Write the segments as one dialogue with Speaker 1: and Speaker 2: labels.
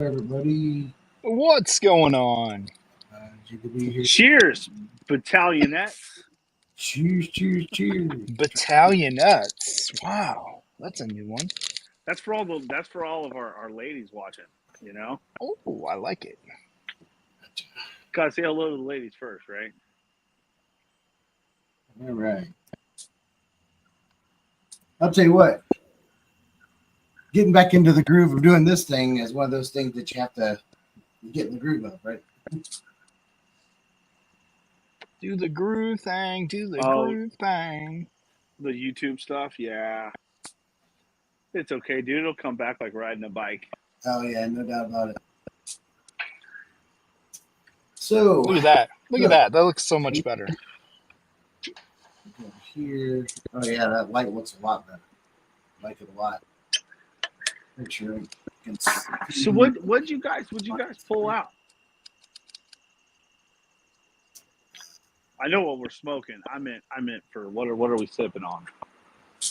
Speaker 1: Everybody,
Speaker 2: What's going on?
Speaker 1: good to be here.
Speaker 3: Cheers, Battalionettes.
Speaker 1: Cheers, cheers, cheers.
Speaker 2: Battalionettes. Wow, that's a new one.
Speaker 3: That's for all of our ladies watching. You know,
Speaker 2: Oh, I like it.
Speaker 3: gotta say hello to the ladies first, right?
Speaker 1: All right. I'll tell you what. Getting back into the groove of doing this thing is one of those things that you have to get in the groove of, right?
Speaker 2: Do the groove thing. Do the groove thing.
Speaker 3: The YouTube stuff, yeah. It's okay, dude. It'll come back like riding a bike.
Speaker 1: Oh yeah, no doubt about it. So
Speaker 2: look at that. Look at that. That looks so much better.
Speaker 1: Here. Oh yeah, that light looks a lot better. I like it a lot. Make sure you can see.
Speaker 3: So would you guys pull out? I know what we're smoking. I meant for what are we sipping on?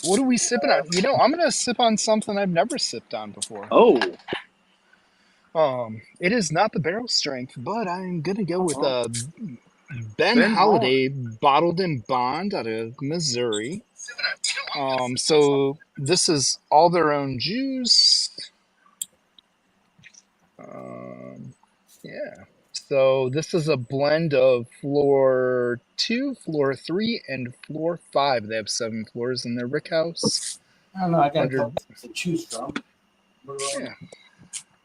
Speaker 2: What are we sipping on? You know, I'm gonna sip on something I've never sipped on before.
Speaker 3: Oh.
Speaker 2: It is not the barrel strength, but I'm gonna go with Ben Holiday bottled in bond out of Missouri. So this is all their own juice. Yeah. So this is a blend of floor 2, floor 3, and floor 5. They have 7 floors in their rick house.
Speaker 1: I don't know. I got a couple to choose from.
Speaker 2: Yeah.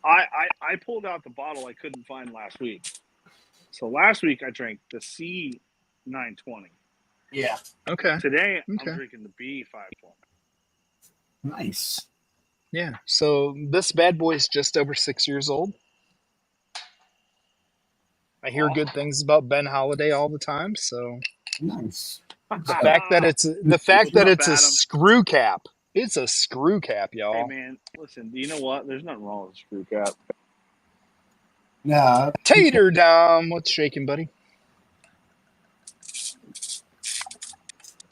Speaker 3: I pulled out the bottle I couldn't find last week. So last week I drank the C920.
Speaker 1: Yeah.
Speaker 2: Okay.
Speaker 3: Today I'm drinking the B520.
Speaker 1: Nice.
Speaker 2: Yeah. So this bad boy is just over 6 years old. I hear good things about Ben Holiday all the time. So
Speaker 1: nice.
Speaker 2: The fact that it's a screw cap. It's a screw cap, y'all.
Speaker 3: Hey man, listen. You know what? There's nothing wrong with a screw cap.
Speaker 1: Nah.
Speaker 2: Tater Dom, what's shaking, buddy?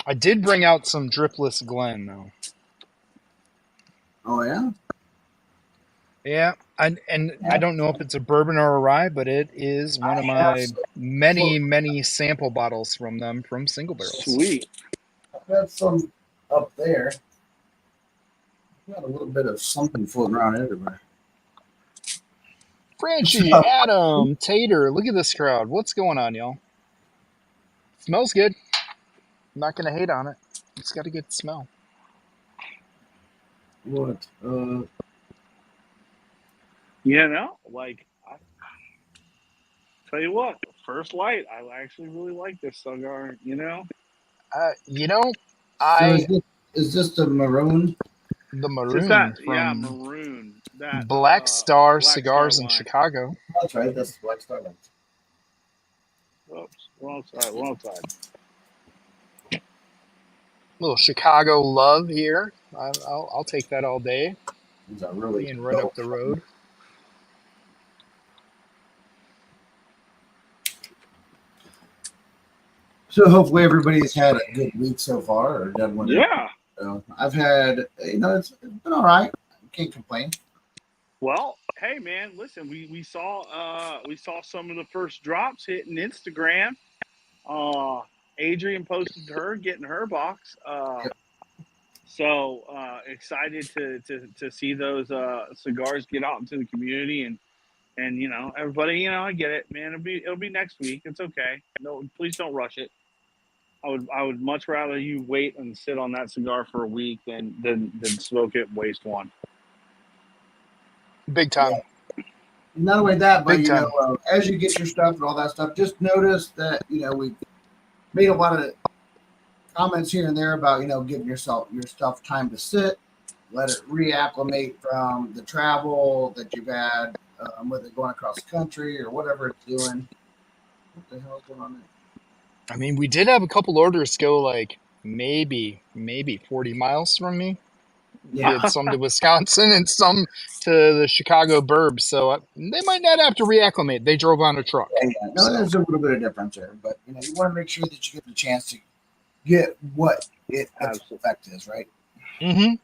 Speaker 2: I did bring out some dripless Glen though.
Speaker 1: Oh yeah.
Speaker 2: Yeah, I don't know if it's a bourbon or a rye, but it is one of my many sample bottles from them from Single Barrels.
Speaker 3: Sweet.
Speaker 1: I've got some up there. Got a little bit of something floating around everywhere.
Speaker 2: Franchi, Adam, Tater, look at this crowd. What's going on, y'all? Smells good. I'm not gonna hate on it. It's got a good smell.
Speaker 1: What?
Speaker 3: You know, like, tell you what, First Light, I actually really like this cigar, you know?
Speaker 1: Is this the maroon?
Speaker 2: The maroon from
Speaker 3: maroon.
Speaker 2: Black Star Cigars in Chicago.
Speaker 1: That's right, that's Black Star line.
Speaker 3: Oops, wrong side.
Speaker 2: Little Chicago love here. I'll take that all day.
Speaker 1: These are really
Speaker 2: being right up the road.
Speaker 1: So hopefully everybody's had a good week so far, or done one.
Speaker 3: Yeah.
Speaker 1: I've had, it's been all right. Can't complain.
Speaker 3: Well, hey man, listen, we saw some of the first drops hitting Instagram. Adrian posted her getting her box. So excited to see those cigars get out into the community and everybody, I get it, man. It'll be next week. It's okay. No, please don't rush it. I would much rather you wait and sit on that cigar for a week than smoke it and waste one.
Speaker 2: Big time.
Speaker 1: Yeah. Not only that, but as you get your stuff and all that stuff, just notice that we made a lot of comments here and there about giving your stuff time to sit, let it reacclimate from the travel that you've had, whether going across the country or whatever it's doing. What the hell is going on there?
Speaker 2: I mean, we did have a couple orders go like maybe 40 miles from me. Yeah. We had some to Wisconsin and some to the Chicago burbs, so they might not have to reacclimate. They drove on a truck.
Speaker 1: Yeah. No, there's a little bit of difference there, but you want to make sure that you get the chance to get what its effect is, right?
Speaker 2: Mm-hmm.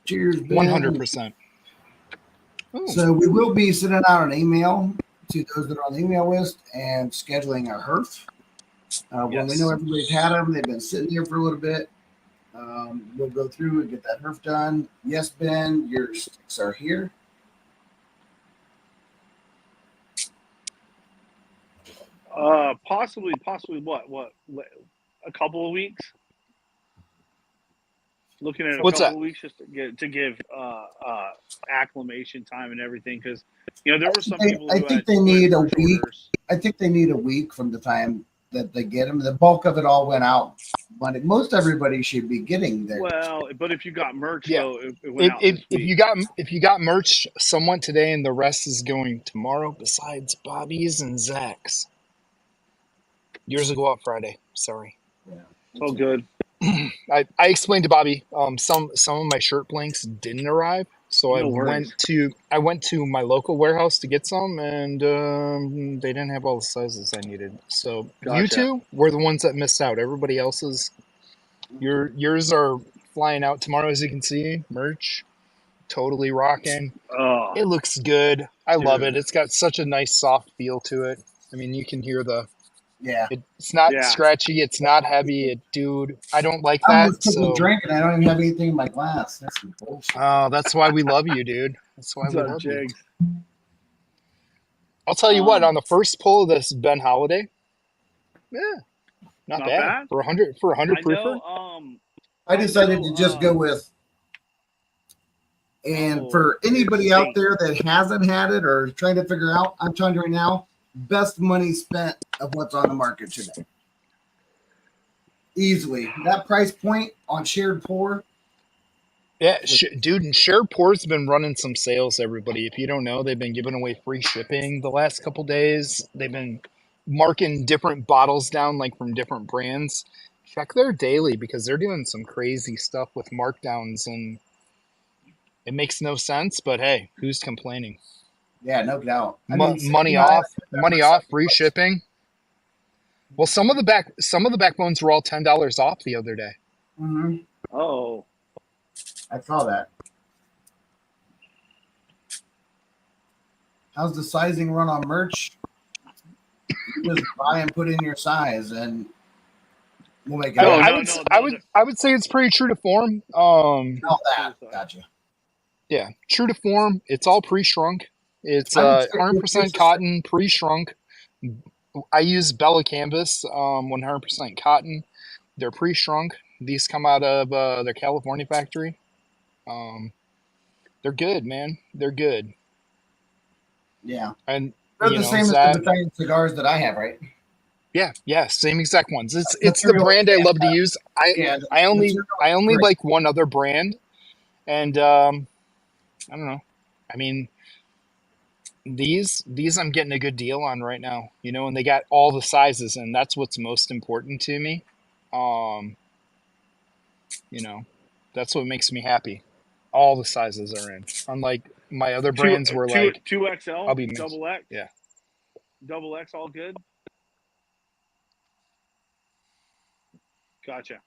Speaker 1: Cheers,
Speaker 2: 100%. Ooh.
Speaker 1: So we will be sending out an email to those that are on the email list and scheduling a HERF. When we know
Speaker 2: Yes.
Speaker 1: everybody's had them, they've been sitting here for a little bit. We'll go through and get that HERF done. Yes, Ben, your sticks are here.
Speaker 3: Possibly what? A couple of weeks. Looking at a
Speaker 2: What's
Speaker 3: couple
Speaker 2: that?
Speaker 3: of weeks just to give acclimation time and everything, because there were some people
Speaker 1: I
Speaker 3: who
Speaker 1: think
Speaker 3: had
Speaker 1: they
Speaker 3: put in
Speaker 1: need a
Speaker 3: first
Speaker 1: week.
Speaker 3: orders.
Speaker 1: I think they need a week from the time that they get them. The bulk of it all went out Monday. Most everybody should be getting there.
Speaker 3: Well, but if you got merch
Speaker 2: Yeah.
Speaker 3: though, it went out this week.
Speaker 2: If you got merch, some went today, and the rest is going tomorrow. Besides Bobby's and Zach's, yours will go out Friday. Sorry.
Speaker 1: Yeah.
Speaker 3: It's all good.
Speaker 2: I explained to Bobby. Some of my shirt blanks didn't arrive, so
Speaker 3: No worries.
Speaker 2: I went to my local warehouse to get some, and they didn't have all the sizes I needed. So you
Speaker 3: Gotcha.
Speaker 2: two were the ones that missed out. Everybody else's, yours are flying out tomorrow, as you can see. Merch, totally rocking.
Speaker 3: Oh,
Speaker 2: It looks good. I love it.
Speaker 3: dude.
Speaker 2: It's got such a nice soft feel to it. I mean, you can hear
Speaker 1: Yeah.
Speaker 2: it's not
Speaker 3: Yeah.
Speaker 2: scratchy. It's not heavy. Dude, I don't like
Speaker 1: I
Speaker 2: that.
Speaker 1: almost took a
Speaker 2: So,
Speaker 1: drink and I don't even have anything in my glass. That's some bullshit.
Speaker 2: oh, that's why we love you, dude. That's why
Speaker 3: What's
Speaker 2: we
Speaker 3: up,
Speaker 2: love you.
Speaker 3: Jigs?
Speaker 2: I'll tell you what. On the first pull of this Ben Holiday, yeah, not bad for 100
Speaker 3: I
Speaker 2: proofer.
Speaker 3: know.
Speaker 1: I decided to just go with. And for anybody out there that hasn't had it or is trying to figure out, I'm telling you right now, best money spent of what's on the market today. Easily. That price point on shared pour.
Speaker 2: Yeah, dude, and Shared Pour's been running some sales, everybody. If you don't know, they've been giving away free shipping the last couple days. They've been marking different bottles down, like from different brands. Check their daily because they're doing some crazy stuff with markdowns, and it makes no sense, but hey, who's complaining?
Speaker 1: Yeah, no doubt. I mean,
Speaker 2: Money off, free shipping. Well, some of the backbones were all $10 off the other day.
Speaker 1: Mm-hmm.
Speaker 3: Oh,
Speaker 1: I saw that. How's the sizing run on merch? You just buy and put in your size, and we'll make it.
Speaker 2: I would say it's pretty true to form.
Speaker 1: All that, gotcha.
Speaker 2: Yeah, true to form. It's all pre-shrunk. It's 100% cotton, pre-shrunk. I use Bella Canvas, 100% cotton. They're pre-shrunk. These come out of their California factory. They're good, man. They're good.
Speaker 1: Yeah,
Speaker 2: and
Speaker 1: they're the same as the Battalion cigars that I have, right?
Speaker 2: Yeah, same exact ones. It's the brand I love to use. I only like one other brand, and I don't know. I mean, these I'm getting a good deal on right now, and they got all the sizes, and that's what's most important to me. That's what makes me happy. All the sizes are in. Unlike my other brands were like
Speaker 3: 2XL,
Speaker 2: I'll be
Speaker 3: double X.
Speaker 2: Yeah.
Speaker 3: Double X, all good. Gotcha.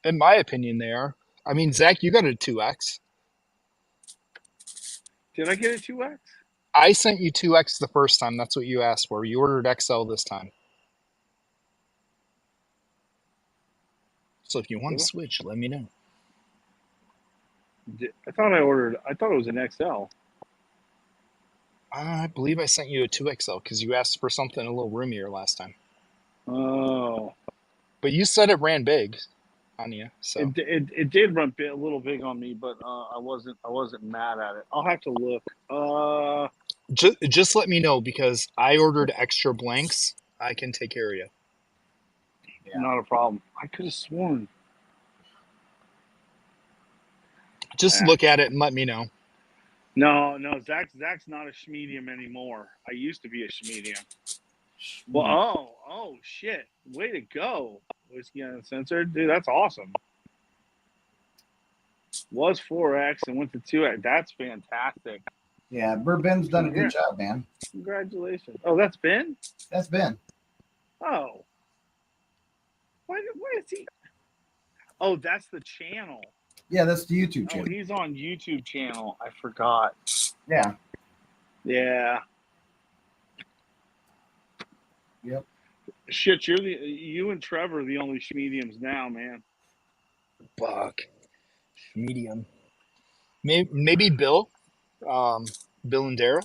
Speaker 2: In my opinion, they are. I mean, Zach, you got a 2X.
Speaker 3: Did I get a 2X?
Speaker 2: I sent you 2X the first time. That's what you asked for. You ordered XL this time. So if you want to switch, let me know.
Speaker 3: I thought it was an XL.
Speaker 2: I believe I sent you a 2XL because you asked for something a little roomier last time.
Speaker 3: Oh.
Speaker 2: But you said it ran big on you. So
Speaker 3: it did run a little big on me, but I wasn't mad at it. I'll have to look.
Speaker 2: Just let me know because I ordered extra blanks. I can take care of you.
Speaker 3: Yeah. Not a problem. I could have sworn.
Speaker 2: Just look at it and let me know.
Speaker 3: No, Zach's not a schmedium anymore. I used to be a schmedium. Well, oh shit! Way to go, Whiskey Uncensored, dude. That's awesome. Was 4X and went to 2X. That's fantastic.
Speaker 1: Yeah, Ben's done a good job, man.
Speaker 3: Congratulations. Oh, that's Ben?
Speaker 1: That's Ben.
Speaker 3: Oh. Why is he? Oh, that's the channel.
Speaker 1: Yeah, that's the YouTube channel.
Speaker 3: Oh, he's on YouTube channel. I forgot.
Speaker 1: Yeah.
Speaker 3: Yeah.
Speaker 1: Yep.
Speaker 3: Shit, you and Trevor are the only mediums now, man.
Speaker 2: Fuck. Medium. Maybe Bill. Bill and Dara.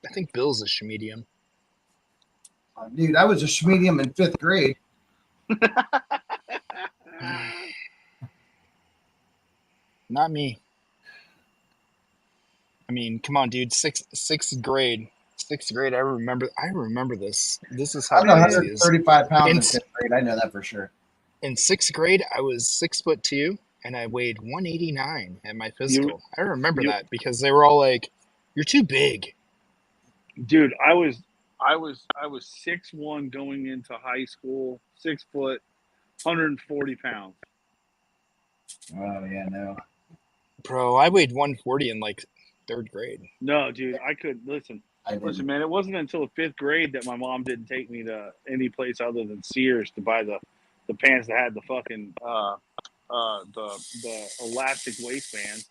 Speaker 2: I think Bill's a medium.
Speaker 1: Dude, I was a medium in 5th grade.
Speaker 2: Not me. I mean, come on, dude. Sixth grade. I remember this. This is how
Speaker 1: I'm
Speaker 2: crazy it is.
Speaker 1: 135 pounds in 5th grade. I know that for sure.
Speaker 2: In 6th grade, I was 6'2" and I weighed 189 at my physical. I remember that because they were all like, "You're too big."
Speaker 3: Dude, I was 6'1" going into high school, 6 foot, 140 pounds.
Speaker 1: Oh yeah, no.
Speaker 2: Bro, I weighed 140 in like 3rd grade.
Speaker 3: No, dude, I could listen, man. It wasn't until 5th grade that my mom didn't take me to any place other than Sears to buy the pants that had the fucking the elastic waistband.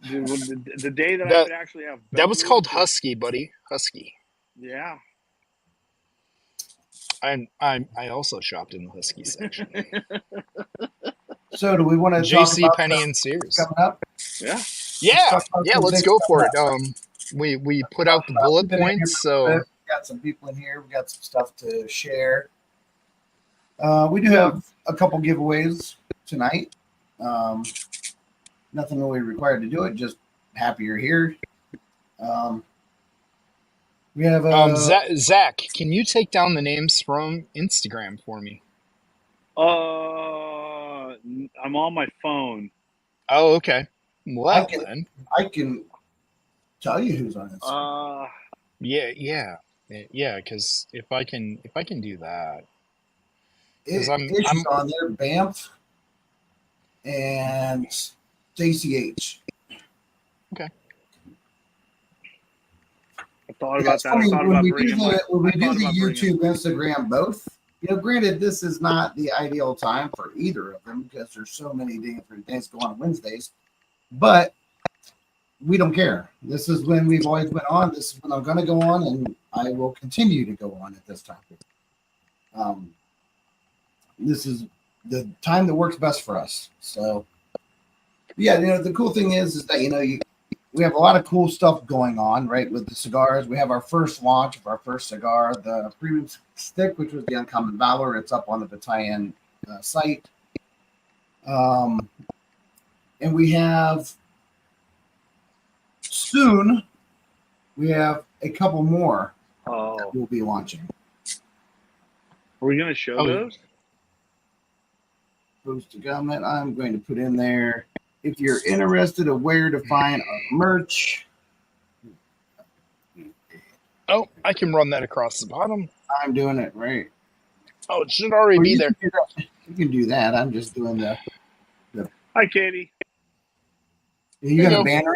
Speaker 3: Dude, the day that I could actually have
Speaker 2: that was called Husky, buddy. Husky.
Speaker 3: Yeah.
Speaker 2: I also shopped in the Husky section.
Speaker 1: So do we want to talk
Speaker 2: JC
Speaker 1: about
Speaker 2: Penney and Sears
Speaker 3: Yeah.
Speaker 2: Let's go for it. We put out the bullet points, so
Speaker 1: we got some people in here. We got some stuff to share. We do have a couple giveaways tonight. Nothing really required to do it. Just happy you're here. We have
Speaker 2: Zach. Can you take down the names from Instagram for me?
Speaker 3: I'm on my phone.
Speaker 2: Oh, okay. Well,
Speaker 1: I can tell you who's on Instagram.
Speaker 2: Yeah. Because if I can do that,
Speaker 1: it's on there. Banff and JCH.
Speaker 2: Okay.
Speaker 3: I thought about that.
Speaker 1: When we do the YouTube, Instagram, both. Granted, this is not the ideal time for either of them because there's so many different things going on Wednesdays. But we don't care. This is when we've always been on. This is when I'm going to go on, and I will continue to go on at this time. This is the time that works best for us. So, yeah, the cool thing is that we have a lot of cool stuff going on, right? With the cigars, we have our first launch of our first cigar, the premium stick, which was the Uncommon Valor. It's up on the Battalion site, and we have soon. We have a couple more that we'll be launching.
Speaker 3: Are we going to show those?
Speaker 1: Post a comment. I'm going to put in there. If you're interested in where to find our merch.
Speaker 2: Oh, I can run that across the bottom.
Speaker 1: I'm doing it right.
Speaker 2: Oh, it should already be there.
Speaker 1: You can do that. I'm just doing the
Speaker 3: Hi, Katie.
Speaker 1: You got a banner?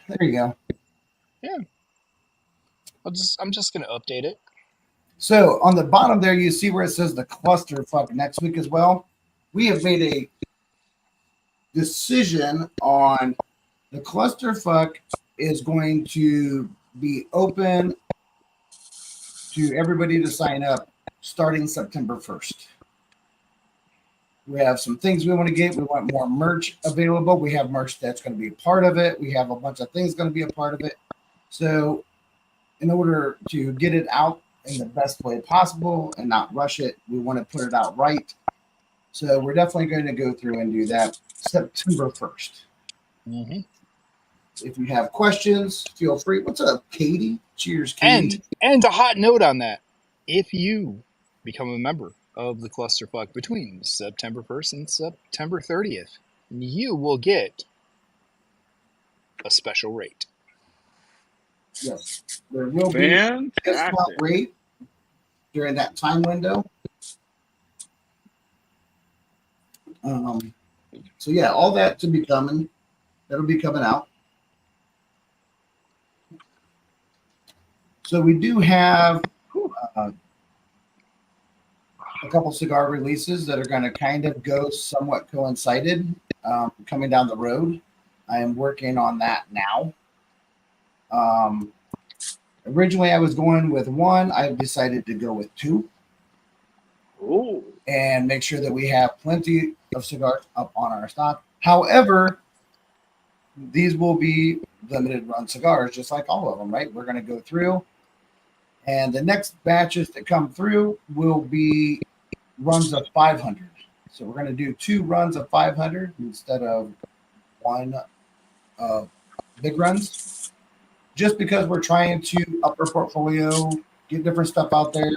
Speaker 1: There you go.
Speaker 2: Yeah. I'm just going to update it.
Speaker 1: So on the bottom there, you see where it says the clusterfuck next week as well. We have made a decision on the clusterfuck is going to be open to everybody to sign up starting September 1st. We have some things we want to get. We want more merch available. We have merch that's going to be a part of it. We have a bunch of things going to be a part of it. So in order to get it out in the best way possible and not rush it, we want to put it out right. So we're definitely going to go through and do that September 1st.
Speaker 2: Mm-hmm.
Speaker 1: If you have questions, feel free. What's up, Katie? Cheers, Katie.
Speaker 2: And a hot note on that. If you become a member of the Clusterfuck between September 1st and September 30th, you will get a special rate.
Speaker 1: Yes. There will be a discount rate during that time window. So yeah, all that to be coming. That'll be coming out. So we do have a couple cigar releases that are going to kind of go somewhat coincided coming down the road. I am working on that now. Originally, I was going with one. I've decided to go with two.
Speaker 3: Ooh.
Speaker 1: And make sure that we have plenty of cigars up on our stock. However, these will be limited run cigars, just like all of them, right? We're going to go through, and the next batches that come through will be runs of 500. So we're going to do 2 runs of 500 instead of 1 big runs, just because we're trying to up our portfolio, get different stuff out there.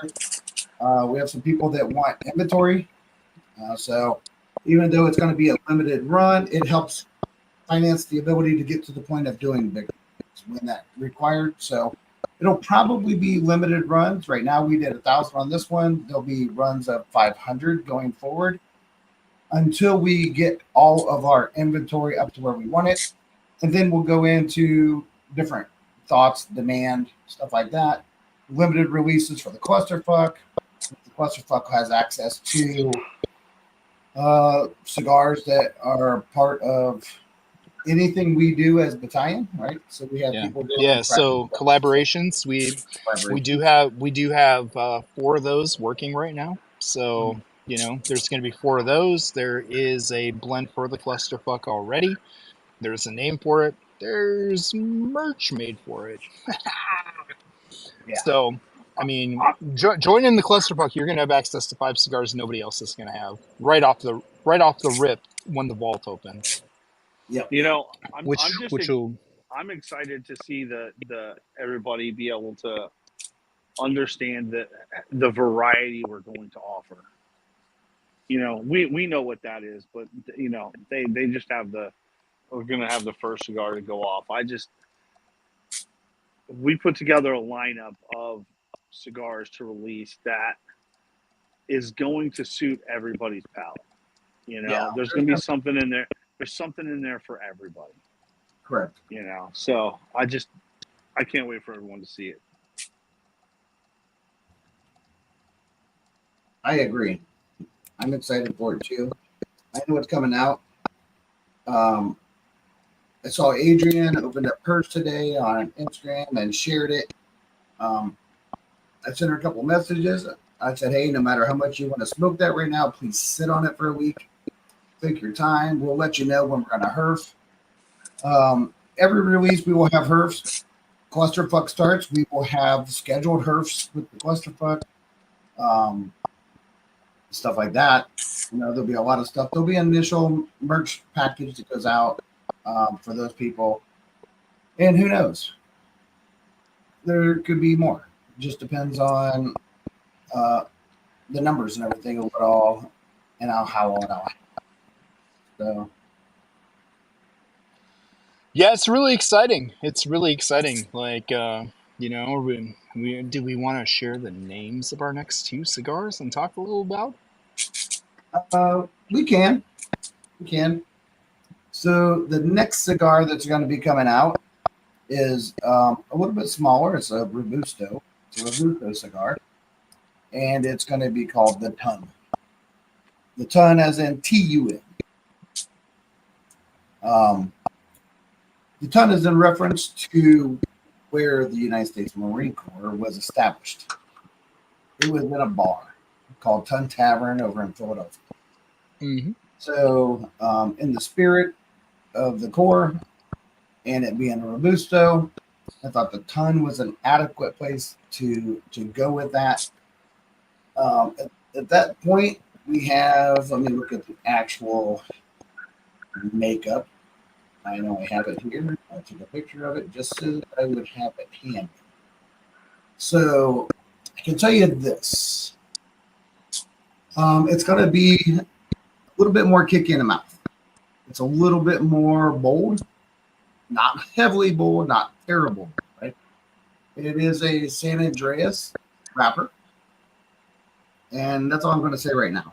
Speaker 1: We have some people that want inventory. So even though it's going to be a limited run, it helps finance the ability to get to the point of doing big runs when that required. So it'll probably be limited runs. Right now we did 1,000 on this one. There'll be runs of 500 going forward until we get all of our inventory up to where we want it. And then we'll go into different thoughts, demand, stuff like that. Limited releases for the clusterfuck. The clusterfuck has access to cigars that are part of anything we do as Battalion, right? So we have people doing
Speaker 2: so collaborations. We do have 4 of those working right now. So there's going to be 4 of those. There is a blend for the clusterfuck already. There's a name for it. There's merch made for it. So I mean, join in the clusterfuck. You're going to have access to 5 cigars nobody else is going to have right off the rip when the vault opens.
Speaker 1: Yep.
Speaker 3: I'm excited to see the everybody be able to understand the variety we're going to offer. We know what that is, but they just have we're going to have the first cigar to go off. We put together a lineup of cigars to release that is going to suit everybody's palate. There's going to be something in there. There's something in there for everybody.
Speaker 1: Correct.
Speaker 3: So I can't wait for everyone to see it.
Speaker 1: I agree. I'm excited for it too. I know it's coming out. I saw Adrian opened up hers today on Instagram and shared it. I sent her a couple messages. I said, hey, no matter how much you want to smoke that right now, please sit on it for a week. Take your time. We'll let you know when we're going to herf. Every release, we will have herfs. Clusterfuck starts. We will have scheduled herfs with the clusterfuck. Stuff like that. There'll be a lot of stuff. There'll be an initial merch package that goes out for those people. And who knows? There could be more. It just depends on the numbers and everything overall and how all that. So.
Speaker 2: Yeah, it's really exciting. Like, do we want to share the names of our next 2 cigars and talk a little about?
Speaker 1: We can. So the next cigar that's going to be coming out is a little bit smaller. It's a Robusto. It's a Robusto cigar. And it's going to be called the Ton. The Ton as in T-U-N. The Ton is in reference to where the United States Marine Corps was established. It was in a bar called Ton Tavern over in Philadelphia.
Speaker 2: Mm-hmm.
Speaker 1: So in the spirit of the Corps and it being a Robusto, I thought the Ton was an adequate place to go with that. At that point, we have, let me look at the actual makeup. I know I have it here. I took a picture of it just so that I would have it handy. So I can tell you this. It's going to be a little bit more kick in the mouth. It's a little bit more bold. Not heavily bold, not terrible, right? It is a San Andreas wrapper. And that's all I'm going to say right now.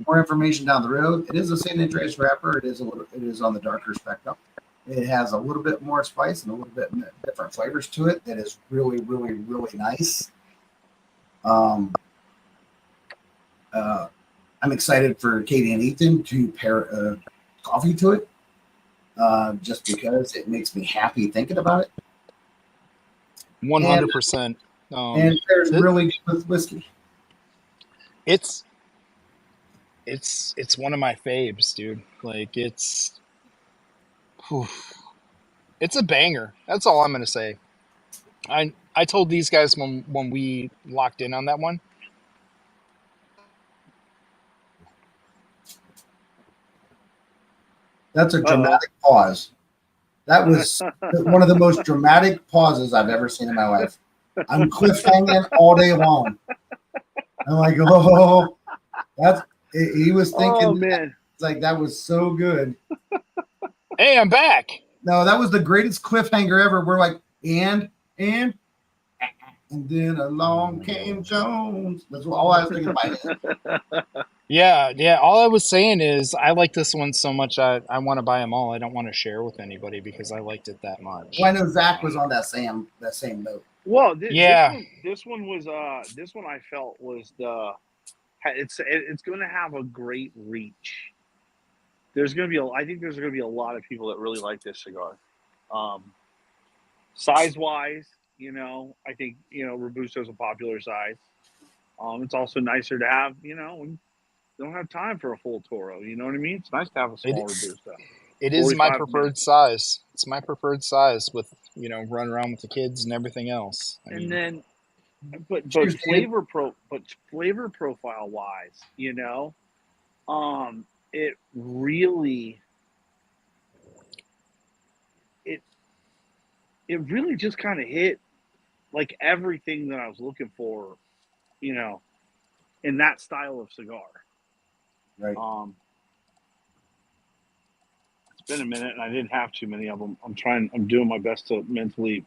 Speaker 1: More information down the road. It is a San Andreas wrapper. It is on the darker spectrum. It has a little bit more spice and a little bit different flavors to it. That is really, really, really nice. I'm excited for Katie and Ethan to pair coffee to it. just because it makes me happy thinking about it.
Speaker 2: 100%.
Speaker 1: And it pairs really good with whiskey.
Speaker 2: It's one of my faves, dude. Like it's a banger. That's all I'm gonna say. I told these guys when we locked in on that one.
Speaker 1: That's a dramatic pause. That was one of the most dramatic pauses I've ever seen in my life. I'm cliffhanging all day long. I'm like, oh, he was thinking.
Speaker 3: Oh man,
Speaker 1: it's like that was so good.
Speaker 2: Hey, I'm back.
Speaker 1: No, that was the greatest cliffhanger ever. We're like, and then along came Jones. That's all I was thinking about.
Speaker 2: Yeah. All I was saying is I like this one so much. I want to buy them all. I don't want to share with anybody because I liked it that much.
Speaker 1: Well, I know Zach was on that same note.
Speaker 3: Well,
Speaker 2: yeah.
Speaker 3: This one I felt was it's going to have a great reach. I think there's going to be a lot of people that really like this cigar. Size wise, I think Robusto is a popular size. It's also nicer to have, when you don't have time for a full Toro. You know what I mean? It's nice to have a small Robusto.
Speaker 2: It is my preferred size. It's my preferred size with run around with the kids and everything else.
Speaker 3: But flavor profile wise, it really it really just kind of hit like everything that I was looking for, in that style of cigar.
Speaker 1: Right.
Speaker 3: It's been a minute and I didn't have too many of them. I'm doing my best to mentally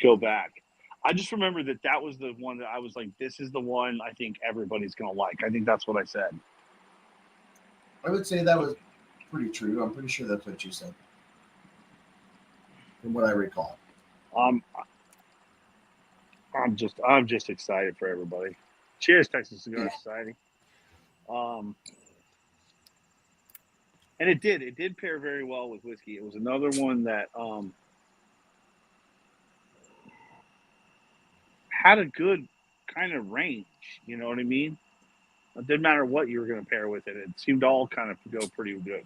Speaker 3: go back. I just remember that was the one that I was like, this is the one I think everybody's going to like. I think that's what I said.
Speaker 1: I would say that was pretty true. I'm pretty sure that's what you said, from what I recall.
Speaker 3: I'm just excited for everybody. Cheers, Texas Cigar Society. And it did pair very well with whiskey. It was another one that had a good kind of range. You know what I mean? It didn't matter what you were going to pair with it. It seemed to all kind of go pretty good.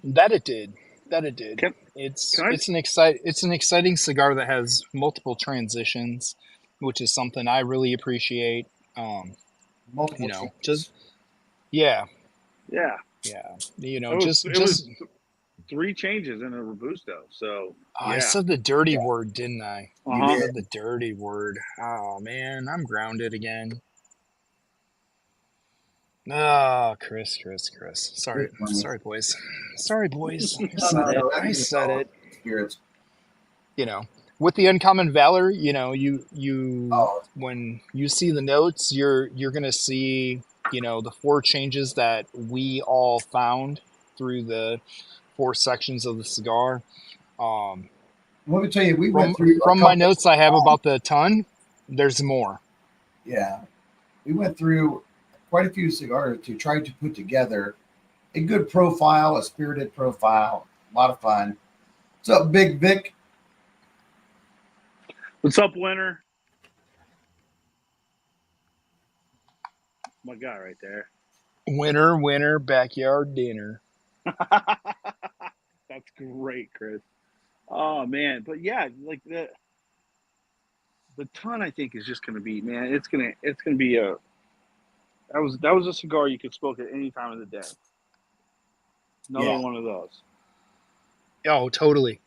Speaker 2: That it did. It's an exciting cigar that has multiple transitions, which is something I really appreciate.
Speaker 1: Multiple
Speaker 2: yeah.
Speaker 3: It was 3 changes in a Robusto. So
Speaker 2: I said the dirty word, didn't I?
Speaker 3: Uh-huh.
Speaker 2: You said the dirty word. Oh man, I'm grounded again. Oh, Chris. Sorry, boys. I said it.
Speaker 1: Spirits.
Speaker 2: With the Uncommon Valor, when you see the notes, you're gonna see, the 4 changes that we all found through the 4 sections of the cigar.
Speaker 1: Let me tell you, went through
Speaker 2: from my notes I have about the ton. There's more.
Speaker 1: Yeah, we went through quite a few cigars to try to put together a good profile, a spirited profile. A lot of fun. What's up, Big Vic?
Speaker 3: What's up, Winter? My guy right there.
Speaker 2: Winter, backyard dinner.
Speaker 3: That's great, Chris. Oh man, but yeah, like the ton I think is just going to be, man. It's gonna be that was a cigar you could smoke at any time of the day. Another one of those.
Speaker 2: Oh, totally,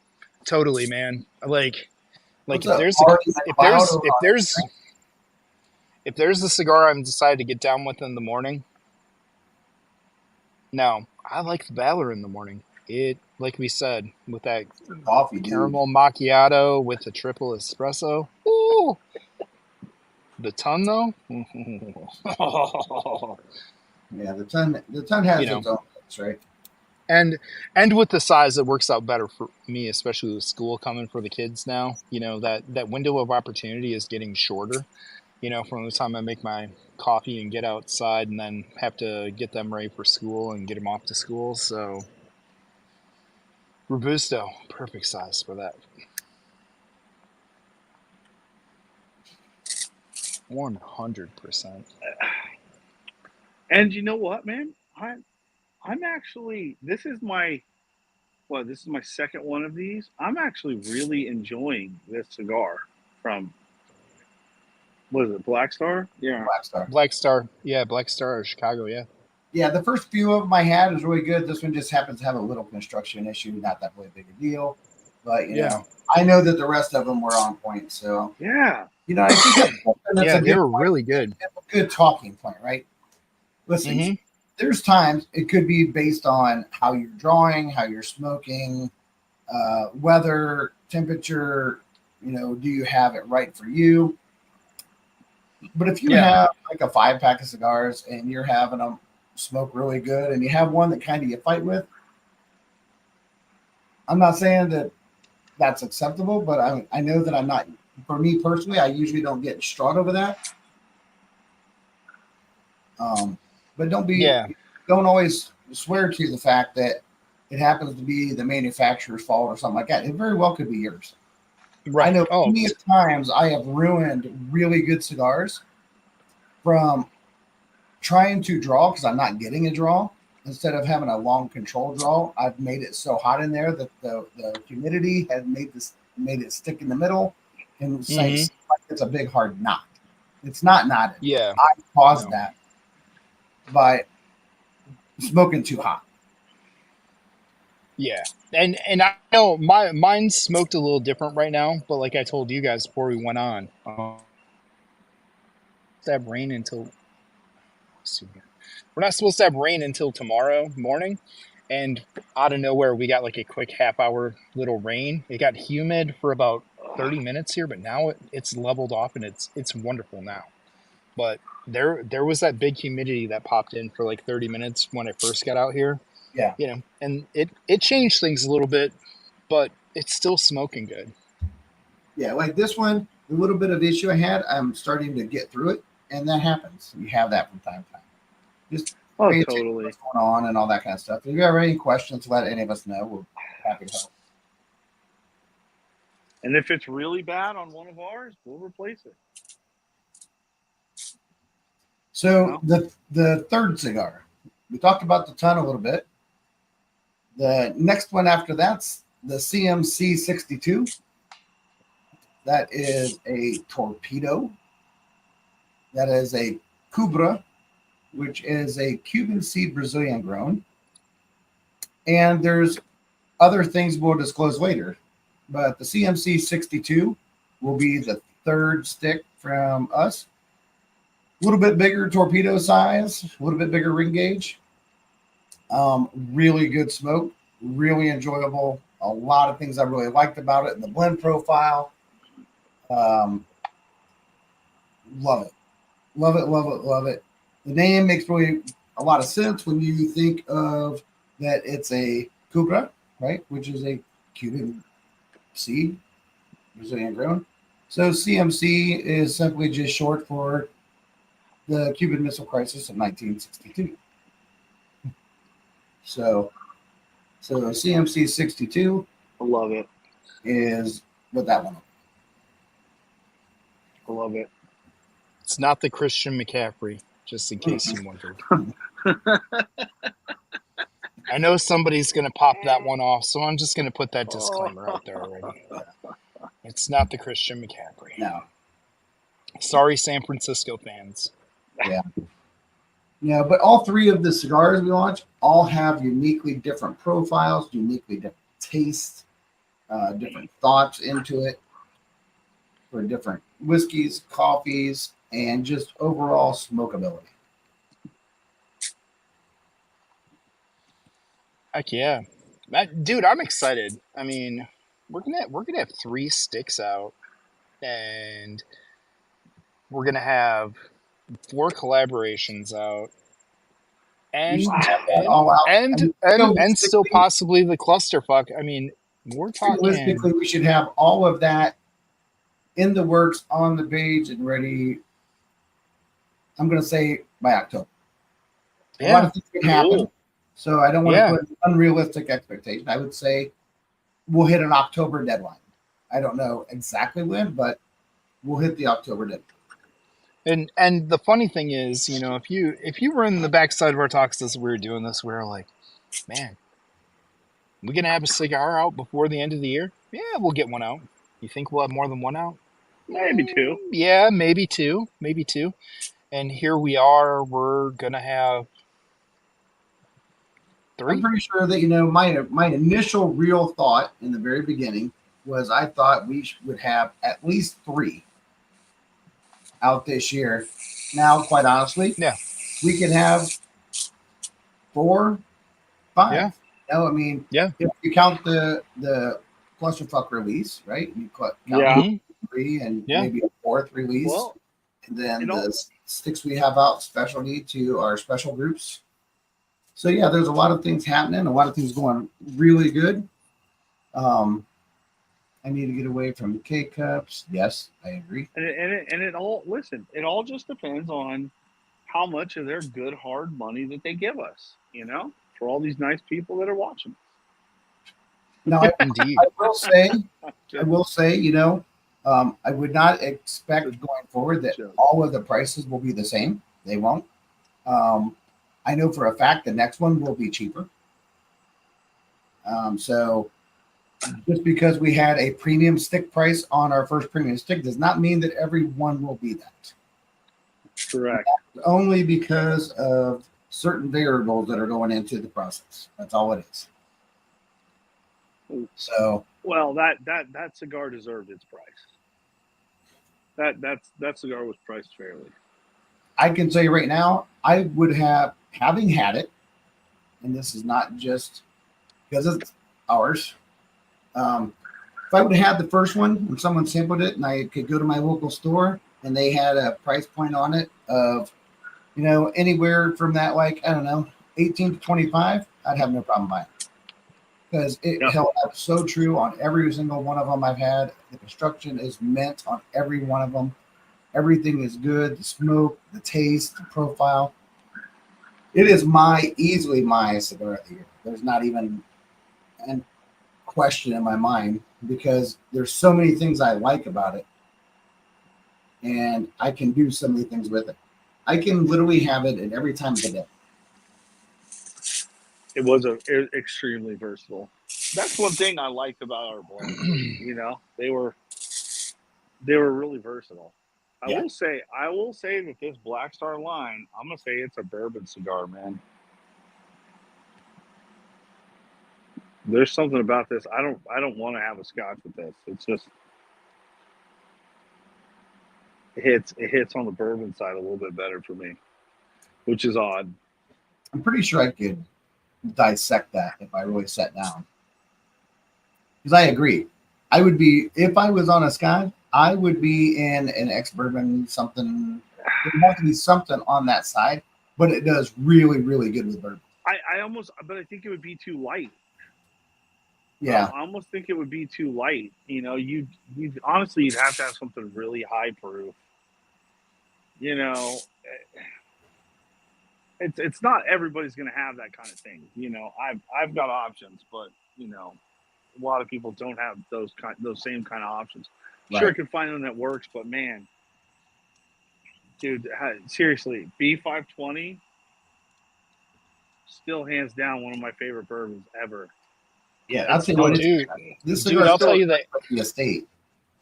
Speaker 2: man. Like if there's a cigar I'm decided to get down with in the morning. No, I like the Valor in the morning. It, like we said, with that
Speaker 1: coffee
Speaker 2: caramel macchiato with the triple espresso. Ooh. The ton though.
Speaker 1: Yeah, the ton has its own mix, right?
Speaker 2: And with the size, it works out better for me, especially with school coming for the kids now. That window of opportunity is getting shorter. from the time I make my coffee and get outside and then have to get them ready for school and get them off to school. So Robusto, perfect size for that. 100%.
Speaker 3: And you know what, man? I'm actually this is my second one of these. I'm actually really enjoying this cigar from what is it, Black Star? Yeah.
Speaker 1: Black Star.
Speaker 2: Black Star. Yeah, Black Star of Chicago, yeah.
Speaker 1: Yeah, the first few of them I had was really good. This one just happens to have a little construction issue, not that really big a deal. But, I know that the rest of them were on point. So,
Speaker 3: Yeah.
Speaker 1: I think that's
Speaker 2: they were really good.
Speaker 1: A good talking point, right? Listen, there's times it could be based on how you're drawing, how you're smoking, weather, temperature, do you have it right for you? But if you have like a 5-pack of cigars and you're having them smoke really good and you have one that kind of you fight with, I'm not saying that that's acceptable, but I know that I'm not, for me personally, I usually don't get distraught over that. But don't always swear to the fact that it happens to be the manufacturer's fault or something like that. It very well could be yours. Right. I know many times I have ruined really good cigars from trying to draw because I'm not getting a draw. Instead of having a long control draw, I've made it so hot in there that the humidity has made it stick in the middle, and it's like it's a big hard knot. It's not knotted.
Speaker 2: Yeah,
Speaker 1: I caused that by smoking too hot.
Speaker 2: Yeah, and I know mine's smoked a little different right now, but like I told you guys before we went on, have rain until we're not supposed to have rain until tomorrow morning, and out of nowhere we got like a quick half-hour little rain. It got humid for about 30 minutes here, but now it's leveled off and it's wonderful now. But there was that big humidity that popped in for like 30 minutes when I first got out here.
Speaker 1: Yeah.
Speaker 2: And it changed things a little bit, but it's still smoking good.
Speaker 1: Yeah, like this one, the little bit of issue I had, I'm starting to get through it, and that happens. You have that from time to time. Just
Speaker 3: totally
Speaker 1: what's going on and all that kind of stuff. If you have any questions, let any of us know. We're happy to help.
Speaker 3: And if it's really bad on one of ours, we'll replace it.
Speaker 1: So the third cigar, we talked about the ton a little bit. The next one after that's the CMC 62. That is a torpedo. That is a Cubra, which is a Cuban seed Brazilian grown. And there's other things we'll disclose later. But the CMC 62 will be the third stick from us. A little bit bigger torpedo size, a little bit bigger ring gauge. Really good smoke, really enjoyable. A lot of things I really liked about it. The blend profile. Love it. Love it, love it, love it. The name makes really a lot of sense when you think of that it's a Cubra, right? Which is a Cuban seed, Brazilian grown. So CMC is simply just short for the Cuban Missile Crisis of 1962. So CMC 62.
Speaker 3: I love it.
Speaker 1: Is what that one is.
Speaker 3: I love it.
Speaker 2: It's not the Christian McCaffrey, just in case you wondered. I know somebody's going to pop that one off, so I'm just going to put that disclaimer out there already. It's not the Christian McCaffrey.
Speaker 1: No.
Speaker 2: Sorry, San Francisco fans.
Speaker 1: Yeah. Yeah, but all three of the cigars we launch all have uniquely different profiles, uniquely different tastes, different thoughts into it for different whiskeys, coffees, and just overall smokability.
Speaker 2: Heck yeah. Dude, I'm excited. I mean, we're gonna have 3 sticks out, and we're gonna have 4 collaborations out, and still possibly the clusterfuck. I mean, we're talking.
Speaker 1: Realistically, we should have all of that in the works on the page and ready I'm going to say by October. A lot
Speaker 2: Yeah.
Speaker 1: of things can happen,
Speaker 3: Cool.
Speaker 1: so I don't want
Speaker 2: Yeah.
Speaker 1: to put an unrealistic expectation. I would say we'll hit an October deadline. I don't know exactly when, but we'll hit the October deadline.
Speaker 2: And the funny thing is, you know, if you were in the backside of our talks as we were doing this, we were like, man, we gonna have a cigar out before the end of the year? Yeah, we'll get one out. You think we'll have more than one out?
Speaker 3: Maybe two.
Speaker 2: Yeah, maybe two. And here we are. We're gonna have
Speaker 1: I'm
Speaker 2: 3.
Speaker 1: pretty sure that, you know, my initial real thought in the very beginning was I thought we would have at least 3 out this year. Now, quite honestly,
Speaker 2: Yeah.
Speaker 1: we could have 4, 5.
Speaker 2: Yeah.
Speaker 1: No, I mean,
Speaker 2: Yeah.
Speaker 1: if you count the clusterfuck release, right? You count
Speaker 3: Yeah.
Speaker 2: Mhm.
Speaker 1: 3 and
Speaker 2: Yeah.
Speaker 1: maybe a 4th release,
Speaker 3: Well,
Speaker 1: and then
Speaker 3: you know-
Speaker 1: the sticks we have out specialty to our special groups. So yeah, there's a lot of things happening, a lot of things going really good. I need to get away from K cups. Yes, I agree.
Speaker 3: and it all listen. It all just depends on how much of their good hard money that they give us. You know, for all these nice people that are watching.
Speaker 1: Now,
Speaker 2: Indeed.
Speaker 1: I will say, you know, I would not expect going forward that all of the prices will be the same. They won't. I know for a fact the next one will be cheaper. So just because we had a premium stick price on our first premium stick does not mean that every one will be that.
Speaker 3: Correct.
Speaker 1: Only because of certain variables that are going into the process. That's all it is. So
Speaker 3: Well, that cigar deserved its price. That cigar was priced fairly.
Speaker 1: I can tell you right now, I would have, having had it, and this is not just because it's ours. If I would have had the first one and someone sampled it and I could go to my local store and they had a price point on it of, you know, anywhere from that, like, I don't know, 18 to 25, I'd have no problem buying it. Because it held up so true on every single one of them I've had. The construction is mint on every one of them. Everything is good. The smoke, the taste, the profile. It is easily my cigar of the year. There's not even a question in my mind because there's so many things I like about it. And I can do so many things with it. I can literally have it at every time of the day.
Speaker 3: It was extremely versatile. That's one thing I liked about our blends. You know, they were really versatile. I will say that this Black Star line, I'm gonna say it's a bourbon cigar, man. There's something about this. I don't want to have a scotch with this. It's just it hits on the bourbon side a little bit better for me, which is odd.
Speaker 1: I'm pretty sure I could dissect that if I really sat down. Because I agree. I would be, if I was on a scotch, I would be in an ex-bourbon something. There has to be something on that side, but it does really, really good with bourbon.
Speaker 3: But I think it would be too light.
Speaker 1: Yeah.
Speaker 3: I almost think it would be too light. You know, you honestly, you'd have to have something really high proof. You know, it's not everybody's going to have that kind of thing. You know, I've got options, but you know, a lot of people don't have those same kind of options.
Speaker 1: Right.
Speaker 3: Sure, I can find one that works, but man, dude, seriously, B520 still hands down one of my favorite bourbons ever.
Speaker 1: Yeah, I'll tell you what. This cigar
Speaker 2: I'll tell you that
Speaker 1: the estate.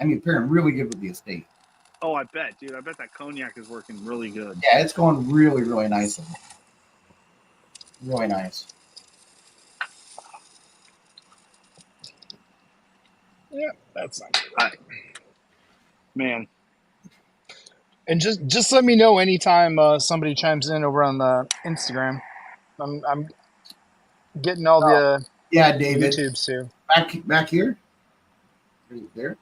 Speaker 1: I mean, pairing really good with the estate.
Speaker 3: Oh, I bet, dude. I bet that cognac is working really good.
Speaker 1: Yeah, it's going really, really nicely. Really nice.
Speaker 2: Yeah, that's not good.
Speaker 3: Man.
Speaker 2: And just let me know anytime somebody chimes in over on the Instagram. I'm getting all the
Speaker 1: David.
Speaker 2: YouTubes too.
Speaker 1: Back here. There.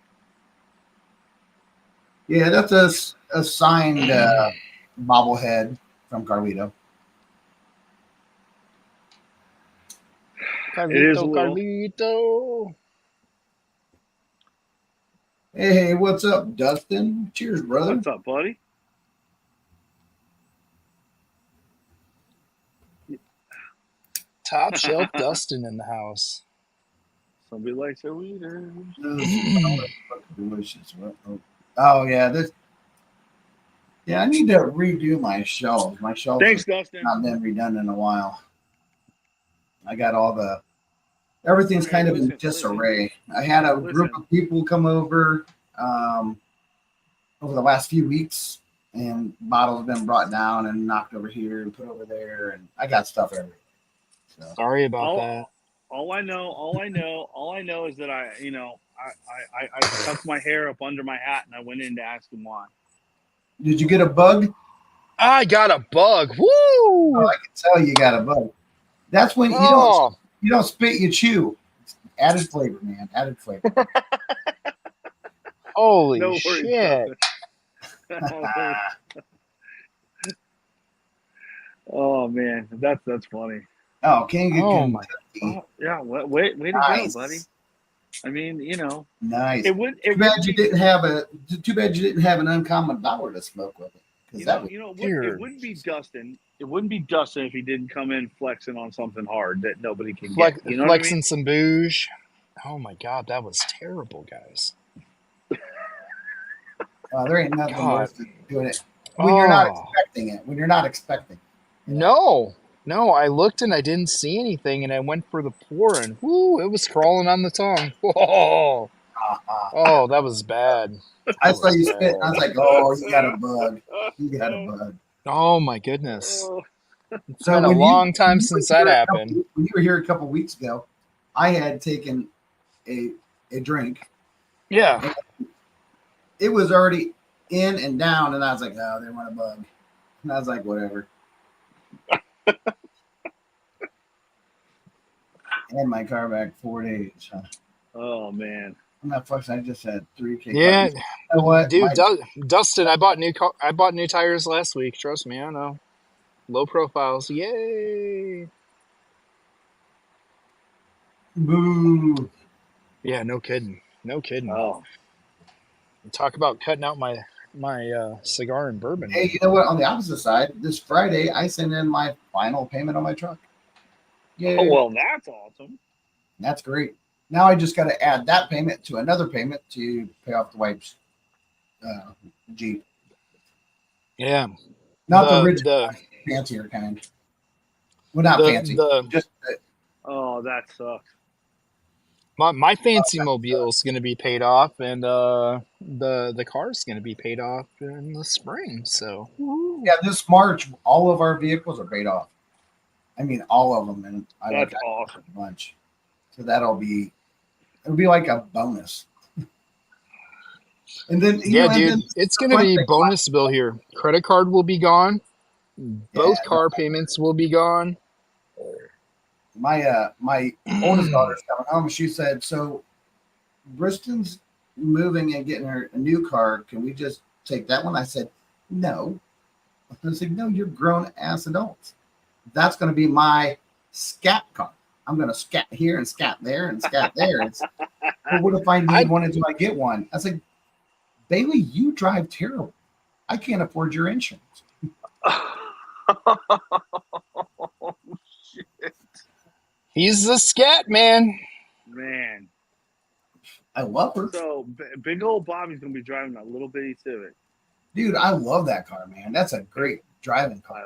Speaker 1: Yeah, that's a signed bobblehead from Carlito.
Speaker 2: Carlito.
Speaker 1: Hey, what's up, Dustin? Cheers, brother.
Speaker 3: What's up, buddy?
Speaker 2: Top shelf Dustin in the house.
Speaker 3: Somebody likes their weeders.
Speaker 1: Delicious. Oh yeah, this. Yeah, I need to redo my shelves. My shelves
Speaker 3: Thanks,
Speaker 1: have
Speaker 3: Dustin.
Speaker 1: not been redone in a while. I got everything's
Speaker 3: Hey,
Speaker 1: kind of
Speaker 3: listen,
Speaker 1: in disarray. I had a group
Speaker 3: listen.
Speaker 1: of people come over over the last few weeks, and bottles have been brought down and knocked over here and put over there, and I got stuff everywhere. So.
Speaker 2: Sorry about that.
Speaker 3: All I know is that I tucked my hair up under my hat and I went in to ask him why.
Speaker 1: Did you get a bug?
Speaker 2: I got a bug. Woo!
Speaker 1: Oh, I can tell you got a bug. That's when you don't spit, you chew. It's added flavor, man. Added flavor.
Speaker 2: Holy
Speaker 3: No
Speaker 2: shit!
Speaker 3: Oh man, that's funny.
Speaker 1: Oh, can't get
Speaker 2: my!
Speaker 3: Oh, yeah, way to go, buddy. I mean,
Speaker 1: nice.
Speaker 3: It would.
Speaker 1: Too bad you didn't have an uncommon dollar to smoke with it.
Speaker 3: It wouldn't be Dustin. It wouldn't be Dustin if he didn't come in flexing on something hard that nobody can get. You know
Speaker 2: flexing
Speaker 3: what I mean?
Speaker 2: some booze. Oh my god, that was terrible, guys.
Speaker 1: There ain't nothing worse than doing it when you're not expecting it. When you're not expecting.
Speaker 2: No, I looked and I didn't see anything, and I went for the pour, and whoo, it was crawling on the tongue. Whoa. Oh, that was bad.
Speaker 1: I saw you spit. I was like, "Oh, you got a bug. You got a bug."
Speaker 2: Oh my goodness! It's
Speaker 1: So
Speaker 2: been a long time since that happened.
Speaker 1: When you were here a couple weeks ago, I had taken a drink.
Speaker 2: Yeah.
Speaker 1: It was already in and down, and I was like, "Oh, they want a bug," and I was like, "Whatever." And my car back 4 days. Huh?
Speaker 3: Oh man.
Speaker 1: I'm not fucking. I just had 3K.
Speaker 2: Yeah.
Speaker 1: You know what,
Speaker 2: dude? Dustin, I bought new tires last week. Trust me, I know. Low profiles. Yay.
Speaker 1: Boo.
Speaker 2: Yeah, no kidding.
Speaker 3: Oh.
Speaker 2: Talk about cutting out my cigar and bourbon.
Speaker 1: Hey, you know what? On the opposite side, this Friday I sent in my final payment on my truck.
Speaker 3: Yeah. Oh well, that's awesome.
Speaker 1: That's great. Now I just got to add that payment to another payment to pay off the wife's Jeep.
Speaker 2: Yeah.
Speaker 1: Not the rich, fancier kind. Well, not fancy. Just.
Speaker 3: Oh, that sucks.
Speaker 2: My fancy mobile is going to be paid off, and the car's going to be paid off in the spring. So
Speaker 1: yeah, this March, all of our vehicles are paid off. I mean, all of them, and
Speaker 3: that's awesome.
Speaker 1: A bunch. So it'll be like a bonus. And then
Speaker 2: it's going to be bonus bill here. Credit card will be gone. Both car payments will be gone.
Speaker 1: My oldest daughter's coming home. She said, "So, Briston's moving and getting her a new car. Can we just take that one?" I said, "No." I said, "No, you're grown ass adults. That's going to be my scat car. I'm going to scat here and scat there and scat there." Well, what if I need one until I get one? I was like, "Bailey, you drive terrible. I can't afford your insurance."
Speaker 3: Oh, shit.
Speaker 2: He's the scat man.
Speaker 3: Man.
Speaker 1: I love her.
Speaker 3: So, big old Bobby's going to be driving that little bitty Civic.
Speaker 1: Dude, I love that car, man. That's a great driving car.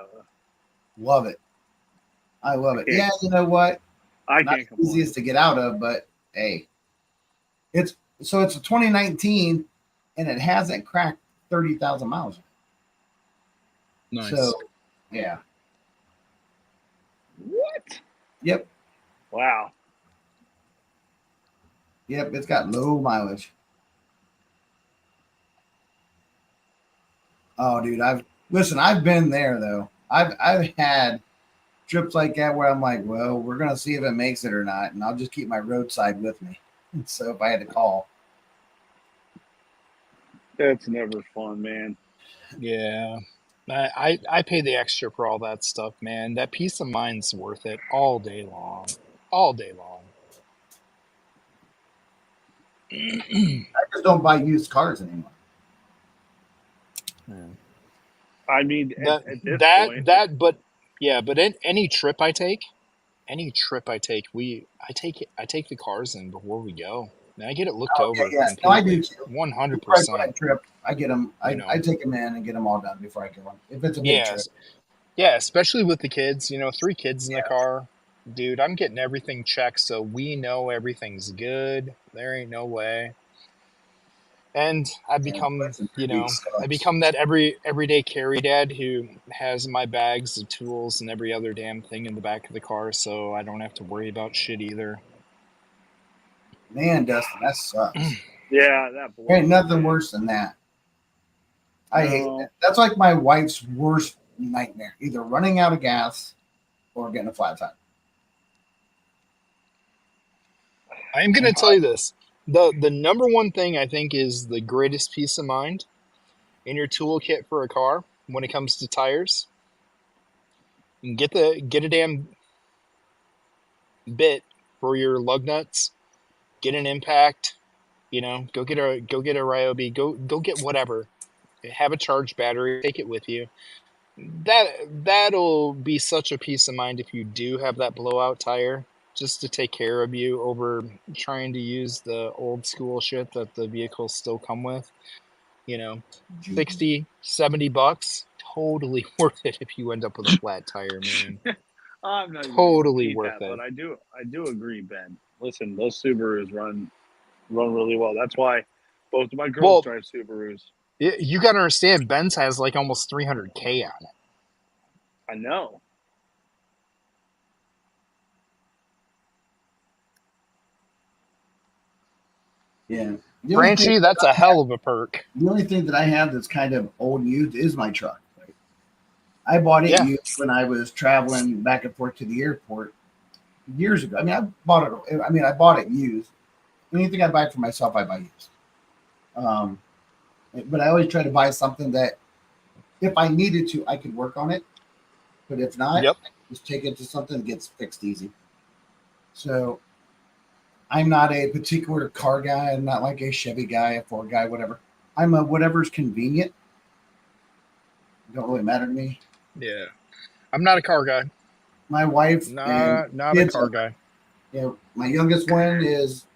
Speaker 1: Love it. I love it. Yeah, you know what?
Speaker 3: I can't complain.
Speaker 1: Easiest to get out of, but hey. It's a 2019 and it hasn't cracked 30,000 miles.
Speaker 2: Nice.
Speaker 1: So, yeah.
Speaker 3: What?
Speaker 1: Yep.
Speaker 3: Wow.
Speaker 1: Yep, it's got low mileage. Oh, dude, I've been there though. I've had trips like that where I'm like, well, we're gonna see if it makes it or not, and I'll just keep my roadside with me. So if I had to call.
Speaker 3: That's never fun, man.
Speaker 2: Yeah. I pay the extra for all that stuff, man. That peace of mind's worth it all day long. All day long.
Speaker 1: I just don't buy used cars anymore.
Speaker 2: Yeah.
Speaker 3: I mean, at this point.
Speaker 2: But any trip I take, any trip I take, I take the cars in before we go. And I get it looked over
Speaker 1: Yeah. No, I do
Speaker 2: completely,
Speaker 1: too.
Speaker 2: 100%.
Speaker 1: Trip, I get them.
Speaker 2: You know,
Speaker 1: I take them in and get them all done before I go on. If it's a big trip.
Speaker 2: Yeah, especially with the kids. 3 kids in the car. Dude, I'm getting everything checked so we know everything's good. There ain't no way. And I become that everyday carry dad who has my bags of tools and every other damn thing in the back of the car, so I don't have to worry about shit either.
Speaker 1: Man, Dustin, that sucks.
Speaker 3: Yeah, that blows.
Speaker 1: There ain't nothing worse than that. I hate that. That's like my wife's worst nightmare: either running out of gas or getting a flat tire.
Speaker 2: I am going to tell you this. The number one thing I think is the greatest peace of mind in your toolkit for a car when it comes to tires. Get a damn bit for your lug nuts. Get an impact. Go get a Ryobi. Go get whatever. Have a charged battery. Take it with you. That'll be such a peace of mind if you do have that blowout tire, just to take care of you over trying to use the old school shit that the vehicles still come with. $60-$70, totally worth it if you end up with a flat tire, man.
Speaker 3: I'm not
Speaker 2: totally worth it.
Speaker 3: But I do agree, Ben. Listen, those Subarus run really well. That's why both of my girls drive Subarus.
Speaker 2: You got to understand, Ben's has like almost 300K on it.
Speaker 3: I know.
Speaker 1: Yeah.
Speaker 2: Branchy, that's a hell of a perk.
Speaker 1: The only thing that I have that's kind of old and used is my truck. Right? I bought it used when I was traveling back and forth to the airport years ago. I bought it used. Anything I buy for myself, I buy used. But I always try to buy something that if I needed to, I could work on it. But if not, just take it to something that gets fixed easy. So I'm not a particular car guy. I'm not like a Chevy guy, a Ford guy, whatever. I'm a whatever's convenient. It don't really matter to me.
Speaker 2: Yeah. I'm not a car guy.
Speaker 1: My wife
Speaker 2: not a car guy.
Speaker 1: Yeah, my youngest one is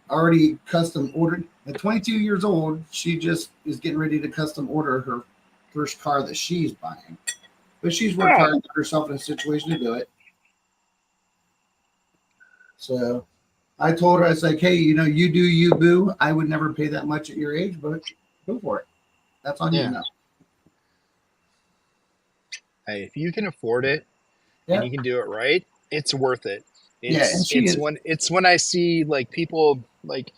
Speaker 1: already custom ordered. At 22 years old, she just is getting ready to custom order her first car that she's buying. But she's worked hard to put herself in a situation to do it. So I told her, I was like, hey, you do you, boo. I would never pay that much at your age, but go for it. That's on you now.
Speaker 2: Hey, if you can afford it and you can do it right, it's worth it. It's when I see like people like,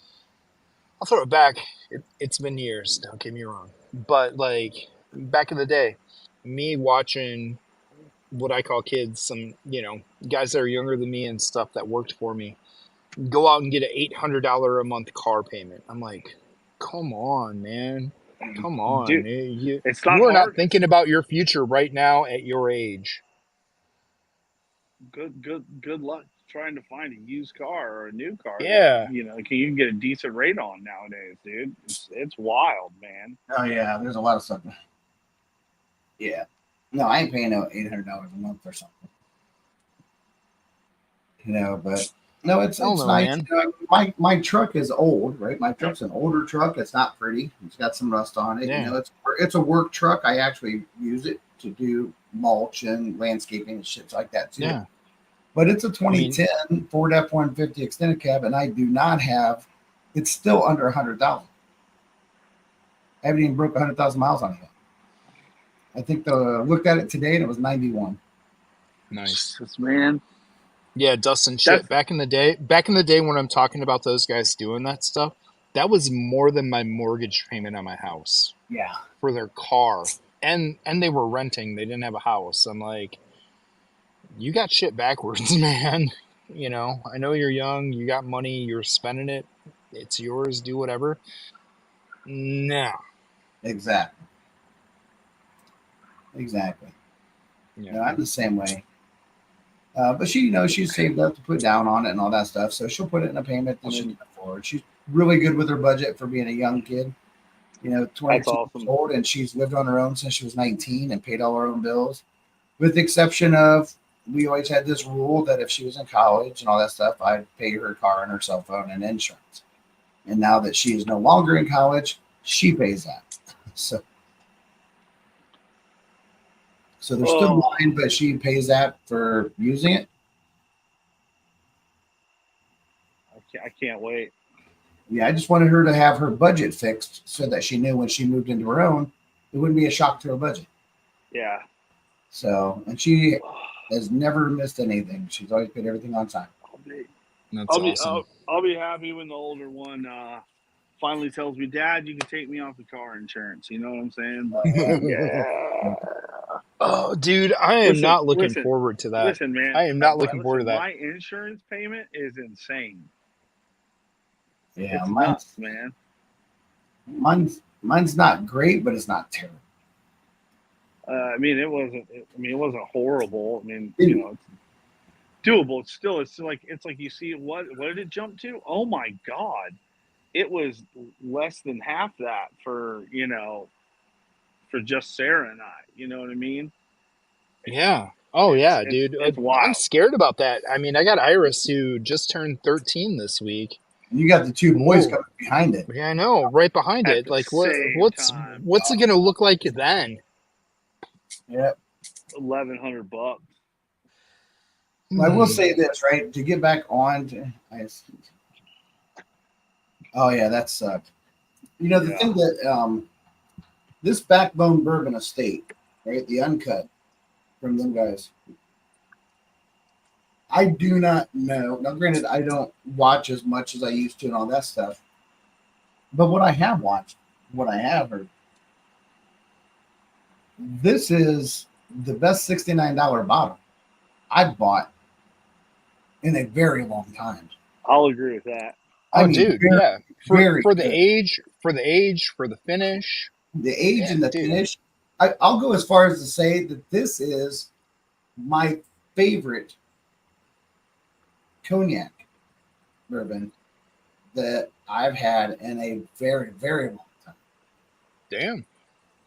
Speaker 2: I'll throw it back. It's been years, don't get me wrong, but like back in the day, me watching what I call kids, some guys that are younger than me and stuff that worked for me, go out and get an $800 a month car payment. I'm like, come on, man, come on.
Speaker 3: Dude,
Speaker 2: you
Speaker 3: are
Speaker 2: not thinking about your future right now at your age.
Speaker 3: Good luck trying to find a used car or a new car.
Speaker 2: Yeah,
Speaker 3: you can get a decent rate on nowadays, dude. It's wild, man.
Speaker 1: Oh yeah, there's a lot of stuff. Yeah, no, I ain't paying no $800 a month or something. But no, it's nice. My truck is old, right? My truck's an older truck. It's not pretty. It's got some rust on it.
Speaker 2: Yeah.
Speaker 1: It's a work truck. I actually use it to do mulch and landscaping and shit like that too.
Speaker 2: Yeah.
Speaker 1: But it's a 2010 Ford F-150 extended cab, and I do not have. It's still under 100,000. I haven't even broke 100,000 miles on it yet. I think looked at it today and it was 91.
Speaker 2: Nice,
Speaker 3: man.
Speaker 2: Yeah, Dustin, shit. Back in the day when I'm talking about those guys doing that stuff, that was more than my mortgage payment on my house.
Speaker 1: Yeah,
Speaker 2: for their car, and they were renting. They didn't have a house. I'm like, you got shit backwards, man. I know you're young. You got money. You're spending it. It's yours. Do whatever. No.
Speaker 1: Exactly. Yeah. I'm the same way. But she, she's saved up to put down on it and all that stuff. So she'll put it in a payment that she can afford. She's really good with her budget for being a young kid. 22 years old, and she's lived on her own since she was 19 and paid all her own bills, with the exception of we always had this rule that if she was in college and all that stuff, I'd pay her car and her cell phone and insurance. And now that she is no longer in college, she pays that. So they're still mine, but she pays that for using it.
Speaker 3: I can't wait.
Speaker 1: Yeah, I just wanted her to have her budget fixed so that she knew when she moved into her own, it wouldn't be a shock to her budget.
Speaker 3: Yeah.
Speaker 1: So, and she has never missed anything. She's always paid everything on time.
Speaker 3: I'll be happy when the older one finally tells me, Dad, you can take me off the car insurance. You know what I'm saying? But, yeah.
Speaker 2: Oh, dude, I am not looking forward to that.
Speaker 3: Listen, man.
Speaker 2: I am not looking forward to that.
Speaker 3: My insurance payment is insane.
Speaker 1: Yeah,
Speaker 3: it's nuts, man.
Speaker 1: Mine's not great, but it's not terrible.
Speaker 3: It wasn't horrible. I mean, you know, it's doable. It's like you see what did it jump to? Oh my God. It was less than half that for just Sarah and I. You know what I mean?
Speaker 2: Yeah. Oh yeah, dude.
Speaker 3: It's wild.
Speaker 2: I'm scared about that. I mean, I got Iris who just turned 13 this week.
Speaker 1: You got the two boys coming behind it.
Speaker 2: Yeah, I know, right behind it. Like what's it gonna look like then?
Speaker 1: Yep.
Speaker 3: $1,100.
Speaker 1: I will say this, right? To get back on to oh yeah, that sucked. You know, the thing that this Backbone Bourbon Estate, right? The uncut from them guys. I do not know. Now, granted, I don't watch as much as I used to and all that stuff. But what I have watched, what I have heard, this is the best $69 bottle I've bought in a very long time.
Speaker 3: I'll agree with that.
Speaker 2: I mean, dude, yeah. For the age, for the finish.
Speaker 1: The age and the finish. I'll go as far as to say that this is my favorite cognac bourbon that I've had in a very, very long time.
Speaker 2: Damn.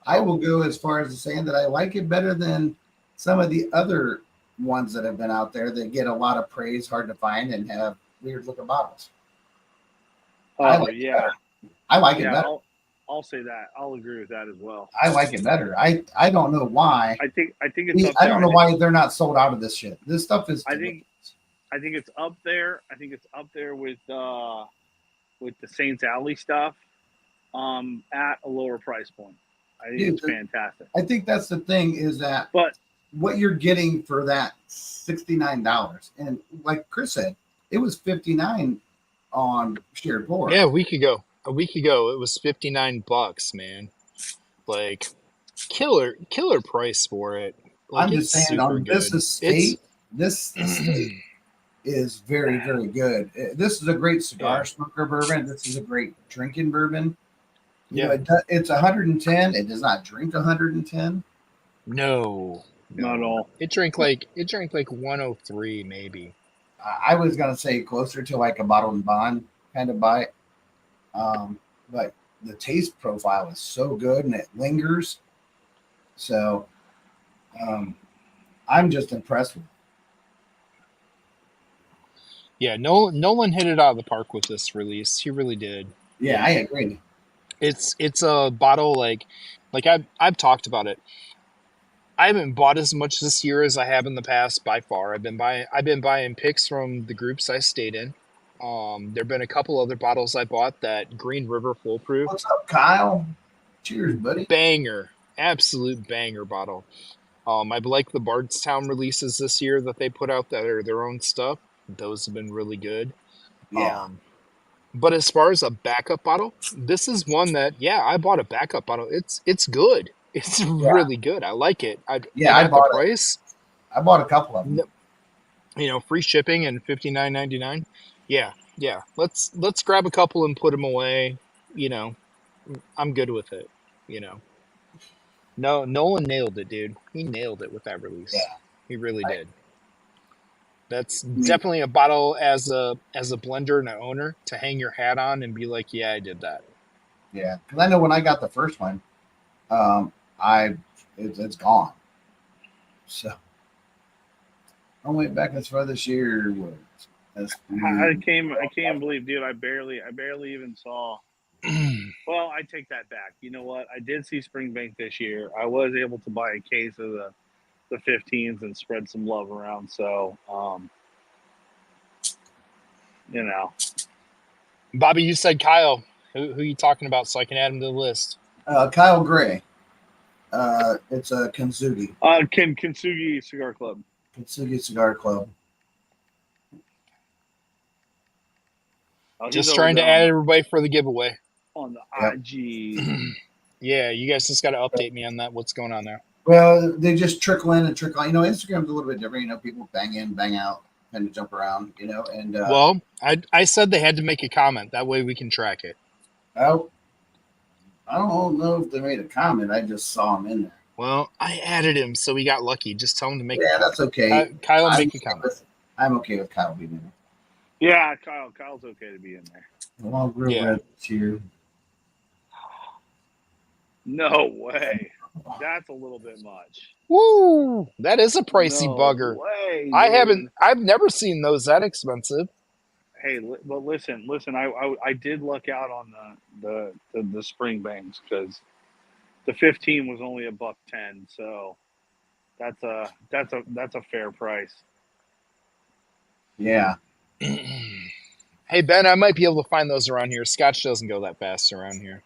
Speaker 1: I will go as far as to saying that I like it better than some of the other ones that have been out there that get a lot of praise, hard to find, and have weird looking bottles. I like it better.
Speaker 3: I'll say that. I'll agree with that as well.
Speaker 1: I like it better. I don't know why.
Speaker 3: I think it's
Speaker 1: I don't know why they're not sold out of this shit. This stuff is
Speaker 3: I think it's up there. I think it's up there with the Saints Alley stuff at a lower price point. I think it's fantastic.
Speaker 1: I think that's the thing is that what you're getting for that $69, and like Chris said, it was $59 on Shared Pour.
Speaker 2: Yeah, a week ago it was $59, man. Like killer price for it. Like,
Speaker 1: I'm just saying on this estate, is very, very good. This is a great cigar smoker bourbon. This is a great drinking bourbon. You know, it's 110. It does not drink 110.
Speaker 2: No,
Speaker 3: not at all.
Speaker 2: It drank like 103 maybe.
Speaker 1: I was gonna say closer to like a bottled and bond kind of bite. But the taste profile is so good and it lingers. So I'm just impressed with it.
Speaker 2: Yeah, Nolan hit it out of the park with this release. He really did.
Speaker 1: Yeah, I agree.
Speaker 2: It's a bottle like I've talked about it. I haven't bought as much this year as I have in the past by far. I've been buying picks from the groups I stayed in. There've been a couple other bottles I bought, that Green River Foolproof.
Speaker 1: What's up, Kyle? Cheers, buddy.
Speaker 2: Banger. Absolute banger bottle. I like the Bardstown releases this year that they put out that are their own stuff. Those have been really good.
Speaker 1: Yeah.
Speaker 2: But as far as a backup bottle, this is one that, I bought a backup bottle. It's good. It's really good. I like it. I bought the price.
Speaker 1: I bought a couple of them.
Speaker 2: You know, free shipping and $59.99. Yeah. Let's grab a couple and put them away. You know, I'm good with it. You know, no, Nolan nailed it, dude. He nailed it with that release. Yeah, he really did. That's definitely a bottle as a blender and an owner to hang your hat on and be like, yeah, I did that.
Speaker 1: Yeah, because I know when I got the first one, it's gone. So I went back as far this year.
Speaker 3: I can't believe, dude. I barely even saw. Well, I take that back. You know what? I did see Springbank this year. I was able to buy a case of the 15s and spread some love around. So, you know,
Speaker 2: Bobby, you said Kyle. Who you talking about so I can add him to the list?
Speaker 1: Kyle Gray. It's a Kintsugi.
Speaker 3: Kintsugi Cigar Club.
Speaker 1: Kintsugi Cigar Club.
Speaker 3: Oh,
Speaker 2: Just trying to add everybody for the giveaway.
Speaker 3: On the
Speaker 1: Yep.
Speaker 3: IG.
Speaker 2: Yeah, you guys just got to update me on that. What's going on there?
Speaker 1: Well, they just trickle in and trickle out. You know, Instagram's a little bit different. You know, people bang in, bang out, kind of jump around, you know. And
Speaker 2: well, I said they had to make a comment. That way we can track it.
Speaker 1: I don't know if they made a comment. I just saw him in there.
Speaker 2: Well, I added him, so we got lucky. Just tell him to make a comment.
Speaker 1: Yeah, that's okay.
Speaker 2: Kyle, make a comment.
Speaker 1: I'm okay with Kyle being in there.
Speaker 3: Yeah, Kyle's okay to be in there.
Speaker 1: Long Grill Red's here.
Speaker 3: No way. That's a little bit much.
Speaker 2: Woo! That is a pricey bugger.
Speaker 3: Way,
Speaker 2: I've never seen those that expensive.
Speaker 3: Hey, but listen. I did luck out on the Springbanks because the 15 was only $110, so that's a fair price.
Speaker 1: Yeah.
Speaker 2: Hey Ben, I might be able to find those around here. Scotch doesn't go that fast around here.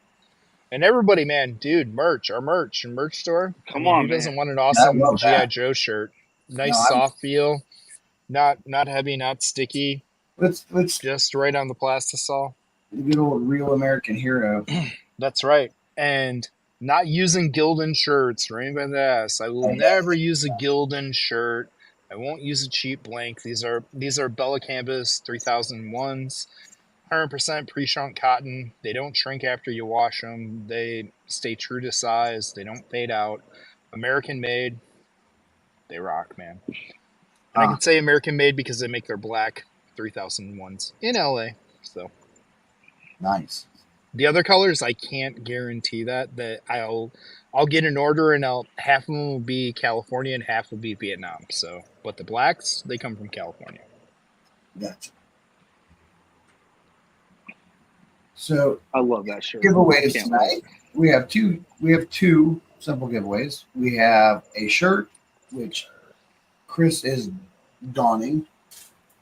Speaker 2: And everybody, man, dude, our merch store.
Speaker 3: Come on,
Speaker 2: who
Speaker 3: man.
Speaker 2: doesn't want an awesome G.I. Joe shirt? Nice soft feel, not heavy, not sticky.
Speaker 1: Let's
Speaker 2: just right on the plastisol.
Speaker 1: The good old real American hero.
Speaker 2: That's right. And not using Gildan shirts or anybody that asks. I will never use a Gildan shirt. I won't use a cheap blank. These are Bella Canvas 3001s. 100% pre-shrunk cotton. They don't shrink after you wash them. They stay true to size. They don't fade out. American made. They rock, man. And I can say American made because they make their black 3001s in LA. So
Speaker 1: nice.
Speaker 2: The other colors, I can't guarantee that I'll get an order and half of them will be California and half will be Vietnam. So, but the blacks, they come from California.
Speaker 1: Gotcha. So
Speaker 3: I love that shirt.
Speaker 1: Giveaways tonight. We have two simple giveaways. We have a shirt, which Chris is donning,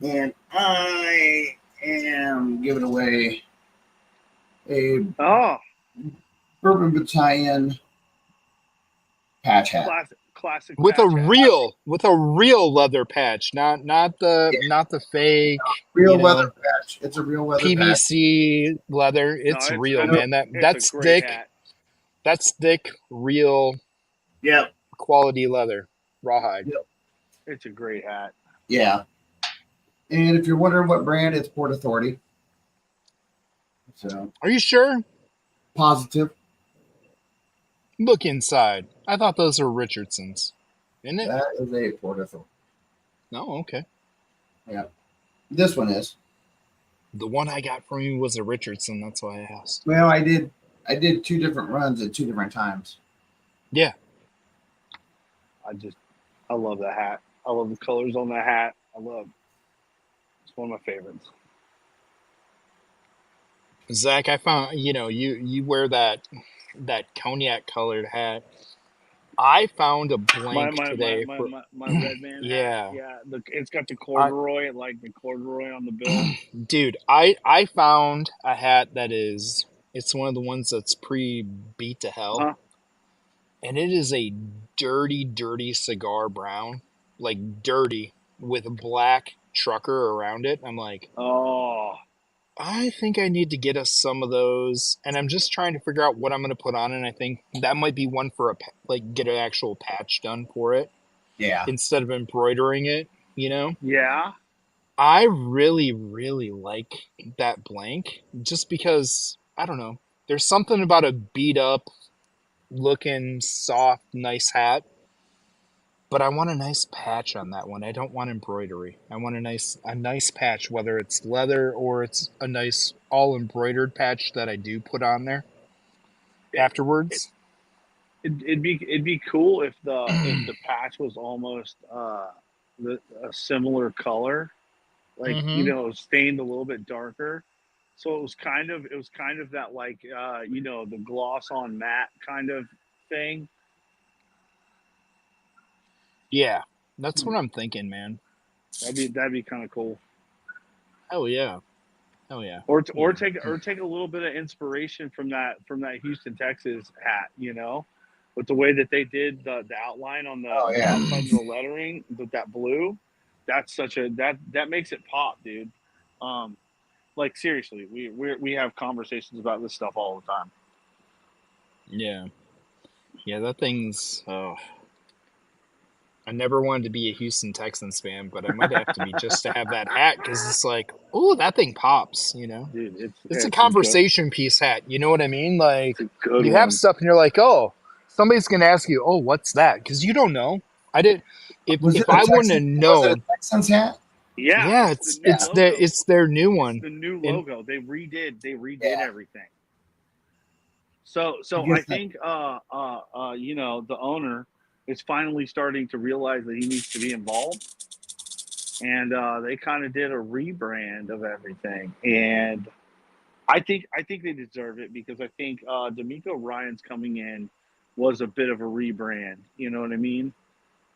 Speaker 1: and I am giving away a Bourbon Battalion patch hat.
Speaker 3: Classic
Speaker 2: with a real leather patch, not the fake
Speaker 1: real leather patch. It's a real leather
Speaker 2: PVC patch. Leather. It's real, man. That's thick. Hat. That's thick, real.
Speaker 1: Yep.
Speaker 2: Quality leather, rawhide.
Speaker 1: Yep.
Speaker 3: It's a great hat.
Speaker 1: Yeah. And if you're wondering what brand, it's Port Authority. So.
Speaker 2: Are you sure?
Speaker 1: Positive.
Speaker 2: Look inside. I thought those were Richardson's. Isn't it?
Speaker 1: That is a Port Authority.
Speaker 2: Oh, okay.
Speaker 1: Yeah. This one is.
Speaker 2: The one I got from you was a Richardson. That's why I asked.
Speaker 1: Well, I did 2 different runs at 2 different times.
Speaker 2: Yeah.
Speaker 3: I love the hat. I love the colors on the hat. It's one of my favorites.
Speaker 2: Zach, I found, you wear that cognac colored hat. I found a blank today.
Speaker 3: My red man
Speaker 2: yeah.
Speaker 3: hat. Yeah. It's got the corduroy, the corduroy on the bill.
Speaker 2: Dude, I found a hat it's one of the ones that's pre-beat to hell.
Speaker 3: Uh-huh.
Speaker 2: And it is a dirty, dirty cigar brown. Like dirty with a black trucker around it. I'm like,
Speaker 3: oh,
Speaker 2: I think I need to get us some of those, and I'm just trying to figure out what I'm going to put on, and I think that might be one for get an actual patch done for it.
Speaker 1: Yeah.
Speaker 2: Instead of embroidering it,
Speaker 3: Yeah.
Speaker 2: I really, really like that blank, just because, I don't know, there's something about a beat up looking soft, nice hat. But I want a nice patch on that one. I don't want embroidery. I want a nice patch, whether it's leather or it's a nice all embroidered patch that I do put on there afterwards.
Speaker 3: It'd be cool if the patch was almost a similar color, like
Speaker 2: Mm-hmm.
Speaker 3: stained a little bit darker. So it was kind of that like the gloss on matte kind of thing.
Speaker 2: Yeah, that's what I'm thinking, man.
Speaker 3: That'd be kind of cool.
Speaker 2: Hell yeah. Hell yeah.
Speaker 3: Or
Speaker 2: Yeah.
Speaker 3: take a little bit of inspiration from that Houston, Texas hat, with the way that they did the outline on
Speaker 1: Oh
Speaker 3: the
Speaker 1: yeah.
Speaker 3: outside of the lettering with that blue. That's that makes it pop, dude. Um, like seriously, we have conversations about this stuff all the time.
Speaker 2: Yeah. Yeah, that thing's. Oh, I never wanted to be a Houston Texans fan, but I might have to be just to have that hat because it's like, oh, that thing pops.
Speaker 3: Dude,
Speaker 2: It's a
Speaker 3: it's a good
Speaker 2: conversation piece hat. You know what I mean? Like,
Speaker 3: it's a good
Speaker 2: you have
Speaker 3: one.
Speaker 2: stuff and you're like, oh, somebody's gonna ask you, oh, what's that? Because you don't know. I did.
Speaker 1: Was it
Speaker 2: If
Speaker 1: a
Speaker 2: I wouldn't
Speaker 1: Texans?
Speaker 2: have
Speaker 1: Was it a
Speaker 2: known,
Speaker 1: Texans hat?
Speaker 3: Yeah,
Speaker 2: yeah,
Speaker 3: it's the new
Speaker 1: Yeah.
Speaker 3: logo.
Speaker 2: it's their new
Speaker 3: It's
Speaker 2: one.
Speaker 3: the new
Speaker 2: And
Speaker 3: logo. They redid
Speaker 1: Yeah.
Speaker 3: everything. So
Speaker 1: I
Speaker 3: I
Speaker 1: guess that.
Speaker 3: think the owner is finally starting to realize that he needs to be involved, and they kind of did a rebrand of everything, and I think they deserve it because I think D'Amico Ryan's coming in was a bit of a rebrand. You know what I mean?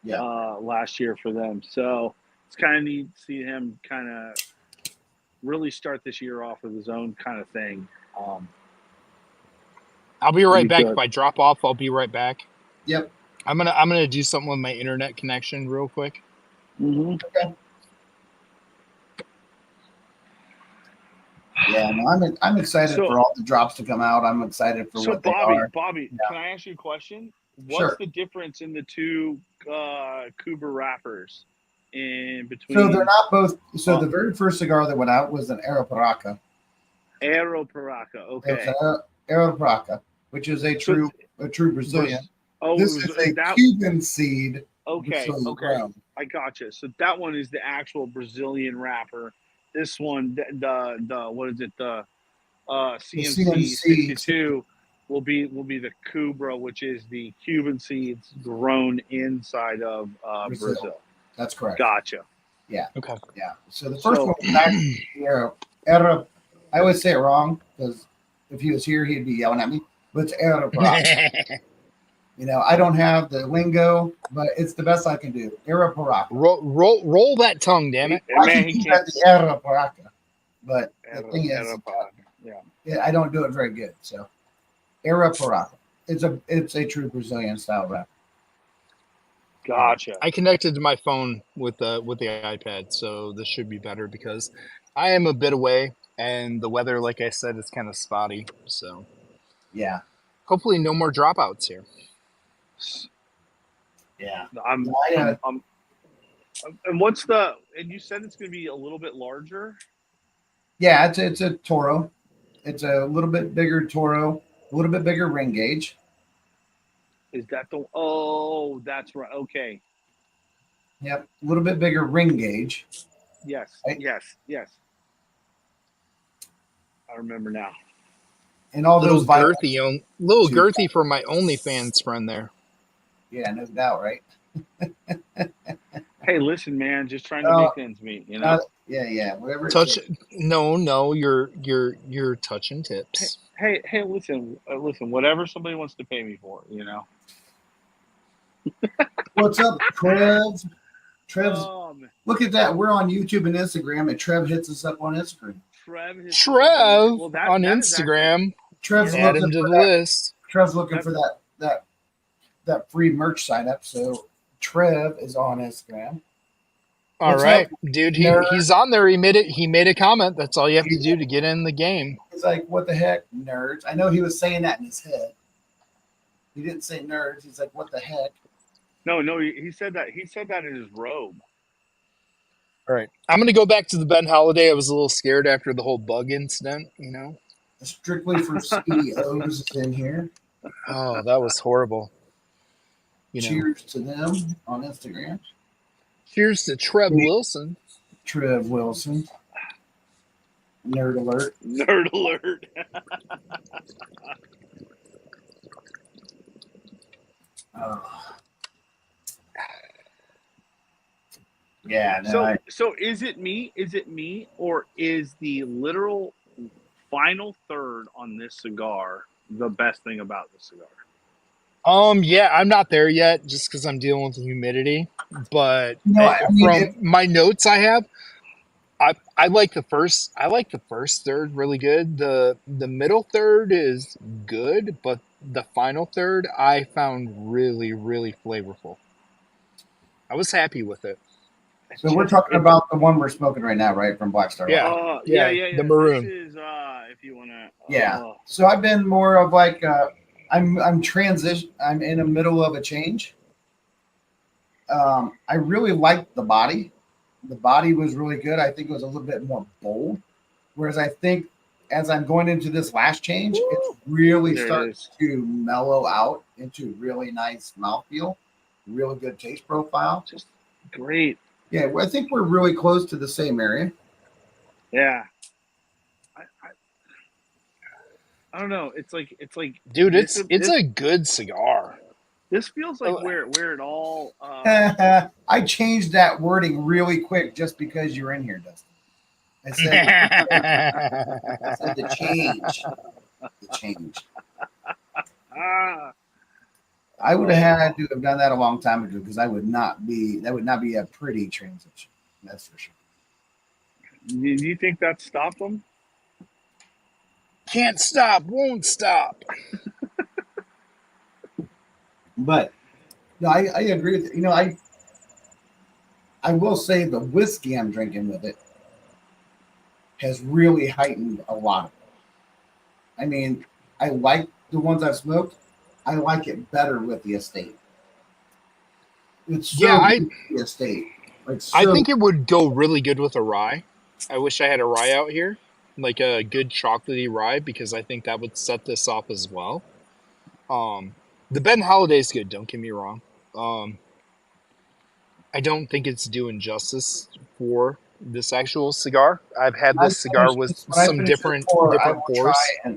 Speaker 1: Yeah.
Speaker 3: Last year for them, so it's kind of neat to see him kind of really start this year off with his own kind of thing.
Speaker 2: I'll be
Speaker 3: It'll
Speaker 2: right
Speaker 3: be
Speaker 2: back.
Speaker 3: good.
Speaker 2: If I drop off, I'll be right back.
Speaker 1: Yep.
Speaker 2: I'm gonna do something with my internet connection real quick.
Speaker 3: Mm-hmm.
Speaker 1: Okay. Yeah. No, I'm excited
Speaker 3: So,
Speaker 1: for all the drops to come out. I'm excited for
Speaker 3: so
Speaker 1: what they
Speaker 3: Bobby,
Speaker 1: are.
Speaker 3: Bobby,
Speaker 1: Yeah.
Speaker 3: can I ask you a question? What's
Speaker 1: Sure.
Speaker 3: the difference in the two Cuba wrappers in
Speaker 1: So they're
Speaker 3: between
Speaker 1: not both. So
Speaker 3: uh,
Speaker 1: the very first cigar that went out was an Aeroparaca.
Speaker 3: Aero Paraca?
Speaker 1: It was
Speaker 3: Okay,
Speaker 1: an Aeroparaca, which is
Speaker 3: so it's
Speaker 1: a true Brazilian.
Speaker 3: oh,
Speaker 1: This is a
Speaker 3: that.
Speaker 1: Cuban seed
Speaker 3: Okay,
Speaker 1: Brazilian
Speaker 3: okay,
Speaker 1: grown.
Speaker 3: I gotcha. So that one is the actual Brazilian wrapper. This one, the what is it? The
Speaker 1: The
Speaker 3: CMC
Speaker 1: CMC.
Speaker 3: 62 will be the Cubra, which is the Cuban seeds grown inside of
Speaker 1: Brazil.
Speaker 3: Brazil.
Speaker 1: That's correct.
Speaker 3: Gotcha.
Speaker 1: Yeah.
Speaker 2: Okay.
Speaker 1: Yeah. So the first
Speaker 3: So
Speaker 1: one was actually Era. I always say it wrong because if he was here, he'd be yelling at me. But it's Aeroparaca. I don't have the lingo, but it's the best I can do. Aeroparaca.
Speaker 2: roll that tongue, damn it.
Speaker 1: I
Speaker 3: man,
Speaker 1: can
Speaker 3: he
Speaker 1: keep
Speaker 3: can't.
Speaker 1: at the Aeroparaca, but the thing is,
Speaker 3: Yeah.
Speaker 1: I don't do it very good. So Aeroparaca. It's a true Brazilian style wrap.
Speaker 3: Gotcha.
Speaker 2: I connected to my phone with the iPad, so this should be better because I am a bit away, and the weather, like I said, is kind of spotty. So
Speaker 1: Yeah.
Speaker 2: hopefully, no more dropouts here.
Speaker 1: Yeah.
Speaker 3: I'm,
Speaker 1: I,
Speaker 3: and what's the? And you said it's going to be a little bit larger.
Speaker 1: Yeah, it's a Toro. It's a little bit bigger Toro, a little bit bigger ring gauge.
Speaker 3: Is that the? Oh, that's right. Okay.
Speaker 1: Yep, a little bit bigger ring gauge.
Speaker 3: Yes.
Speaker 1: Right?
Speaker 3: Yes. I remember now.
Speaker 1: And all
Speaker 2: Little
Speaker 1: those vinyl.
Speaker 2: girthy for my OnlyFans friend there.
Speaker 1: Yeah, no doubt, right?
Speaker 3: Hey, listen, man. Just trying to make ends meet.
Speaker 1: Yeah. Whatever.
Speaker 2: No, you're touching tips.
Speaker 3: Hey, listen. Whatever somebody wants to pay me for.
Speaker 1: What's up, Trev? Trev's.
Speaker 3: Um,
Speaker 1: Look at that. We're on YouTube and Instagram, and Trev hits us up on Instagram.
Speaker 3: Trev
Speaker 2: On Instagram.
Speaker 1: Trev's
Speaker 2: Add
Speaker 1: looking
Speaker 2: him to
Speaker 1: for
Speaker 2: the
Speaker 1: that.
Speaker 2: list.
Speaker 1: Trev's looking for that free merch sign up. So Trev is on Instagram.
Speaker 2: All
Speaker 1: What's
Speaker 2: right,
Speaker 1: up,
Speaker 2: dude.
Speaker 1: nerd?
Speaker 2: He's on there. He made a comment. That's all you have to do to get in the game.
Speaker 1: He's like, what the heck, nerds? I know he was saying that in his head. He didn't say nerds. He's like, what the heck?
Speaker 3: No. He said that. He said that in his robe.
Speaker 2: All right, I'm gonna go back to the Ben Holiday. I was a little scared after the whole bug incident.
Speaker 1: Strictly for CEOs in here.
Speaker 2: Oh, that was horrible.
Speaker 1: Cheers to them on Instagram.
Speaker 2: Cheers to Trev Wilson.
Speaker 1: Trev Wilson. Nerd alert.
Speaker 3: Nerd alert.
Speaker 1: Yeah. No,
Speaker 3: So is it me? Is it me, or is the literal final third on this cigar the best thing about the cigar?
Speaker 2: Yeah, I'm not there yet, just because I'm dealing with the humidity. But
Speaker 1: I mean,
Speaker 2: from my notes I have, I like the first. I like the first third really good. The middle third is good, but the final third I found really really flavorful. I was happy with it.
Speaker 1: so we're talking about the one we're smoking right now, right? From Black Star Wine.
Speaker 2: Yeah,
Speaker 3: Yeah.
Speaker 2: the maroon.
Speaker 3: This is if you wanna.
Speaker 1: Yeah. So I've been more of like I'm transition. I'm in the middle of a change. I really liked the body. The body was really good. I think it was a little bit more bold. Whereas I think as I'm going into this last change, it's really starting to mellow out into really nice mouthfeel, really good taste profile.
Speaker 3: Just great.
Speaker 1: Yeah, I think we're really close to the same area.
Speaker 3: Yeah. I don't know. It's like
Speaker 2: Dude,
Speaker 3: this,
Speaker 2: it's a good cigar.
Speaker 3: This feels like where it all.
Speaker 1: I changed that wording really quick just because you're in here, Dustin. I said the change. The change. I would have had to have done that a long time ago because that would not be a pretty transition. That's for sure.
Speaker 3: Do you think that stopped them?
Speaker 2: Can't stop, won't stop.
Speaker 1: But no, I agree with you. I will say the whiskey I'm drinking with it has really heightened a lot of it. I mean, I like the ones I've smoked. I like it better with the estate. It's so good with the estate.
Speaker 2: I think it would go really good with a rye. I wish I had a rye out here, like a good chocolatey rye, because I think that would set this off as well. The Ben Holiday's good. Don't get me wrong. I don't think it's doing justice for this actual cigar. I've had this cigar with some different pours.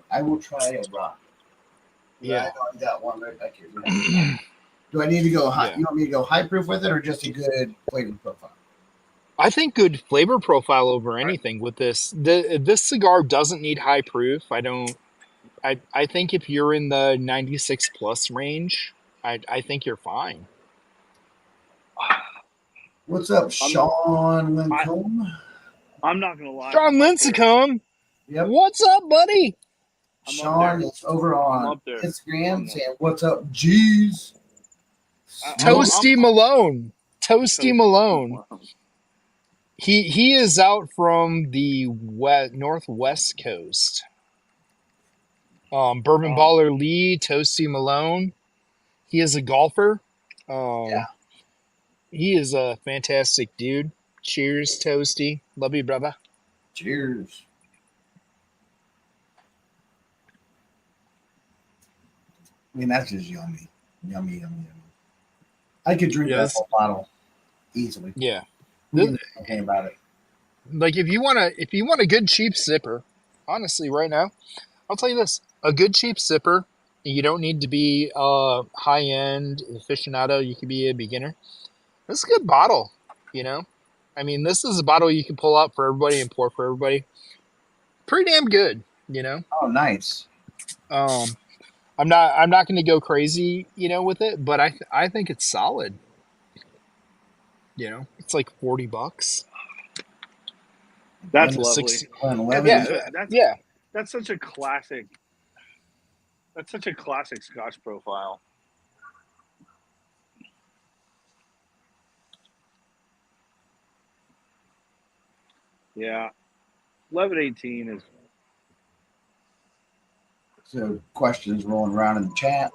Speaker 1: I will try a rock.
Speaker 2: Yeah,
Speaker 1: I got one right back here. Do I need to go high?
Speaker 2: Yeah.
Speaker 1: You want me to go high proof with it, or just a good flavor profile?
Speaker 2: I think good flavor profile over anything with this. This cigar doesn't need high proof. I think if you're in the 96 plus range, I think you're fine.
Speaker 1: What's up, Sean Lincombe?
Speaker 3: I'm not gonna lie.
Speaker 2: Sean Lincecum.
Speaker 1: Yep.
Speaker 2: What's up, buddy?
Speaker 1: Sean is over on Instagram saying, "What's up, G's?"
Speaker 2: Toasty Malone. Toasty Malone. He is out from the northwest coast. Bourbon Baller Lee, Toasty Malone. He is a golfer.
Speaker 1: Yeah.
Speaker 2: He is a fantastic dude. Cheers, Toasty. Love you, brother.
Speaker 1: Cheers. I mean, that's just yummy. Yummy. I could drink that whole bottle easily.
Speaker 2: Yeah.
Speaker 1: Okay about it.
Speaker 2: Like if you want a good cheap sipper, honestly, right now, I'll tell you this: a good cheap sipper. You don't need to be high end aficionado. You could be a beginner. This is a good bottle. I mean, this is a bottle you can pull out for everybody and pour for everybody. Pretty damn good.
Speaker 1: Oh, nice.
Speaker 2: I'm not going to go crazy, with it, but I think it's solid. It's like $40.
Speaker 3: That's lovely. That's such a classic. That's such a classic Scotch profile. Yeah, 1118 is.
Speaker 1: So questions rolling around in the chat.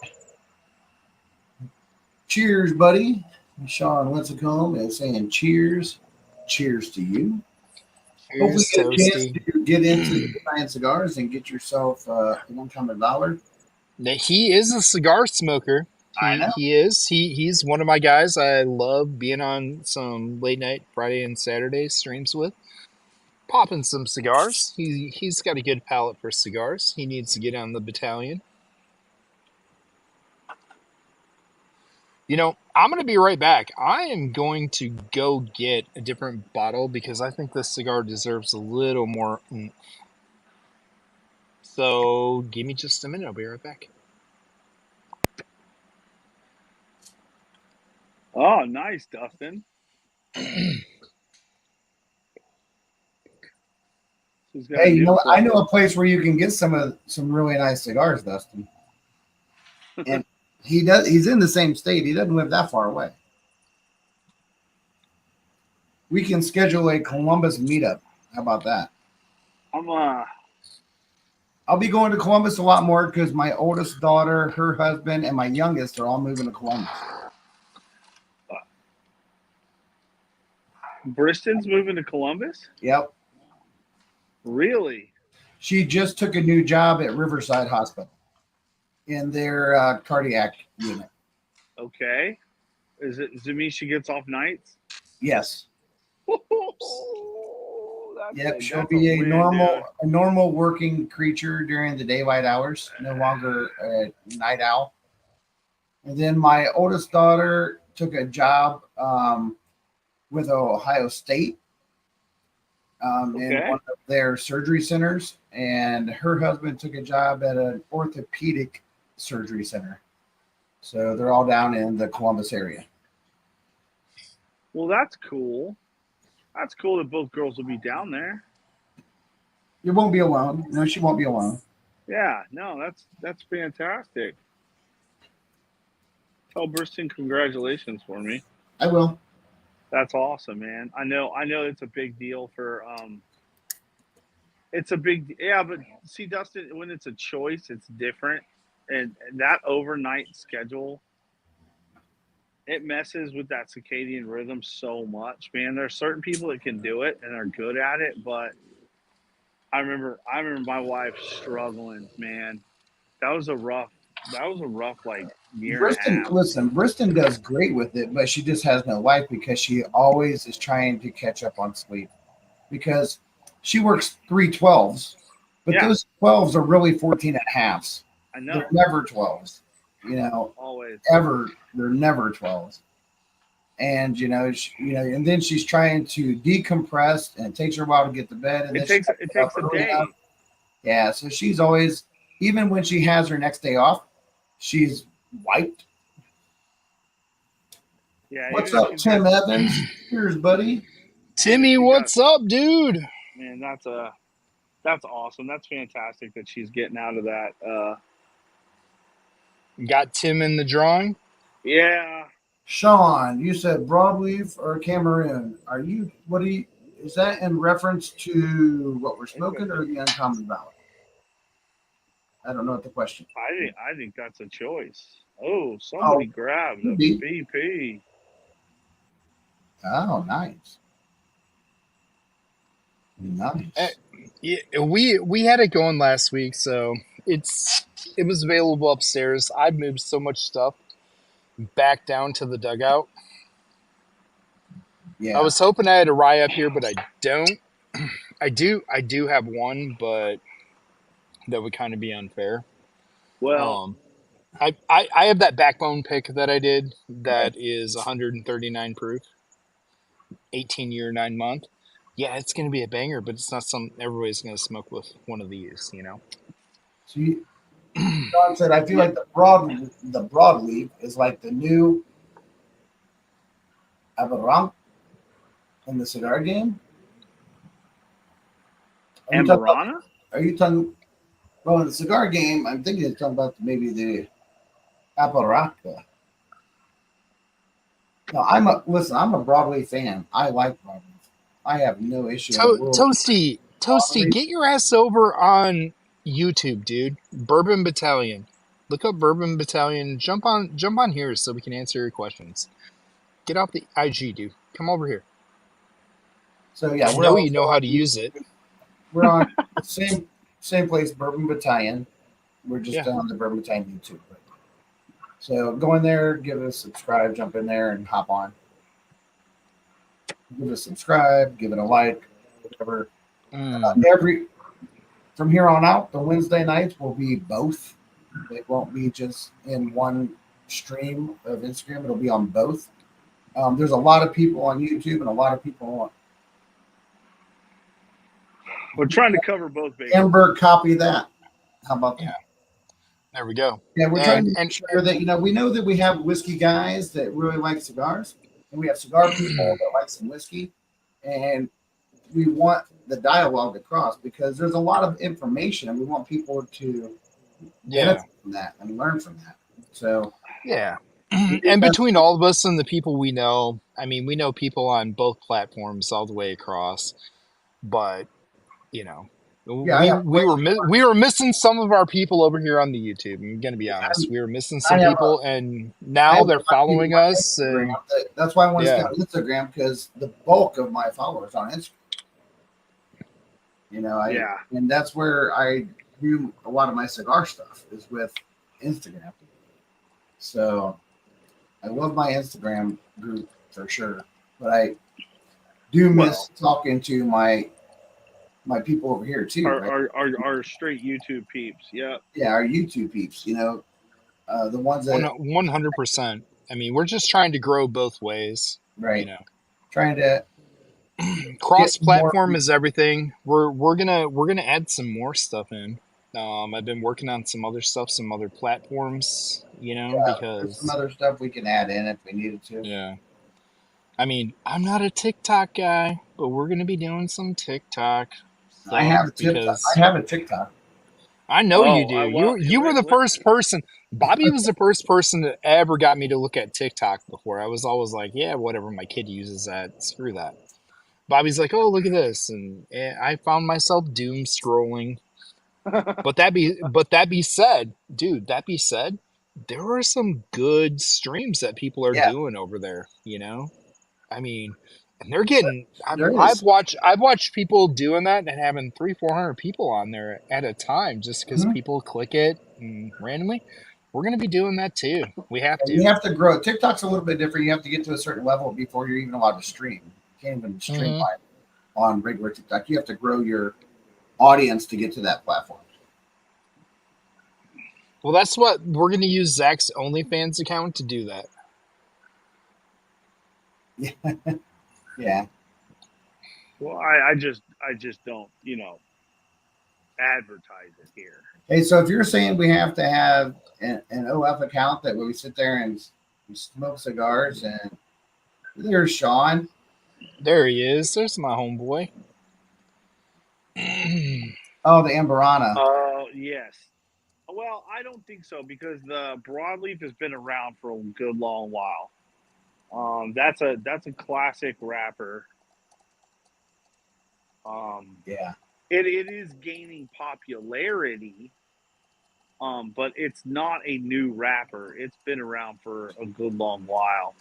Speaker 1: Cheers, buddy. Sean Lincecum is saying cheers. Cheers to you. Hopefully you get a chance to get into buying cigars and get yourself one $100.
Speaker 2: He is a cigar smoker.
Speaker 1: I know.
Speaker 2: He is. He's one of my guys I love being on some late night Friday and Saturday streams with. Popping some cigars. He's got a good palate for cigars. He needs to get on the Battalion. I'm going to be right back. I am going to go get a different bottle because I think this cigar deserves a little more. So give me just a minute. I'll be right back.
Speaker 3: Oh, nice, Dustin. He's got
Speaker 1: Hey,
Speaker 3: a new
Speaker 1: I know
Speaker 3: clip.
Speaker 1: a place where you can get some really nice cigars, Dustin. And he's in the same state. He doesn't live that far away. We can schedule a Columbus meetup. How about that? I'll be going to Columbus a lot more because my oldest daughter, her husband, and my youngest are all moving to Columbus.
Speaker 3: Briston's moving to Columbus?
Speaker 1: Yep.
Speaker 3: Really?
Speaker 1: She just took a new job at Riverside Hospital in their cardiac unit.
Speaker 3: Okay. Does it mean she gets off nights?
Speaker 1: Yes. Yep, she'll
Speaker 3: that's
Speaker 1: be a
Speaker 3: win,
Speaker 1: normal working creature during the daylight hours, no longer a night owl. And then my oldest daughter took a job with Ohio State in one of their surgery centers, and her husband took a job at an orthopedic surgery center. So they're all down in the Columbus area.
Speaker 3: Well, that's cool. That's cool that both girls will be down there.
Speaker 1: You won't be alone. No, she won't be alone.
Speaker 3: Yeah, no, that's fantastic. Tell Briston congratulations for me.
Speaker 1: I will.
Speaker 3: That's awesome, man. I know it's a big deal for it's a big but see, Dustin, when it's a choice, it's different. And that overnight schedule, it messes with that circadian rhythm so much, man. There are certain people that can do it and are good at it, but I remember my wife struggling, man. That was a rough like year
Speaker 1: Briston,
Speaker 3: and a half.
Speaker 1: listen, Briston does great with it, but she just has no life because she always is trying to catch up on sleep because she works 3 12s, but those 12s are really 14 and a halves.
Speaker 3: I know.
Speaker 1: They're never 12s,
Speaker 3: always
Speaker 1: ever. They're never 12s. And, and then she's trying to decompress and it takes her a while to get to bed. And
Speaker 3: it takes a day.
Speaker 1: Yeah. So she's always, even when she has her next day off, she's wiped.
Speaker 3: Yeah.
Speaker 1: What's up, Tim Evans? Cheers, buddy.
Speaker 2: Timmy, what's up, dude?
Speaker 3: Man, that's awesome. That's fantastic that she's getting out of that.
Speaker 2: Got Tim in the drawing?
Speaker 3: Yeah.
Speaker 1: Sean, you said broadleaf or Cameroon. Is that in reference to what we're smoking or the uncommon valley? I don't know what the question.
Speaker 3: I think that's a choice. Oh, somebody grabbed a BP.
Speaker 1: Oh, nice. Nice.
Speaker 2: Yeah, we had it going last week, so it was available upstairs. I moved so much stuff back down to the dugout.
Speaker 1: Yeah.
Speaker 2: I was hoping I had a rye up here, but I don't. I do have one, but that would kind of be unfair.
Speaker 3: Well,
Speaker 2: I have that backbone pick that I did that is 139 proof, 18-year, 9-month. Yeah, it's going to be a banger, but it's not something everybody's going to smoke with one of these,
Speaker 1: So John said, I feel like the broadleaf is like the new Aberrant in the cigar game.
Speaker 3: Amberana?
Speaker 1: Are you talking? Well, in the cigar game, I'm thinking it's talking about maybe the Aparaca. No, I'm a broadleaf fan. I like broadleaf. I have no issue.
Speaker 2: Toasty, get your ass over on YouTube, dude. Bourbon Battalion. Look up Bourbon Battalion. Jump on here so we can answer your questions. Get off the IG, dude. Come over here.
Speaker 1: So yeah,
Speaker 2: you know how to use it.
Speaker 1: We're on the same place, Bourbon Battalion. We're just on the Bourbon Battalion YouTube. So go in there, give it a subscribe, jump in there, and hop on. Give it a subscribe, give it a like, whatever. From here on out, the Wednesday nights will be both. It won't be just in one stream of Instagram. It'll be on both. There's a lot of people on YouTube and a lot of people on.
Speaker 3: We're trying to cover both bases.
Speaker 1: Amber, copy that. How about that?
Speaker 2: Yeah. There we go.
Speaker 1: Yeah, we're trying to make sure that, we know that we have whiskey guys that really like cigars, and we have cigar people that like some whiskey, and we want the dialogue to cross because there's a lot of information, and we want people to benefit from that and learn from that. So
Speaker 2: yeah. And between all of us and the people we know, I mean, we know people on both platforms all the way across, but we were missing some of our people over here on the YouTube. I'm gonna be honest, we were missing some people, and now they're following us. And
Speaker 1: that's why I want to stay on Instagram, because the bulk of my followers on Instagram. And that's where I do a lot of my cigar stuff is with Instagram. So I love my Instagram group for sure, but I do miss talking to my people over here too.
Speaker 3: Our straight YouTube peeps. Yeah,
Speaker 1: our YouTube peeps. The ones that
Speaker 2: 100%. I mean, we're just trying to grow both ways,
Speaker 1: right? Trying to
Speaker 2: cross-platform is everything. We're gonna add some more stuff in. I've been working on some other stuff, some other platforms, because
Speaker 1: some other stuff we can add in if we needed to.
Speaker 2: Yeah. I mean, I'm not a TikTok guy, but we're gonna be doing some TikTok.
Speaker 1: I have a TikTok.
Speaker 2: I know you do. You were the first person. Bobby was the first person that ever got me to look at TikTok before. I was always like, yeah, whatever, my kid uses that. Screw that. Bobby's like, oh, look at this. And I found myself doom scrolling. But that be said, there are some good streams that people are doing over there, I mean, and they're getting. I've watched people doing that and having 300-400 people on there at a time just because people click it and randomly. We're going to be doing that too. We have to.
Speaker 1: You have to grow. TikTok's a little bit different. You have to get to a certain level before you're even allowed to stream. You can't even stream on regular TikTok. You have to grow your audience to get to that platform.
Speaker 2: Well, that's what we're going to use Zach's OnlyFans account to do that.
Speaker 1: Yeah.
Speaker 3: Well, I just don't, advertise it here.
Speaker 1: Hey, so if you're saying we have to have an OF account that we sit there and we smoke cigars, and there's Sean.
Speaker 2: There he is. There's my homeboy.
Speaker 1: Oh, the Amberana.
Speaker 3: Oh, yes. Well, I don't think so, because the broadleaf has been around for a good long while. That's a classic wrapper. It is gaining popularity, but it's not a new wrapper. It's been around for a good long while.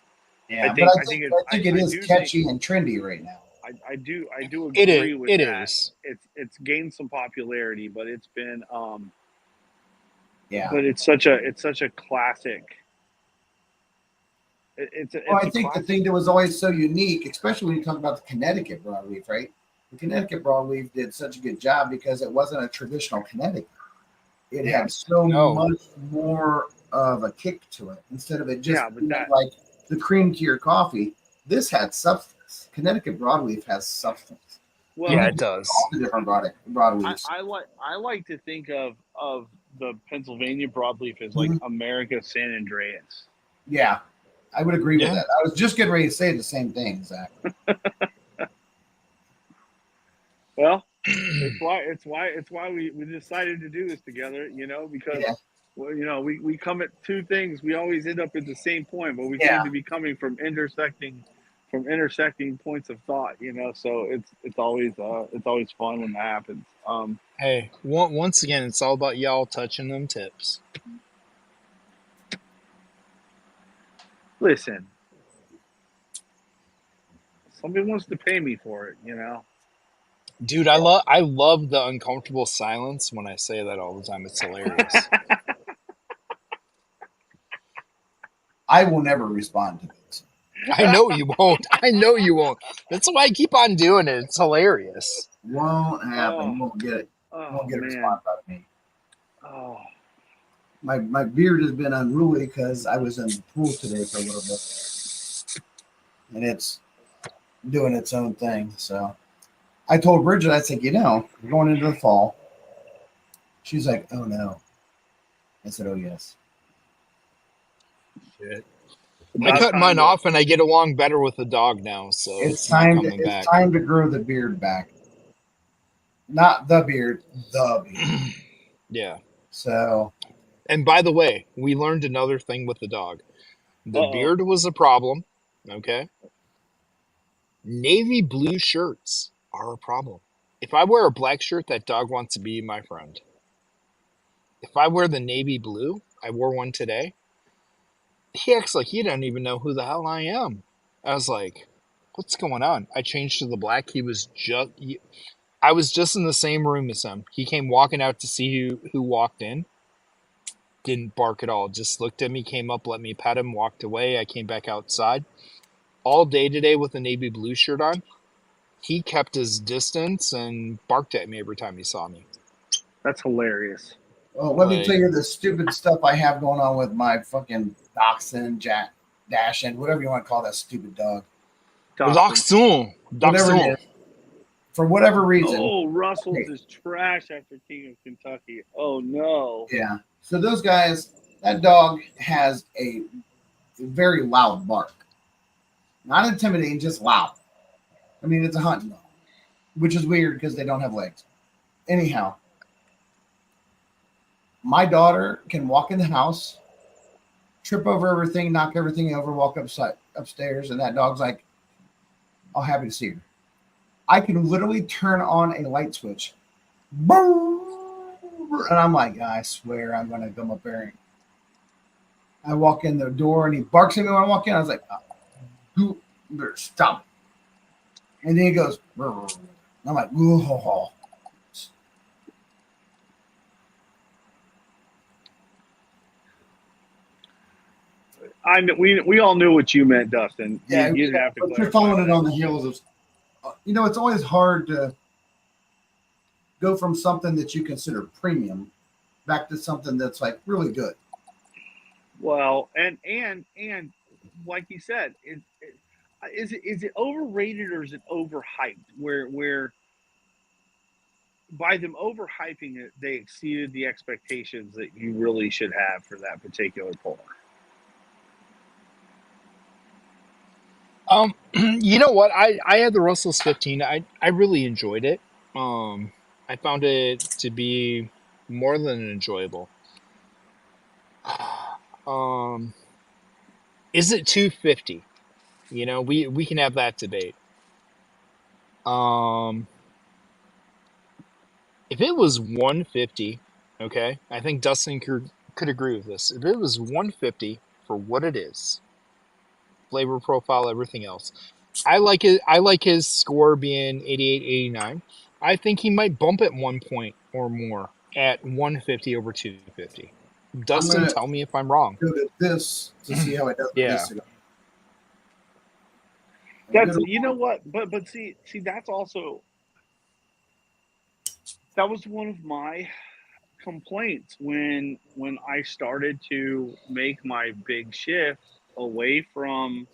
Speaker 1: Yeah, I think it is catchy and trendy right now.
Speaker 3: I do agree with that.
Speaker 2: It is.
Speaker 3: It's gained some popularity, but it's been
Speaker 1: yeah.
Speaker 3: But it's such a classic.
Speaker 1: I think the thing that was always so unique, especially when you talk about the Connecticut broadleaf, right? The Connecticut broadleaf did such a good job because it wasn't a traditional Connecticut. It had so much more of a kick to it instead of it just like the cream to your coffee. This had substance. Connecticut broadleaf has substance.
Speaker 2: Well, yeah, it does.
Speaker 1: All the different broadleafs.
Speaker 3: I like to think of the Pennsylvania broadleaf as like America's San Andreas.
Speaker 1: Yeah, I would agree with that. I was just getting ready to say the same thing, Zach.
Speaker 3: Well, it's why we decided to do this together, because we come at two things. We always end up at the same point, but we seem to be coming from intersecting points of thought, so it's always fun when that happens.
Speaker 2: Hey, once again, it's all about y'all touching them tips.
Speaker 3: Listen, somebody wants to pay me for it,
Speaker 2: Dude, I love the uncomfortable silence when I say that all the time. It's hilarious.
Speaker 1: I will never respond to this.
Speaker 2: I know you won't. That's why I keep on doing it. It's hilarious.
Speaker 1: Won't happen. You won't get it. Won't get a response out of me.
Speaker 3: Oh.
Speaker 1: my beard has been unruly because I was in the pool today for a little bit, and it's doing its own thing. So I told Bridget, I said, we're going into the fall. She's like, oh no. I said, oh yes.
Speaker 2: Shit. I
Speaker 3: About
Speaker 2: cut
Speaker 3: time
Speaker 2: mine
Speaker 3: to-
Speaker 2: off, and I get along better with the dog now, so it's not coming back.
Speaker 1: It's time to grow the beard back. Not the beard, the beard.
Speaker 2: Yeah.
Speaker 1: So.
Speaker 2: And by the way, we learned another thing with the dog. The
Speaker 3: Uh-oh.
Speaker 2: beard was a problem. Okay. Navy blue shirts are a problem. If I wear a black shirt, that dog wants to be my friend. If I wear the navy blue, I wore one today, he acts like he doesn't even know who the hell I am. I was like, what's going on? I changed to the black. I was just in the same room as him. He came walking out to see who walked in. Didn't bark at all. Just looked at me, came up, let me pet him, walked away. I came back outside. All day today with a navy blue shirt on, he kept his distance and barked at me every time he saw me.
Speaker 3: That's hilarious.
Speaker 1: Well, let me tell you the stupid stuff I have going on with my fucking Dachshund, Dachshund, whatever you want to call that stupid dog.
Speaker 2: Dachshund.
Speaker 1: Whatever it is. For whatever reason.
Speaker 3: Oh, Russell's is trash after King of Kentucky. Oh, no.
Speaker 1: Yeah. So those guys, that dog has a very loud bark. Not intimidating, just loud. I mean, it's a hunting dog, which is weird because they don't have legs. Anyhow, my daughter can walk in the house, trip over everything, knock everything over, walk upstairs, and that dog's like, "Oh, happy to see her." I can literally turn on a light switch, boom, and I'm like, I swear I'm gonna come up there. I walk in the door and he barks at me when I walk in. I was like, "You better stop it!" And then he goes, "Brr." I'm like, "Whoa."
Speaker 3: We all knew what you meant, Dustin.
Speaker 1: Yeah,
Speaker 3: you didn't have to.
Speaker 1: But you're following it on the heels of. It's always hard to go from something that you consider premium back to something that's like really good.
Speaker 3: Well, and like you said, is it overrated or is it overhyped? Where by them overhyping it, they exceeded the expectations that you really should have for that particular puller.
Speaker 2: You know what? I had the Russell's 15. I really enjoyed it. I found it to be more than enjoyable. Is it 250? We can have that debate. If it was 150, okay, I think Dustin could agree with this. If it was 150 for what it is, flavor profile, everything else, I like it. I like his score being 88, 89. I think he might bump it 1 point or more at 150 over 250. Dustin, tell me if I'm wrong.
Speaker 1: Go to this to see how it does.
Speaker 2: Yeah.
Speaker 3: That's but see that's also that was one of my complaints when I started to make my big shift away from.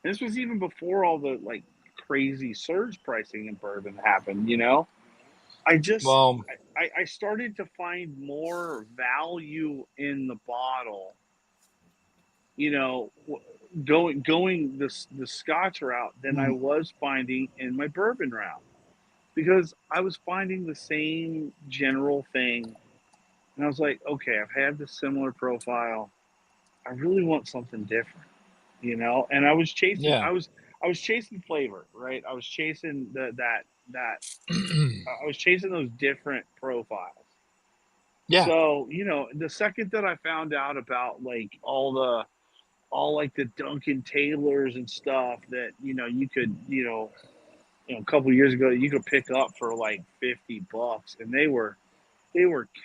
Speaker 3: This was even before all the like crazy surge pricing in bourbon happened. I started to find more value in the bottle. Going the Scotch route than I was finding in my bourbon route, because I was finding the same general thing, and I was like, okay, I've had this similar profile. I really want something different, And I was chasing.
Speaker 2: Yeah.
Speaker 3: I was chasing flavor, right? I was chasing that. I was chasing those different profiles.
Speaker 2: Yeah.
Speaker 3: So the second that I found out about like all like the Duncan Taylors and stuff that you could a couple of years ago you could pick up for like $50, and they were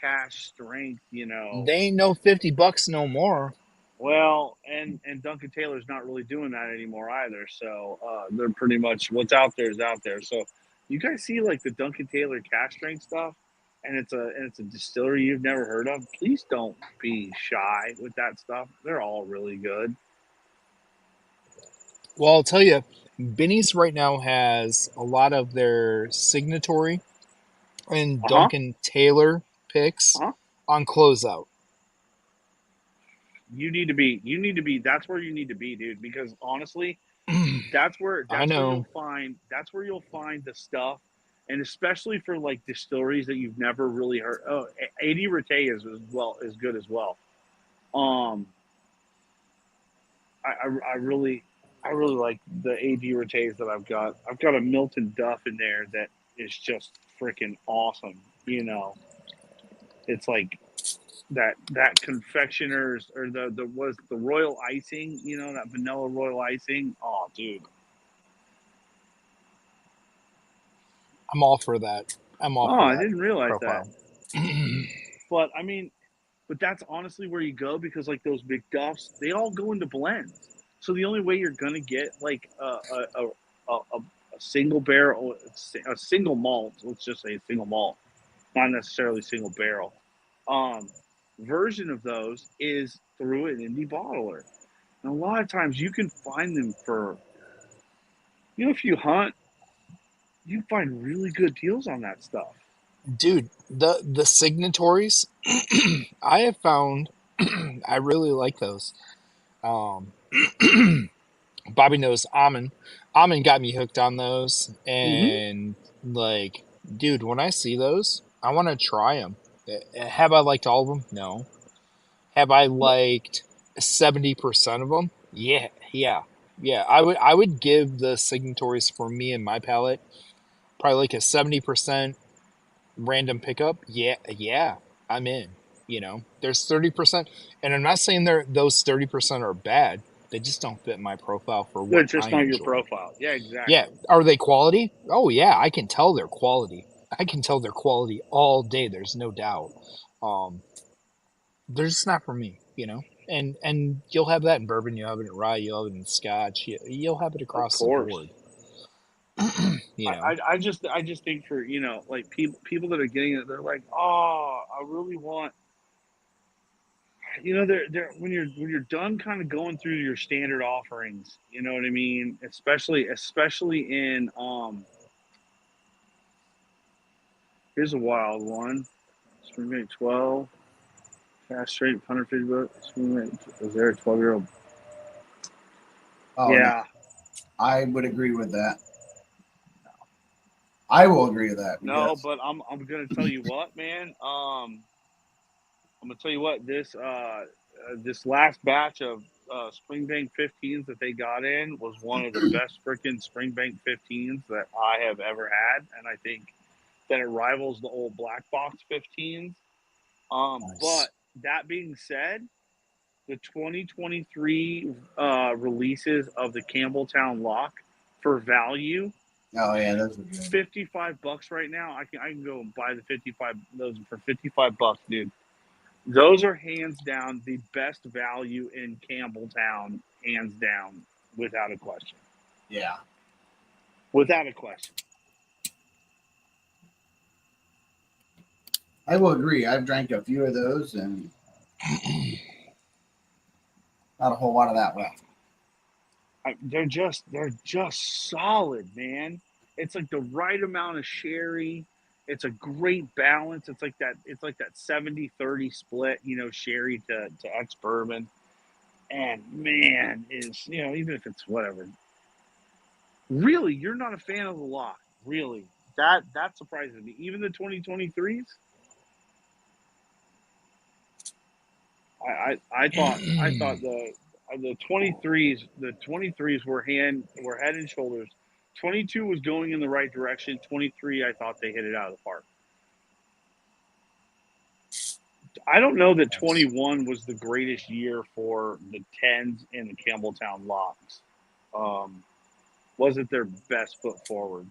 Speaker 3: cash strength.
Speaker 2: They ain't no $50 no more.
Speaker 3: Well, and Duncan Taylor's not really doing that anymore either. So they're pretty much what's out there is out there. So you guys see like the Duncan Taylor cash strength stuff, and it's a distillery you've never heard of, please don't be shy with that stuff. They're all really good.
Speaker 2: Well, I'll tell you, Benny's right now has a lot of their signatory and
Speaker 3: Uh-huh.
Speaker 2: Duncan Taylor picks
Speaker 3: Uh-huh.
Speaker 2: on closeout.
Speaker 3: You need to be that's where you need to be, dude, because honestly, that's where
Speaker 2: I know.
Speaker 3: you'll find the stuff, and especially for like distilleries that you've never really heard. Oh, AD Rate is good as well. I really like the AD Rates that I've got. I've got a Milton Duff in there that is just freaking awesome. You know, it's like that confectioners or the royal icing. You know, that vanilla royal icing. Oh, dude.
Speaker 2: I'm all for that. I'm all
Speaker 3: Oh,
Speaker 2: for
Speaker 3: I
Speaker 2: that
Speaker 3: didn't realize
Speaker 2: profile.
Speaker 3: that. But I mean, but that's honestly where you go, because like those McDuffs, they all go into blends. So the only way you're gonna get like a single barrel, a single malt, let's just say a single malt, not necessarily single barrel, um, version of those is through an indie bottler. And a lot of times you can find them for, if you hunt, you find really good deals on that stuff.
Speaker 2: Dude, the signatories, I have found I really like those. Um, Bobby knows Amon. Amon got me hooked on those,
Speaker 3: Mm-hmm.
Speaker 2: and like, dude, when I see those, I want to try them. Have I liked all of them? No. Have I liked 70% of them? Yeah, yeah. I would give the signatories for me and my palate probably like a 70% random pickup. Yeah, I'm in. There's 30%, and I'm not saying those 30% are bad. They just don't fit my profile for
Speaker 3: They're
Speaker 2: what I
Speaker 3: just not your
Speaker 2: enjoy.
Speaker 3: profile. Yeah,
Speaker 2: Yeah,
Speaker 3: exactly.
Speaker 2: are they quality? Oh yeah, I can tell they're quality. I can tell they're quality all day. There's no doubt. Um, they're just not for me. And you'll have that in bourbon, you'll have it in rye, you'll have it in scotch, you'll have it
Speaker 3: Of
Speaker 2: across the
Speaker 3: course.
Speaker 2: board. you know,
Speaker 3: I just think for, like people that are getting it, they're like, oh, I really want, they're when you're done kind of going through your standard offerings, you know what I mean? Especially in here's a wild one. Springbank 12, fast straight, 150 bucks. Is there a 12-year-old?
Speaker 1: Oh no,
Speaker 3: Yeah.
Speaker 1: I would agree with that. I will agree with that
Speaker 3: No,
Speaker 1: because
Speaker 3: but I'm gonna tell you what, man. I'm gonna tell you what, this last batch of Springbank 15s that they got in was one of the best freaking Springbank 15s that I have ever had, and I think that it rivals the old black box 15s.
Speaker 2: nice.
Speaker 3: But that being said, the 2023 releases of the Campbelltown Lock for value,
Speaker 1: oh yeah, those are good.
Speaker 3: $55 right now. I can go and buy the 55 those for $55, dude. Those are hands down the best value in Campbelltown, hands down, without a question.
Speaker 1: Yeah,
Speaker 3: Without a question.
Speaker 1: I will agree. I've drank a few of those and not a whole lot of that left.
Speaker 3: They're just solid, man. It's like the right amount of sherry. It's a great balance. It's like that 70-30 split, sherry to ex bourbon. And man, is even if it's whatever. Really, you're not a fan of the lock. Really. That surprises me. Even the 2023s. I thought the 23s were head and shoulders. 22 was going in the right direction. 23, I thought they hit it out of the park. I don't know that 21 was the greatest year for the 10s and the Campbelltown locks. Wasn't their best foot forward.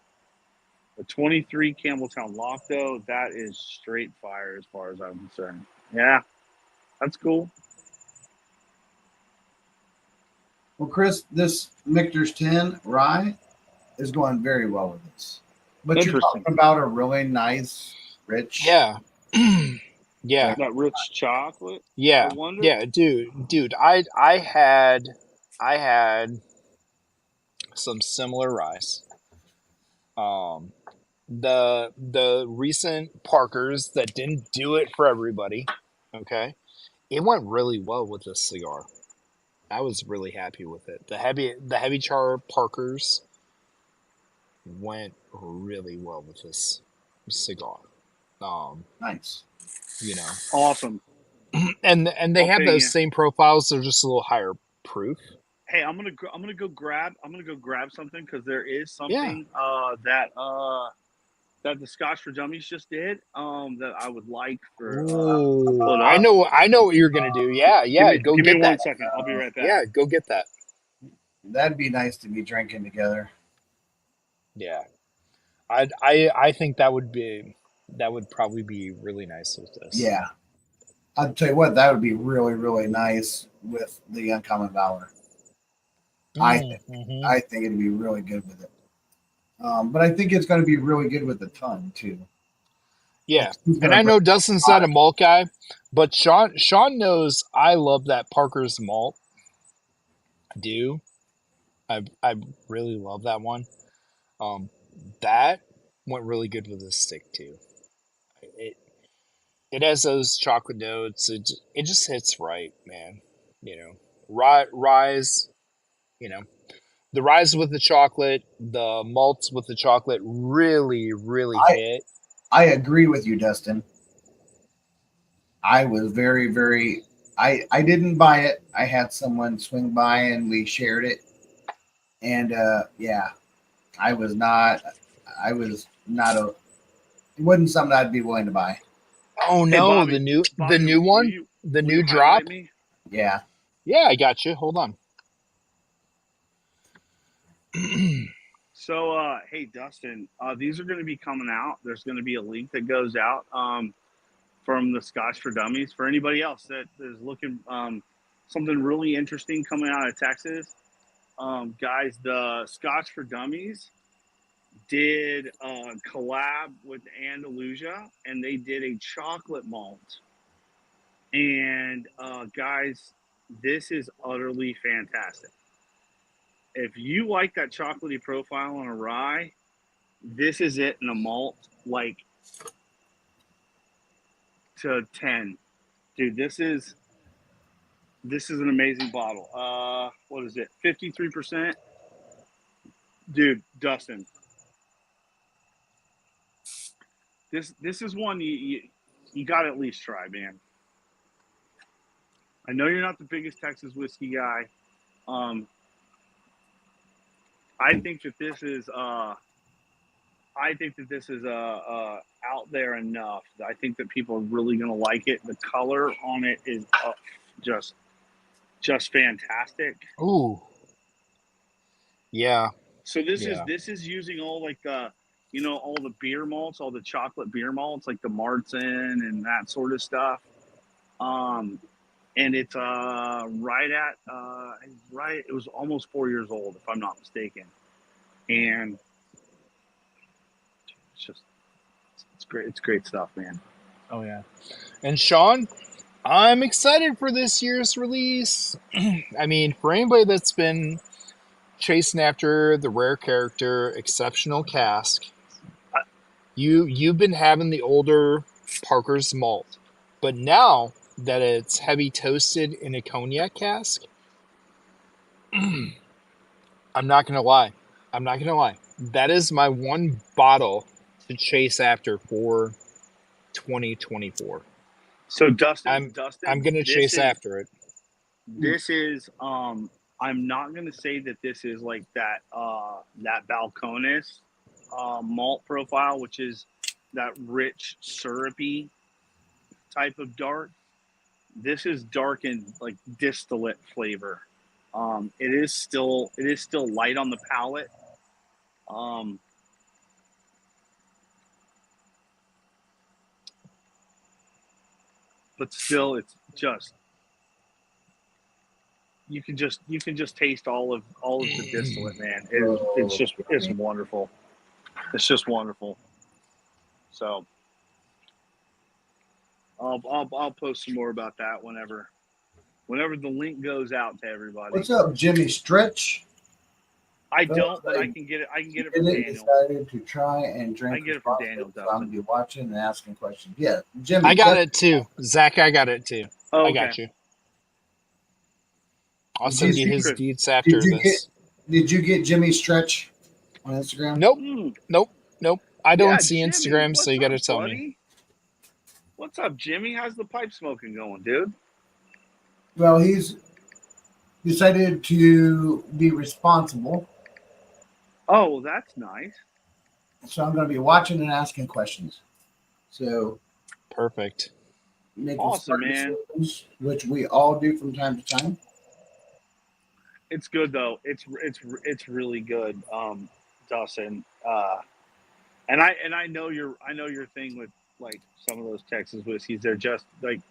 Speaker 3: The 23 Campbelltown lock, though, that is straight fire as far as I'm concerned. Yeah, that's cool.
Speaker 1: Well, Chris, this Michter's 10 rye is going very well with this. But you're
Speaker 3: Interesting.
Speaker 1: talking about a really nice Rich.
Speaker 2: Yeah. Yeah.
Speaker 3: That rich chocolate. I
Speaker 2: Yeah.
Speaker 3: wonder.
Speaker 2: Yeah, dude, I had some similar rice. Um the recent Parkers that didn't do it for everybody. Okay. It went really well with this cigar. I was really happy with it. The heavy char Parkers went really well with this cigar. Um,
Speaker 1: Nice.
Speaker 2: you know,
Speaker 3: Awesome.
Speaker 2: and they
Speaker 3: I'll
Speaker 2: have
Speaker 3: ping
Speaker 2: those
Speaker 3: you.
Speaker 2: same profiles. They're just a little higher proof.
Speaker 3: Hey, I'm gonna go grab something because there is
Speaker 2: Yeah.
Speaker 3: something that the Scotch for Dummies just did that I would like for to
Speaker 2: Ooh,
Speaker 3: put
Speaker 2: I
Speaker 3: up.
Speaker 2: know. I know what you're gonna do. Yeah, yeah. Go
Speaker 3: Give me
Speaker 2: get
Speaker 3: one
Speaker 2: that.
Speaker 3: second. I'll be right back.
Speaker 2: Yeah, go get that.
Speaker 1: That'd be nice to be drinking together.
Speaker 2: Yeah, I think that would probably be really nice with this.
Speaker 1: Yeah. I'll tell you what, that would be really, really nice with the Uncommon Valor. I think.
Speaker 2: Mm-hmm.
Speaker 1: I think it'd be really good with it. But I think it's going to be really good with the ton too.
Speaker 2: Yeah,
Speaker 1: Who's
Speaker 2: and
Speaker 1: going to
Speaker 2: I
Speaker 1: bring
Speaker 2: know Dustin's not a malt guy, but Sean knows I love that Parker's malt. I do. I really love that one. Um, that went really good with the stick too. It it has those chocolate notes. It just hits right, man. You know, rise. You know, the rise with the chocolate, the malts with the chocolate really
Speaker 1: I
Speaker 2: hit.
Speaker 1: I agree with you, Dustin. I was very, very. I didn't buy it. I had someone swing by and we shared it. And yeah, I was not. I was not a. It wasn't something I'd be willing to buy.
Speaker 2: Oh
Speaker 3: Hey,
Speaker 2: no, the new one, the
Speaker 3: will you
Speaker 2: new drop.
Speaker 3: highlight me?
Speaker 1: Yeah.
Speaker 2: Yeah, I got you. Hold on.
Speaker 3: So, hey, Dustin, these are going to be coming out. There's going to be a link that goes out from the Scotch for Dummies for anybody else that is looking something really interesting coming out of Texas. Guys, the Scotch for Dummies did a collab with Andalusia, and they did a chocolate malt. And guys, this is utterly fantastic. If you like that chocolatey profile on a rye, this is it in a malt, like to 10. Dude, this is an amazing bottle. What is it? 53%. Dude, Dustin, this is one you got to at least try, man. I know you're not the biggest Texas whiskey guy. Um, I think that this is out there enough. I think that people are really going to like it. The color on it is just just fantastic.
Speaker 2: Ooh, yeah,
Speaker 3: So
Speaker 2: yeah.
Speaker 3: this is using all like the all the beer malts, all the chocolate beer malts, like the Marzen and that sort of stuff. Um, and it's right. It was almost 4 years old, if I'm not mistaken. And it's just it's great. It's great stuff, man.
Speaker 2: Oh yeah. And Sean, I'm excited for this year's release. I mean, for anybody that's been chasing after the rare character, exceptional cask, you've been having the older Parker's malt, but now that it's heavy toasted in a cognac cask, I'm not gonna lie. I'm not gonna lie. That is my one bottle to chase after for 2024.
Speaker 3: So Dustin,
Speaker 2: I'm gonna chase after it.
Speaker 3: this is I'm not gonna say that this is like that Balcones malt profile, which is that rich syrupy type of dark. This is dark and like distillate flavor. It is still light on the palate. Um, but still it's just you can just taste all of the distillate, man. It's wonderful. It's just wonderful. So I'll post some more about that whenever the link goes out to everybody.
Speaker 1: What's up, Jimmy Stretch?
Speaker 3: I don't, but I can get it. I can get it from Daniel.
Speaker 1: Decided to try and drink.
Speaker 3: I can get it from Daniel.
Speaker 1: So I'm gonna be watching and asking questions. Yeah, Jimmy.
Speaker 2: I got it too, Zach. I got it too.
Speaker 3: Oh, okay.
Speaker 2: I got you. I'll send you his deeds after this.
Speaker 1: Did you get Jimmy Stretch on Instagram?
Speaker 2: Nope. I don't see Jimmy, Instagram, so you got to tell me.
Speaker 3: What's up, Jimmy? How's the pipe smoking going, dude?
Speaker 1: Well, he's decided to be responsible.
Speaker 3: Oh, well, that's nice.
Speaker 1: So I'm going to be watching and asking questions. So
Speaker 2: perfect.
Speaker 3: Awesome, man.
Speaker 1: Which we all do from time to time.
Speaker 3: It's good though. It's really good, Dawson. And I know your thing with like some of those Texas whiskeys. They're just like,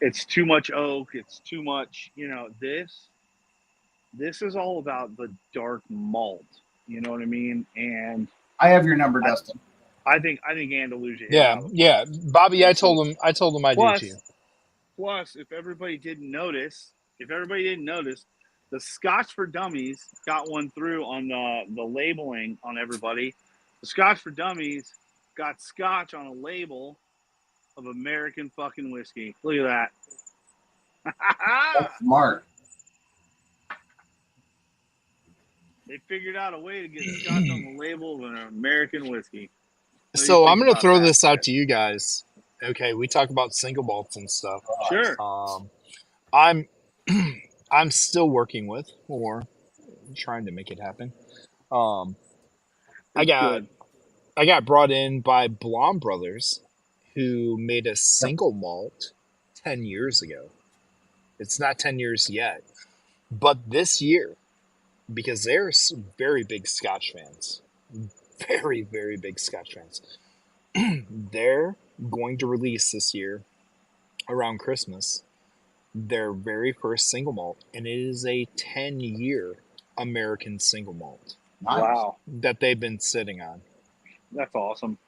Speaker 3: it's too much oak. It's too much. This is all about the dark malt. You know what I mean? And
Speaker 1: I have your number, Dustin.
Speaker 3: I think Andalusia.
Speaker 2: Yeah. Bobby, I told him I do too.
Speaker 3: Plus, if everybody didn't notice, the Scotch for Dummies got one through on the labeling on everybody. The Scotch for Dummies got Scotch on a label of American fucking whiskey. Look at that.
Speaker 1: That's smart.
Speaker 3: They figured out a way to get Scotch on the label of an American whiskey.
Speaker 2: So I'm going to throw this out to you guys. Okay, we talk about single malts and stuff.
Speaker 3: Sure.
Speaker 2: I'm still working with or trying to make it happen. I got brought in by Blom Brothers, who made a single malt 10 years ago. It's not 10 years yet, but this year, because they're very big Scotch fans, very, very big Scotch fans, they're going to release this year around Christmas their very first single malt, and it is a 10-year American single malt.
Speaker 3: Wow.
Speaker 2: That they've been sitting on.
Speaker 3: That's awesome.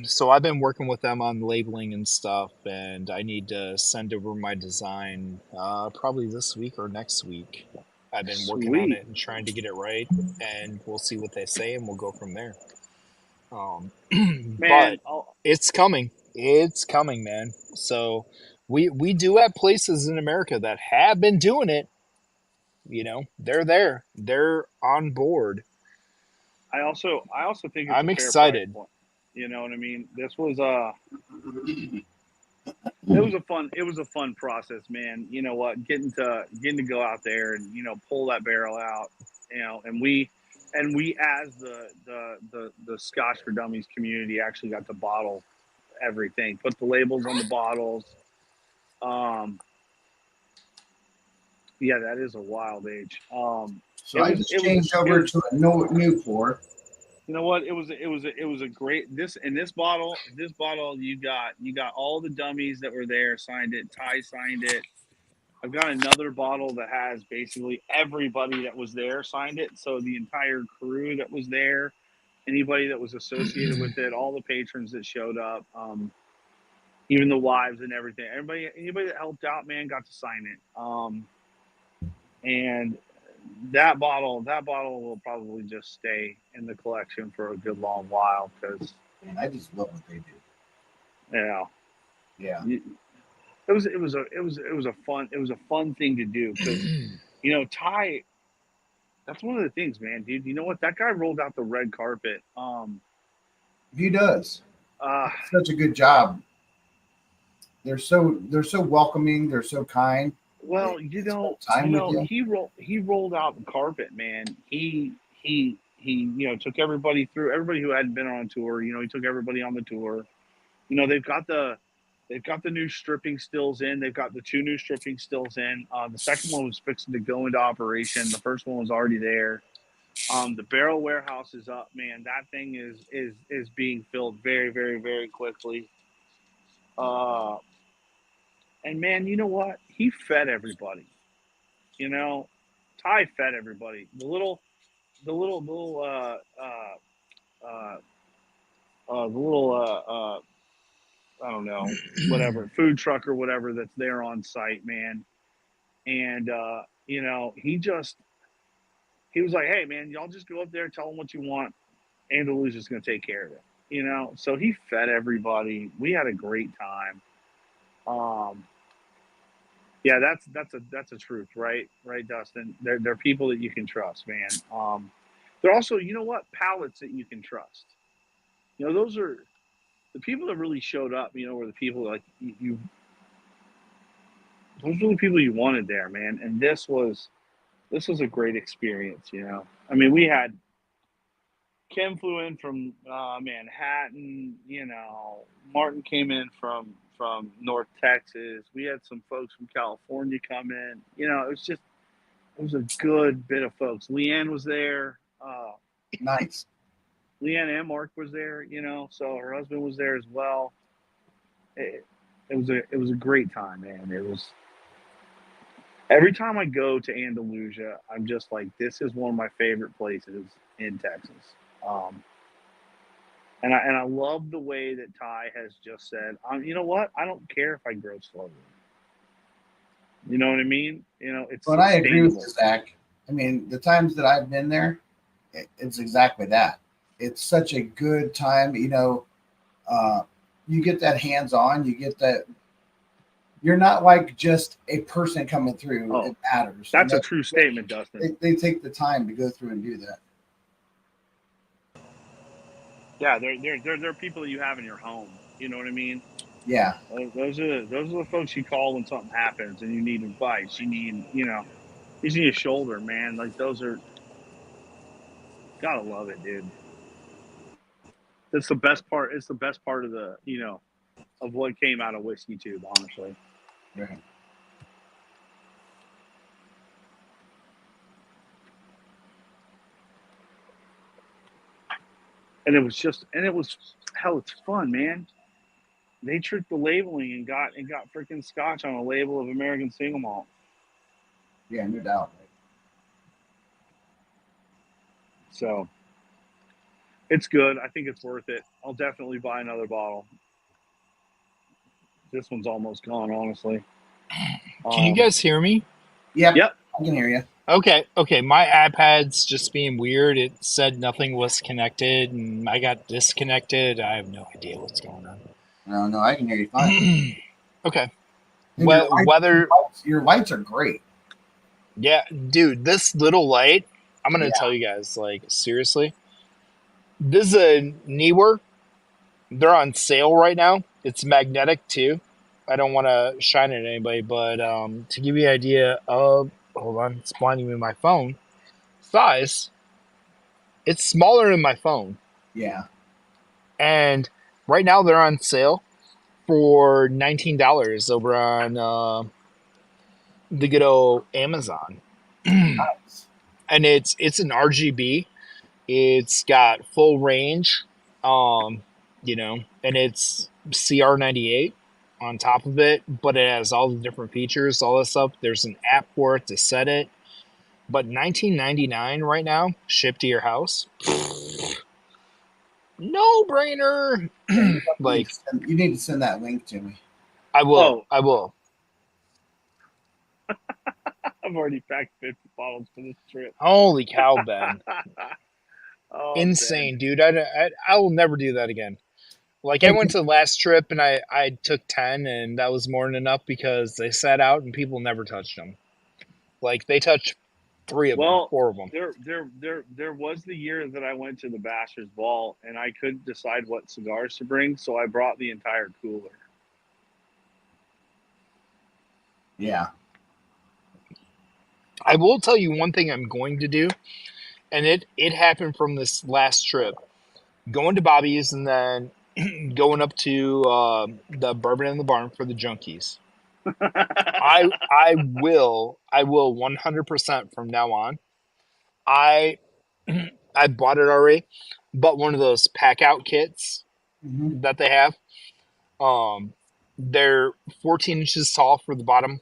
Speaker 2: So I've been working with them on labeling and stuff, and I need to send over my design probably this week or next week. I've been working on it and trying to get it right, and we'll see what they say, and we'll go from there. But it's coming. It's coming, man. So we do have places in America that have been doing it. They're there. They're on board.
Speaker 3: I also think
Speaker 2: I'm excited.
Speaker 3: You know what I mean? This was it was a fun process, man. You know what? Getting to go out there and pull that barrel out, and we as the Scotch for Dummies community actually got to bottle everything, put the labels on the bottles. Yeah, that is a wild age.
Speaker 1: So I just changed over to a new pour.
Speaker 3: You know what? It was a great this bottle. This bottle you got all the dummies that were there signed it. Ty signed it. I've got another bottle that has basically everybody that was there signed it. So the entire crew that was there, anybody that was associated with it, all the patrons that showed up, even the wives and everything. Anybody that helped out, man, got to sign it. And that bottle will probably just stay in the collection for a good long while because
Speaker 1: I just love what they do.
Speaker 3: Yeah. It was a fun thing to do because Ty. That's one of the things, man, dude. You know what? That guy rolled out the red carpet.
Speaker 1: He does. Such a good job. They're so welcoming. They're so kind.
Speaker 3: Well, he rolled out the carpet, man. He took everybody through. Everybody who hadn't been on a tour, he took everybody on the tour. They've got the new stripping stills in. They've got the 2 new stripping stills in. The second one was fixing to go into operation. The first one was already there. The barrel warehouse is up, man. That thing is being filled very, very, very quickly. And man, you know what? He fed everybody. Ty fed everybody. The little don't know, whatever food truck or whatever that's there on site, man. And you know, he was like, "Hey, man, y'all just go up there, tell them what you want. Andalusia's going to take care of it." You know, so he fed everybody. We had a great time. Yeah, that's a truth, right? Right, Dustin. They're people that you can trust, man. They're also, you know what, pallets that you can trust. You know, those are the people that really showed up. You know, were the people like you. Those were the people you wanted there, man. And this was a great experience. You know, I mean, we had Kim flew in from Manhattan. You know, Martin came in from North Texas. We had some folks from California come in. You know, it was a good bit of folks. Leanne was there.
Speaker 1: Nice.
Speaker 3: Leanne and Mark was there. You know, so her husband was there as well. It was a great time, man. It was. Every time I go to Andalusia, I'm just like, this is one of my favorite places in Texas. And I love the way that Ty has just said, you know what? I don't care if I grow slowly. You know what I mean? You know, it's.
Speaker 1: But I agree with you, Zach. I mean, the times that I've been there, it's exactly that. It's such a good time. You know, you get that hands-on. You get that. You're not like just a person coming through.
Speaker 3: Oh,
Speaker 1: it matters.
Speaker 3: That's a true statement, Dustin.
Speaker 1: They take the time to go through and do that.
Speaker 3: Yeah, they're people that you have in your home. You know what I mean?
Speaker 1: Yeah.
Speaker 3: Those are the folks you call when something happens and you need advice. You need, you know, you need a shoulder, man. Like those are. Gotta love it, dude. That's the best part. It's the best part of the, you know, of what came out of Whiskey Tube, honestly.
Speaker 1: Right.
Speaker 3: And it was hell, it's fun, man. They tricked the labeling and got freaking Scotch on a label of American Single Malt.
Speaker 1: Yeah, no doubt.
Speaker 3: So it's good. I think it's worth it. I'll definitely buy another bottle. This one's almost gone, honestly.
Speaker 2: Can you guys hear me?
Speaker 1: Yep.
Speaker 3: Yep.
Speaker 1: I can hear you.
Speaker 2: Okay. My iPad's just being weird. It said nothing was connected, and I got disconnected. I have no idea what's going on.
Speaker 1: No, I can hear you fine.
Speaker 2: Okay.
Speaker 1: And
Speaker 2: Weather.
Speaker 1: Your lights are great.
Speaker 2: Yeah, dude, this little light, I'm going to
Speaker 1: Yeah.
Speaker 2: tell you guys, like, seriously. This is a Neewer. They're on sale right now. It's magnetic, too. I don't want to shine at anybody, but to give you an idea of, hold on, it's blinding me my phone, size, it's smaller than my phone.
Speaker 1: Yeah.
Speaker 2: And right now they're on sale for $19 over on the good old Amazon.
Speaker 1: Nice.
Speaker 2: And it's an RGB. It's got full range, you know, and it's CR98 on top of it, but it has all the different features, all this stuff. There's an app for it to set it. But $19.99 right now, shipped to your house. No brainer. Like,
Speaker 1: you need to send that link to me.
Speaker 2: I will. I will.
Speaker 3: I've already packed 50 bottles for this trip.
Speaker 2: Holy cow, Ben.
Speaker 3: Oh,
Speaker 2: insane, Ben. Dude. I will never do that again. Like, I went to the last trip and I took 10, and that was more than enough because they sat out and people never touched them. Like, they touched 3 of them, 4 of them.
Speaker 3: There was the year that I went to the Bastards Ball and I couldn't decide what cigars to bring, so I brought the entire cooler.
Speaker 1: Yeah.
Speaker 2: I will tell you one thing I'm going to do, and it happened from this last trip. Going to Bobby's and then going up to the Bourbon in the Barn for the junkies. I will 100% from now on. I bought it already. Bought one of those pack out kits that they have. They're 14 inches tall for the bottom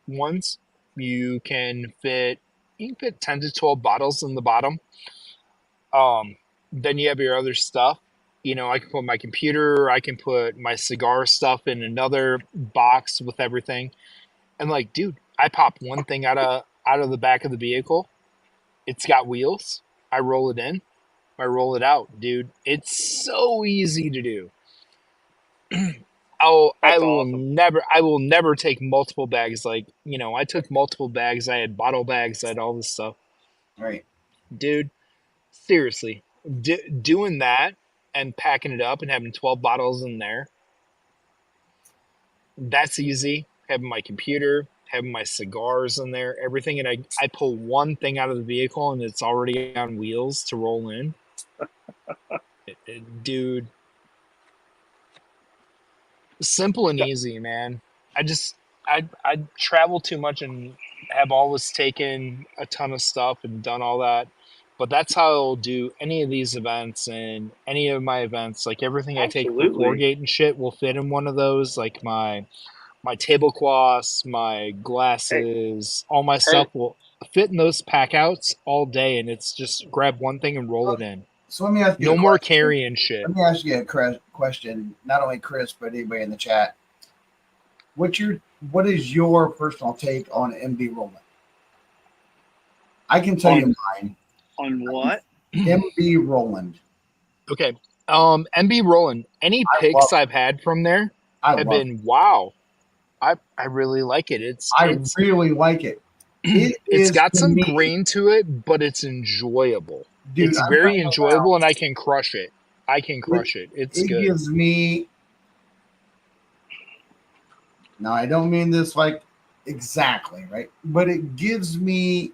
Speaker 2: ones. You can fit 10 to 12 bottles in the bottom. Then you have your other stuff. I can put my computer, I can put my cigar stuff in another box with everything. And like, dude, I pop one thing out of the back of the vehicle. It's got wheels. I roll it in. I roll it out, dude. It's so easy to do. I
Speaker 3: That's
Speaker 2: will
Speaker 3: awesome.
Speaker 2: never take multiple bags. Like, I took multiple bags. I had bottle bags. I had all this stuff.
Speaker 1: Right.
Speaker 2: Dude, seriously, doing that and packing it up and having 12 bottles in there, that's easy. Having my computer, having my cigars in there, everything. And I pull one thing out of the vehicle and it's already on wheels to roll in. Dude, simple and easy, man. I travel too much and have always taken a ton of stuff and done all that. But that's how I'll do any of these events and any of my events. Like everything I take for
Speaker 3: Absolutely.
Speaker 2: Floorgate and shit will fit in one of those. Like my tablecloths, my glasses, all my stuff will fit in those pack outs all day. And it's just grab one thing and roll it in.
Speaker 1: So let me ask you
Speaker 2: No
Speaker 1: a
Speaker 2: more
Speaker 1: question.
Speaker 2: carrying shit.
Speaker 1: Let me ask you a question. Not only Chris, but anybody in the chat. What is your personal take on MB Roland? I can tell you mine.
Speaker 3: On what?
Speaker 1: MB Roland.
Speaker 2: Okay. MB Roland. Any picks I've had from there have been wow. I really like it.
Speaker 1: I really like it.
Speaker 2: It's got some grain to it, but it's enjoyable.
Speaker 1: Dude,
Speaker 2: it's very enjoyable, and I can crush it. It's good.
Speaker 1: It gives me. Now, I don't mean this like exactly, right? But it gives me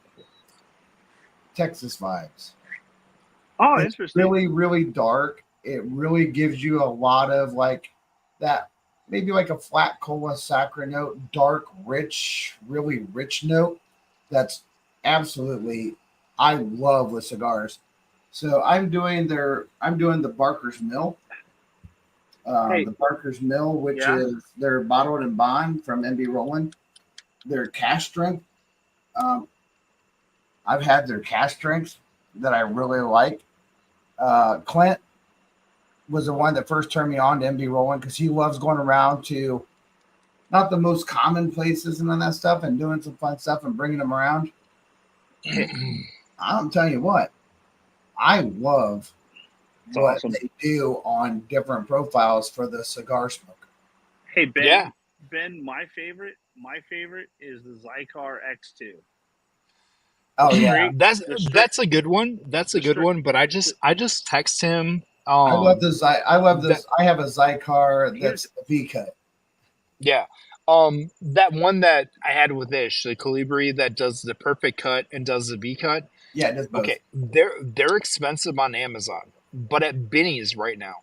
Speaker 1: Texas vibes.
Speaker 3: Oh,
Speaker 1: it's
Speaker 3: interesting.
Speaker 1: Really, really dark. It really gives you a lot of like that, maybe like a flat cola sacra note, dark, rich, really rich note. That's absolutely, I love with cigars. So I'm doing the Barker's Mill. The Barker's Mill, which is they're bottled and bond from MB Roland. Their cash strength. I've had their cash strengths that I really like. Clint was the one that first turned me on to MB Roland because he loves going around to not the most common places and all that stuff and doing some fun stuff and bringing them around. I'm telling you what, I love what they do on different profiles for the cigar smoker.
Speaker 3: Hey, Ben.
Speaker 2: Yeah.
Speaker 3: Ben, my favorite is the Zycar X2.
Speaker 1: Oh yeah,
Speaker 2: that's a good one. That's a good one. But I just text him.
Speaker 1: I love this. I love this. I have a Zycar that's a V cut.
Speaker 2: Yeah. That one that I had with Ish, the Colibri that does the perfect cut and does the V cut.
Speaker 1: Yeah, it does both.
Speaker 2: Okay, they're expensive on Amazon, but at Binny's right now,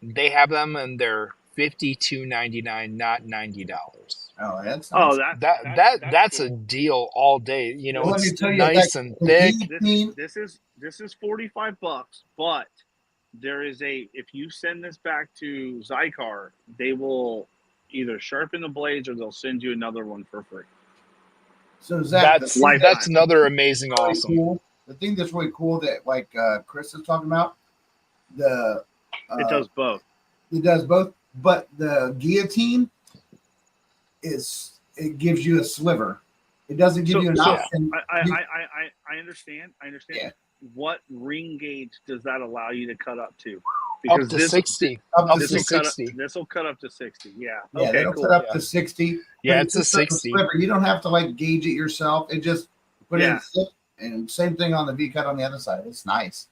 Speaker 2: they have them and they're $52.99, not $90.
Speaker 1: Oh, that's nice.
Speaker 2: That's a deal all day.
Speaker 1: Well,
Speaker 2: it's nice and thick.
Speaker 3: This is $45, but there is if you send this back to Zycar, they will either sharpen the blades or they'll send you another one for free.
Speaker 1: So Zach,
Speaker 2: that's another amazing
Speaker 1: really
Speaker 2: awesome.
Speaker 1: Cool. The thing that's really cool that like Chris is talking about,
Speaker 3: it does both.
Speaker 1: It does both, but the guillotine it gives you a sliver. It doesn't give you an option.
Speaker 3: I understand.
Speaker 1: Yeah.
Speaker 3: What ring gauge does that allow you to cut up to?
Speaker 2: Because up to 60. Up to 60.
Speaker 3: This will cut up to 60. Yeah.
Speaker 1: Yeah,
Speaker 3: okay,
Speaker 1: it'll cut up to 60.
Speaker 2: Yeah, it's a 60.
Speaker 1: You don't have to like gauge it yourself. It just put it in, and same thing on the V cut on the other side. It's nice.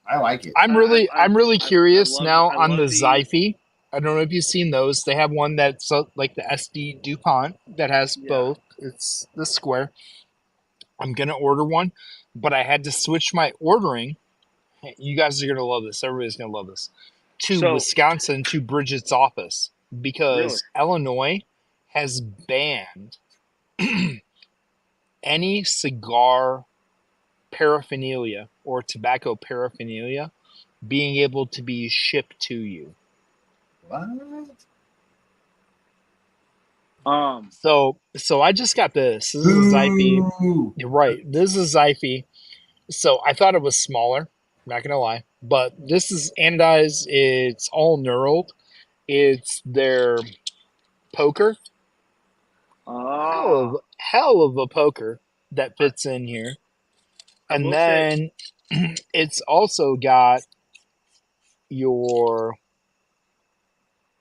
Speaker 1: I like it.
Speaker 2: I'm really curious now on the Zyphy. I don't know if you've seen those. They have one that's like the SD DuPont that has both. It's the square. I'm going to order one, but I had to switch my ordering. You guys are going to love this. Everybody's going to love this. To Wisconsin, to Bridget's office, because Illinois has banned any cigar paraphernalia or tobacco paraphernalia being able to be shipped to you.
Speaker 1: What?
Speaker 2: So I just got this. This is a Zyphy. You're right. This is a Zyphy. So I thought it was smaller. I'm not gonna lie. But this is anodized. It's all knurled. It's their poker.
Speaker 3: Ah,
Speaker 2: Hell of a poker that fits in here.
Speaker 3: I
Speaker 2: And
Speaker 3: will say,
Speaker 2: then it's also got your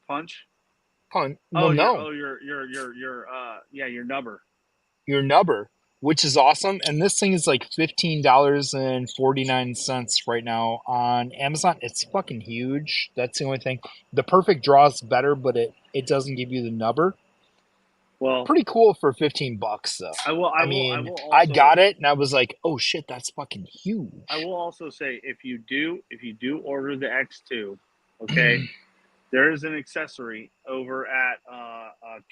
Speaker 3: punch.
Speaker 2: punt. Well,
Speaker 3: Oh,
Speaker 2: no,
Speaker 3: your nubber.
Speaker 2: your nubber, which is awesome. And this thing is like $15.49 right now on Amazon. It's fucking huge. That's the only thing. The perfect draw is better, but it doesn't give you the nubber.
Speaker 3: Well,
Speaker 2: Pretty cool for $15 though.
Speaker 3: I will
Speaker 2: I
Speaker 3: also
Speaker 2: got it and I was like, oh shit, that's fucking huge.
Speaker 3: I will also say if you do order the X2, okay, there is an accessory over at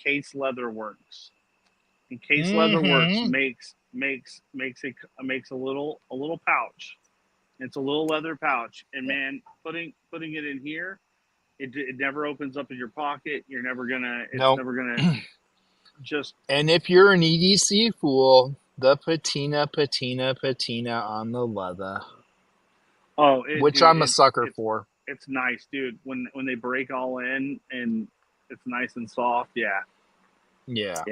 Speaker 3: Case Leather Works. And Case Leather Works
Speaker 2: Mm-hmm.
Speaker 3: makes a little pouch. It's a little leather pouch, and man, putting it in here, it never opens up in your pocket. You're never gonna. It's
Speaker 2: Nope.
Speaker 3: never gonna just.
Speaker 2: And if you're an EDC fool, the patina on the leather,
Speaker 3: Oh,
Speaker 2: which
Speaker 3: dude,
Speaker 2: I'm a sucker
Speaker 3: it's
Speaker 2: for.
Speaker 3: it's nice, dude. When they break all in and it's nice and soft, yeah.
Speaker 2: Yeah.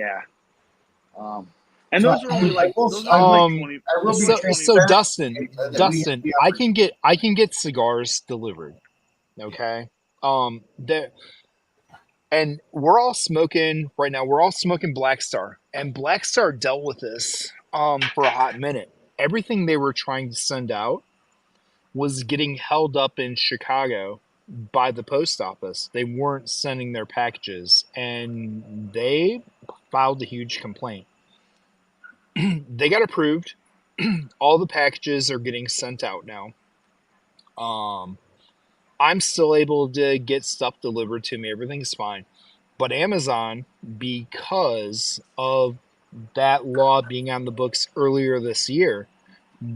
Speaker 3: And
Speaker 1: So
Speaker 3: those are only like those are
Speaker 1: I
Speaker 3: only
Speaker 1: will,
Speaker 3: like 20.
Speaker 1: I will
Speaker 3: Those
Speaker 1: be
Speaker 3: are like 20.
Speaker 2: So
Speaker 1: transparent.
Speaker 2: Dustin, I can get cigars delivered. Okay. And we're all smoking right now. We're all smoking Black Star, and Black Star dealt with this for a hot minute. Everything they were trying to send out was getting held up in Chicago by the post office. They weren't sending their packages, and they filed a huge complaint. They got approved. All the packages are getting sent out now. I'm still able to get stuff delivered to me. Everything's fine. But Amazon, because of that law being on the books earlier this year,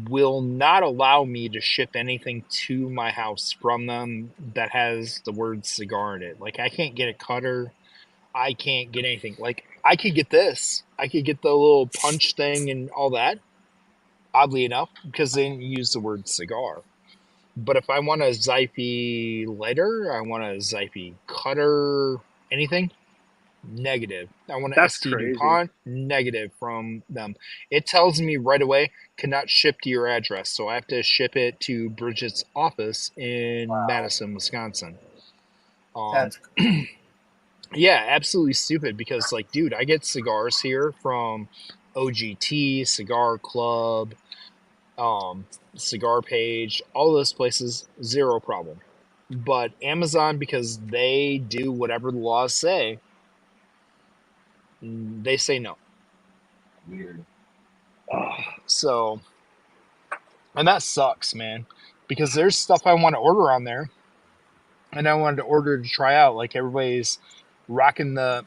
Speaker 2: will not allow me to ship anything to my house from them that has the word cigar in it. Like, I can't get a cutter. I can't get anything. Like, I could get this. I could get the little punch thing and all that, oddly enough, because they didn't use the word cigar. But if I want a Zyphy lighter, I want a Zyphy cutter, anything, negative. I want an
Speaker 3: That's
Speaker 2: ST
Speaker 3: crazy.
Speaker 2: DuPont, negative from them. It tells me right away, cannot ship to your address. So I have to ship it to Bridget's office in Madison, Wisconsin.
Speaker 1: That's
Speaker 2: Yeah, absolutely stupid because, like, dude, I get cigars here from OGT, Cigar Club, Cigar Page, all those places, zero problem. But Amazon, because they do whatever the laws say, they say no.
Speaker 1: weird.
Speaker 2: So, and that sucks, man, because there's stuff I want to order on there, and I wanted to order to try out. Like, everybody's rocking and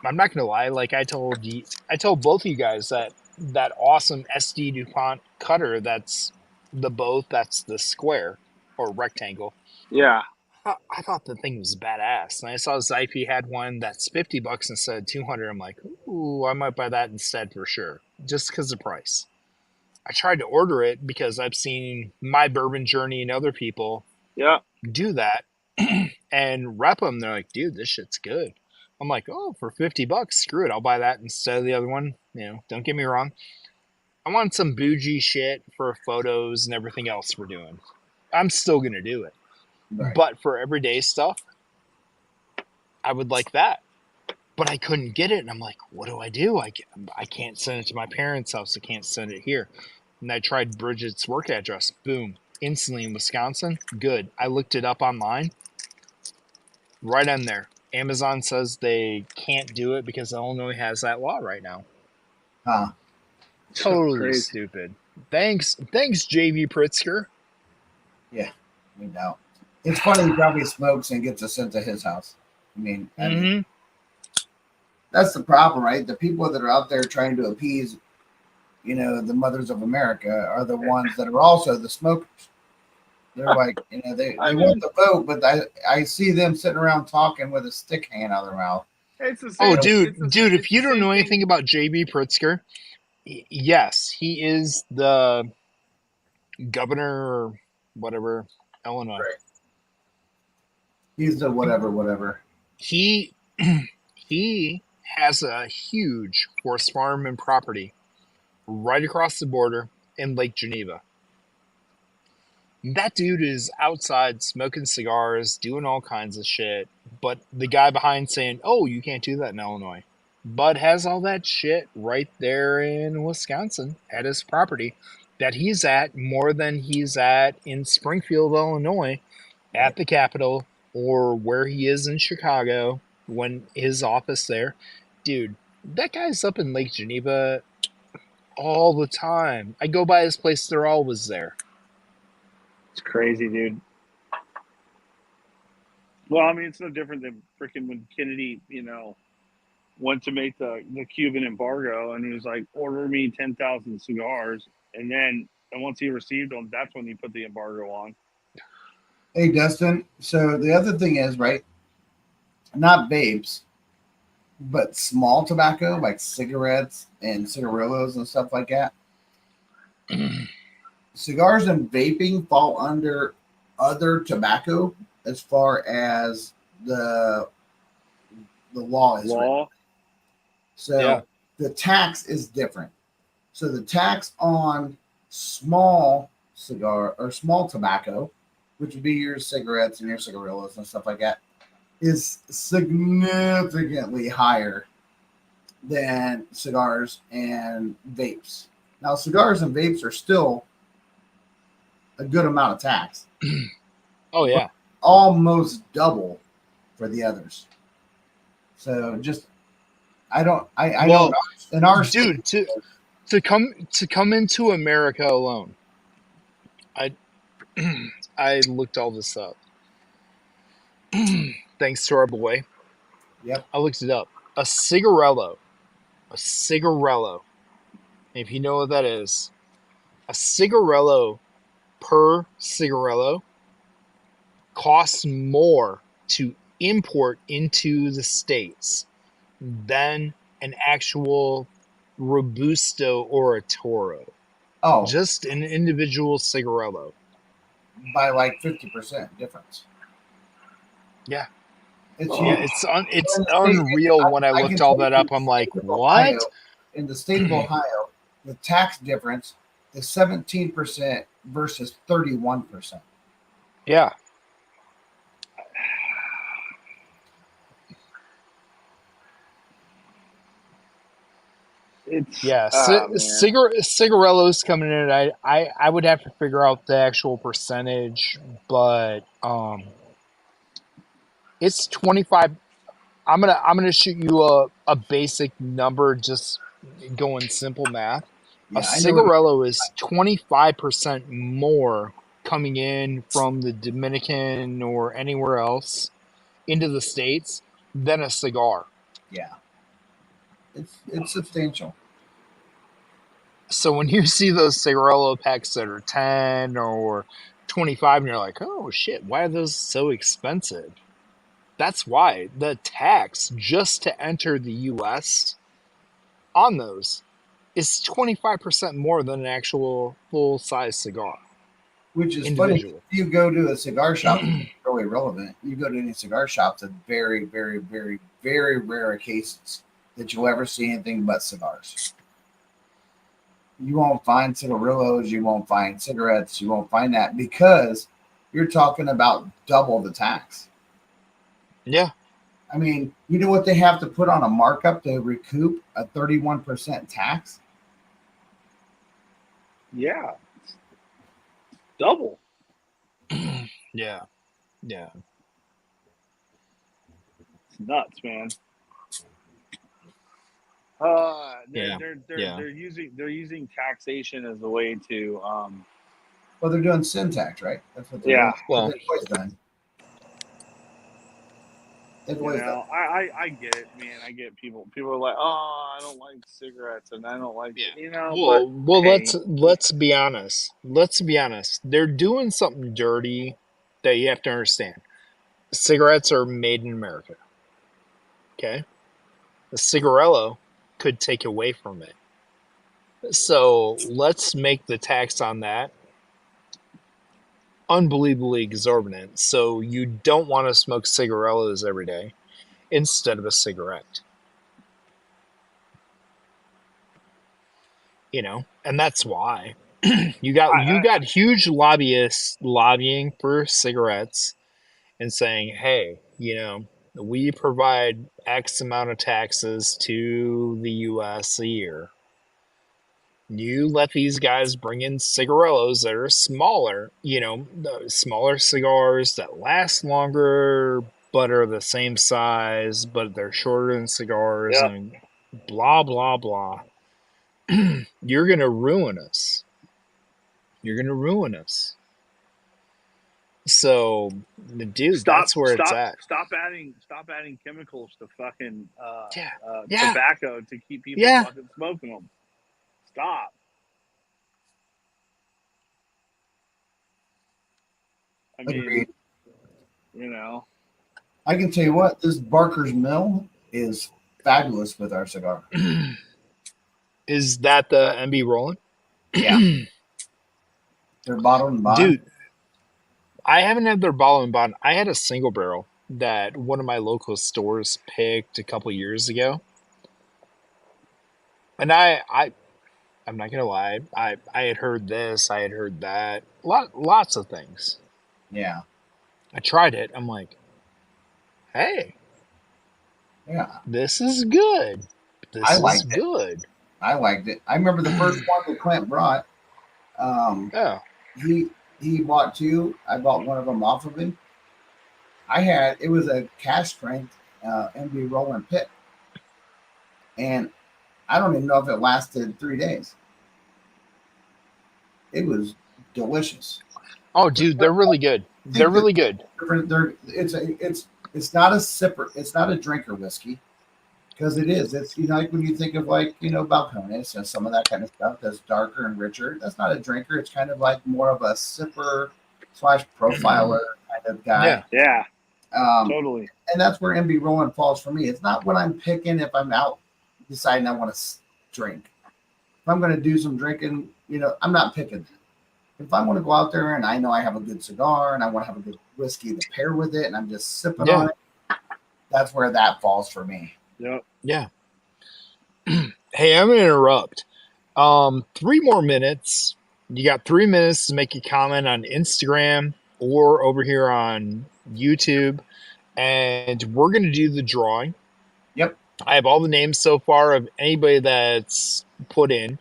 Speaker 2: I'm not gonna lie. Like, I told both of you guys that awesome SD DuPont cutter. That's the square or rectangle.
Speaker 3: Yeah.
Speaker 2: I thought the thing was badass, and I saw Zyphy had one that's $50 instead of 200. I'm like, ooh, I might buy that instead for sure, just because of the price. I tried to order it because I've seen My Bourbon Journey and other people
Speaker 3: Yeah.
Speaker 2: do that and rep them. They're like, dude, this shit's good. I'm like, oh, for $50, screw it, I'll buy that instead of the other one. Don't get me wrong. I want some bougie shit for photos and everything else we're doing. I'm still gonna do it.
Speaker 1: Right.
Speaker 2: But for everyday stuff, I would like that. But I couldn't get it, and I'm like, what do? I can't send it to my parents' house. I can't send it here. And I tried Bridget's work address. Boom. Instantly in Wisconsin. Good. I looked it up online. Right on there. Amazon says they can't do it because Illinois has that law right now.
Speaker 1: Huh.
Speaker 2: Totally
Speaker 3: Crazy.
Speaker 2: stupid. Thanks, JV Pritzker.
Speaker 1: Yeah, no doubt. It's funny he probably smokes and gets us sent to his house. I mean, that's the problem, right? The people that are out there trying to appease, the mothers of America are the ones that are also the smokers. They're like, they want the vote, but I see them sitting around talking with a stick hanging out of their mouth.
Speaker 3: It's the same.
Speaker 2: Dude, if you don't know anything about JB Pritzker, yes, he is the governor whatever, Illinois.
Speaker 1: Right. He's the whatever.
Speaker 2: He he has a huge horse farm and property right across the border in Lake Geneva. That dude is outside smoking cigars, doing all kinds of shit, but the guy behind saying, "Oh, you can't do that in Illinois." Bud has all that shit right there in Wisconsin at his property that he's at more than he's at in Springfield, Illinois, at the Capitol, or where he is in Chicago when his office there. Dude, that guy's up in Lake Geneva all the time. I go by his place, they're always there.
Speaker 3: It's crazy, dude. Well, I mean, it's no different than freaking when Kennedy, went to make the Cuban embargo, and he was like, "Order me 10,000 cigars," and once he received them, that's when he put the embargo on.
Speaker 1: Hey, Dustin. So the other thing is, right? Not vapes, but small tobacco like cigarettes and cigarillos and stuff like that. Cigars and vaping fall under other tobacco as far as the law is. Written. So the tax is different. So the tax on small cigar or small tobacco, which would be your cigarettes and your cigarillos and stuff like that, is significantly higher than cigars and vapes. Now, cigars and vapes are still a good amount of tax.
Speaker 2: Oh, yeah.
Speaker 1: Almost double for the others. So just, I know in our
Speaker 2: dude,
Speaker 1: state,
Speaker 2: to come into America alone, I looked all this up. Thanks to our boy.
Speaker 1: Yep.
Speaker 2: I looked it up. A cigarello. If you know what that is, a cigarello per cigarello costs more to import into the States than an actual Robusto or a Toro.
Speaker 1: Oh,
Speaker 2: just an individual cigarello.
Speaker 1: By like 50% difference.
Speaker 2: Yeah.
Speaker 1: It's
Speaker 2: it's unreal. When I looked all that up, I'm like, what?
Speaker 1: Ohio, in the state of Ohio, the tax difference is 17% versus 31%.
Speaker 2: Yeah.
Speaker 3: It's
Speaker 2: cigarellos coming in. I would have to figure out the actual percentage, but it's 25. I'm gonna shoot you a basic number, just going simple math.
Speaker 1: Yeah,
Speaker 2: a cigarello is 25% more coming in from the Dominican or anywhere else into the States than a cigar.
Speaker 1: Yeah. It's substantial.
Speaker 2: So when you see those cigarello packs that are 10 or 25 and you're like, oh shit, why are those so expensive? That's why the tax just to enter the US on those is 25% more than an actual full-size cigar.
Speaker 1: Which is funny. If you go to a cigar shop, it's really relevant. You go to any cigar shop, it's very, very, very, very rare cases that you'll ever see anything but cigars. You won't find cigarillos, you won't find cigarettes, you won't find that because you're talking about double the tax.
Speaker 2: Yeah.
Speaker 1: I mean, you know what they have to put on a markup to recoup a 31% tax?
Speaker 3: Yeah. Double.
Speaker 2: Yeah. Yeah.
Speaker 3: It's nuts, man. They're using taxation as a way to
Speaker 1: well, they're doing sin tax, right? That's what they're doing. Well, they've always done.
Speaker 3: I get it, man. I get people are like, oh, I don't like cigarettes and I don't like
Speaker 2: Well, let's be honest. They're doing something dirty that you have to understand. Cigarettes are made in America. Okay? The cigarello could take away from it. So let's make the tax on that unbelievably exorbitant. So you don't want to smoke cigarillos every day instead of a cigarette. You know, and that's why you got huge lobbyists lobbying for cigarettes and saying, hey, you know, we provide X amount of taxes to the US a year. You let these guys bring in cigarillos that are smaller, you know, smaller cigars that last longer but are the same size, but they're shorter than cigars,
Speaker 3: Yeah.
Speaker 2: and blah blah blah. You're gonna ruin us. You're gonna ruin us. So, dude, that's where it's at.
Speaker 3: Stop adding chemicals to fucking
Speaker 2: Yeah.
Speaker 3: tobacco to keep people
Speaker 2: Yeah.
Speaker 3: fucking smoking them. Stop. I mean,
Speaker 1: Agreed.
Speaker 3: you know,
Speaker 1: I can tell you what, this Barker's Mill is fabulous with our cigar.
Speaker 2: Is that the MB Roland?
Speaker 1: Yeah. They're bottled and bond.
Speaker 2: Dude, I haven't had their bottle and bond. I had a single barrel that one of my local stores picked a couple years ago. And I'm not gonna lie, I had heard this, I had heard that. Lots of things.
Speaker 1: Yeah.
Speaker 2: I tried it. I'm like, hey,
Speaker 1: Yeah.
Speaker 2: this is good.
Speaker 1: I
Speaker 2: This is
Speaker 1: liked it.
Speaker 2: good.
Speaker 1: I liked it. I remember the first one that Clint brought.
Speaker 2: Oh,
Speaker 1: He bought two. I bought one of them off of him. It was a cash strength MB Roland Pit. And I don't even know if it lasted 3 days. It was delicious.
Speaker 2: oh, dude, they're really good. They're really good.
Speaker 1: It's not a sipper. It's not a drinker whiskey, because it is. It's, you know, like when you think of, like, you know, Balcones and some of that kind of stuff that's darker and richer. That's not a drinker. It's kind of like more of a sipper / profiler kind of guy.
Speaker 3: yeah,
Speaker 1: Um,
Speaker 3: totally.
Speaker 1: and that's where MB Roland falls for me. It's not what I'm picking if I'm out deciding I want to drink. If I'm going to do some drinking, you know, I'm not picking that. If I want to go out there and I know I have a good cigar and I want to have a good whiskey to pair with it and I'm just sipping on it, that's where that falls for me.
Speaker 3: Yep.
Speaker 2: Yeah. Hey, I'm going to interrupt. 3 more minutes. You got 3 minutes to make a comment on Instagram or over here on YouTube, and we're going to do the drawing.
Speaker 1: Yep.
Speaker 2: I have all the names so far of anybody that's put in.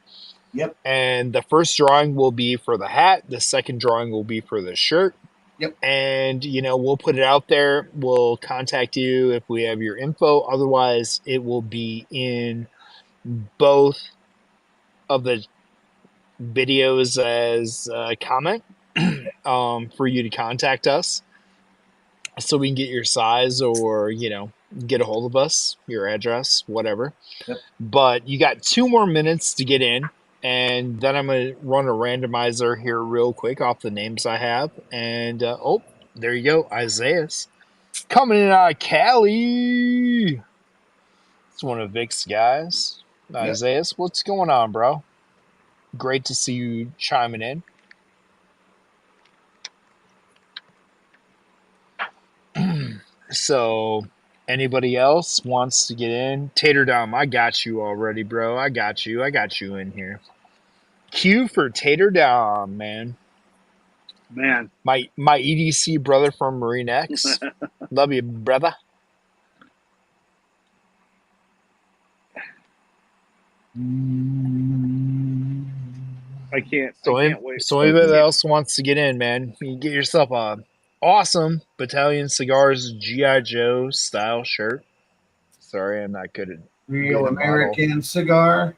Speaker 1: Yep.
Speaker 2: And the first drawing will be for the hat. The second drawing will be for the shirt.
Speaker 1: Yep.
Speaker 2: And, you know, we'll put it out there. We'll contact you if we have your info. Otherwise, it will be in both of the videos as a comment for you to contact us so we can get your size or, you know, get a hold of us, your address, whatever.
Speaker 1: Yep. But
Speaker 2: you got 2 more minutes to get in. And then I'm going to run a randomizer here real quick off the names I have. And, oh, there you go. Isaiah's coming in out of Cali. It's one of Vic's guys. Isaiah's, what's going on, bro? Great to see you chiming in. So, anybody else wants to get in? Tater Dom, I got you already, bro. I got you in here. Q for Tater Dom, man. My EDC brother from Marine X. Love you, brother.
Speaker 3: I can't wait.
Speaker 2: So anybody else wants to get in, man, you get yourself a awesome Battalion Cigars G.I. Joe style shirt. Sorry, I'm not good at
Speaker 1: Real American cigar.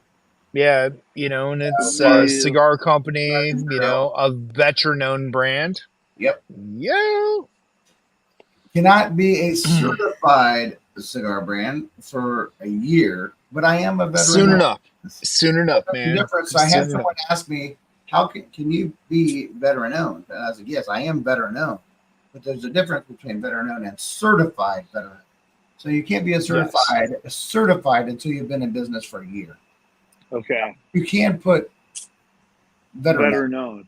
Speaker 2: Yeah, you know, and it's a cigar company, you know, a veteran-owned brand.
Speaker 1: Yep.
Speaker 2: Yeah.
Speaker 1: Cannot be a certified cigar brand for a year, but I am a veteran.
Speaker 2: Soon enough, man.
Speaker 1: The difference. I had someone ask me, "How can you be veteran owned?" And I said, "Yes, I am veteran owned, but there's a difference between veteran owned and certified veteran. So you can't be a certified until you've been in business for a year.
Speaker 3: Okay.
Speaker 1: You can put veteran
Speaker 3: owned.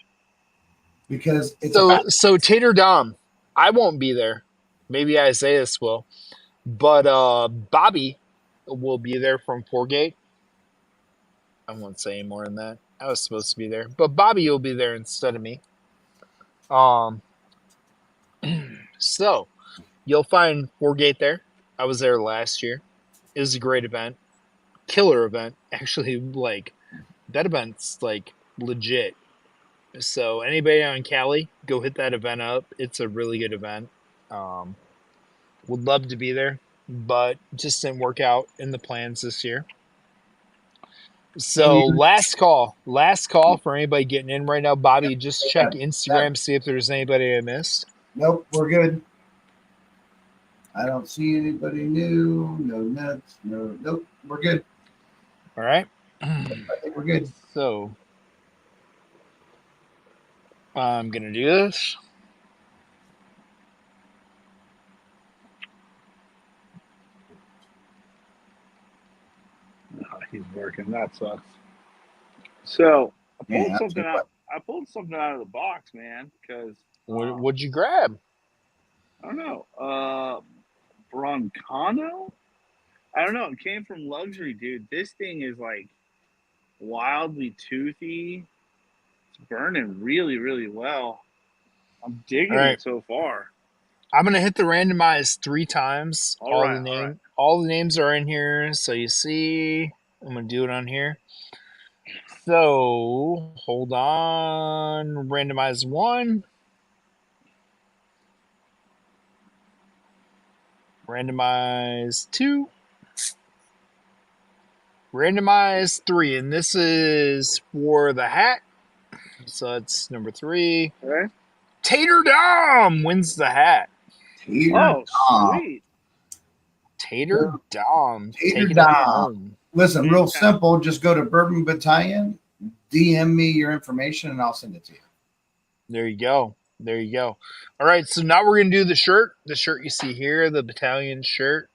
Speaker 1: because it's
Speaker 2: so Tater Dom, I won't be there. Maybe Isaias will, but Bobby will be there from Foregate. I won't say any more than that. I was supposed to be there, but Bobby will be there instead of me. So you'll find Foregate there. I was there last year. It was a great event, killer event. Actually, like that event's like legit. So anybody on Cali, go hit that event up. It's a really good event. Would love to be there, but just didn't work out in the plans this year. So last call for anybody getting in right now. Bobby, just check Instagram, see if there's anybody I missed.
Speaker 1: Nope, we're good. I don't see anybody new. No nuts. Nope, we're good.
Speaker 2: All right.
Speaker 1: I think we're good.
Speaker 2: So I'm gonna do this.
Speaker 3: He's working. That sucks. So I pulled something out. I pulled something out of the box, man. Because
Speaker 2: what'd you grab?
Speaker 3: I don't know. Broncano. I don't know. It came from Luxury, dude. This thing is like wildly toothy. It's burning really, really well. I'm digging it so far.
Speaker 2: I'm gonna hit the randomize 3 times. All the names are in here, so you see. I'm gonna do it on here. So hold on. Randomize 1. Randomize 2. Randomize 3, and this is for the hat. So that's number 3.
Speaker 3: Okay.
Speaker 2: Tater Dom wins the hat.
Speaker 3: Sweet.
Speaker 2: Tater Dom.
Speaker 1: Tater Dom. Listen, real simple. Just go to Bourbon Battalion, DM me your information, and I'll send it to you.
Speaker 2: There you go. All right, so now we're going to do the shirt. The shirt you see here, the Battalion shirt.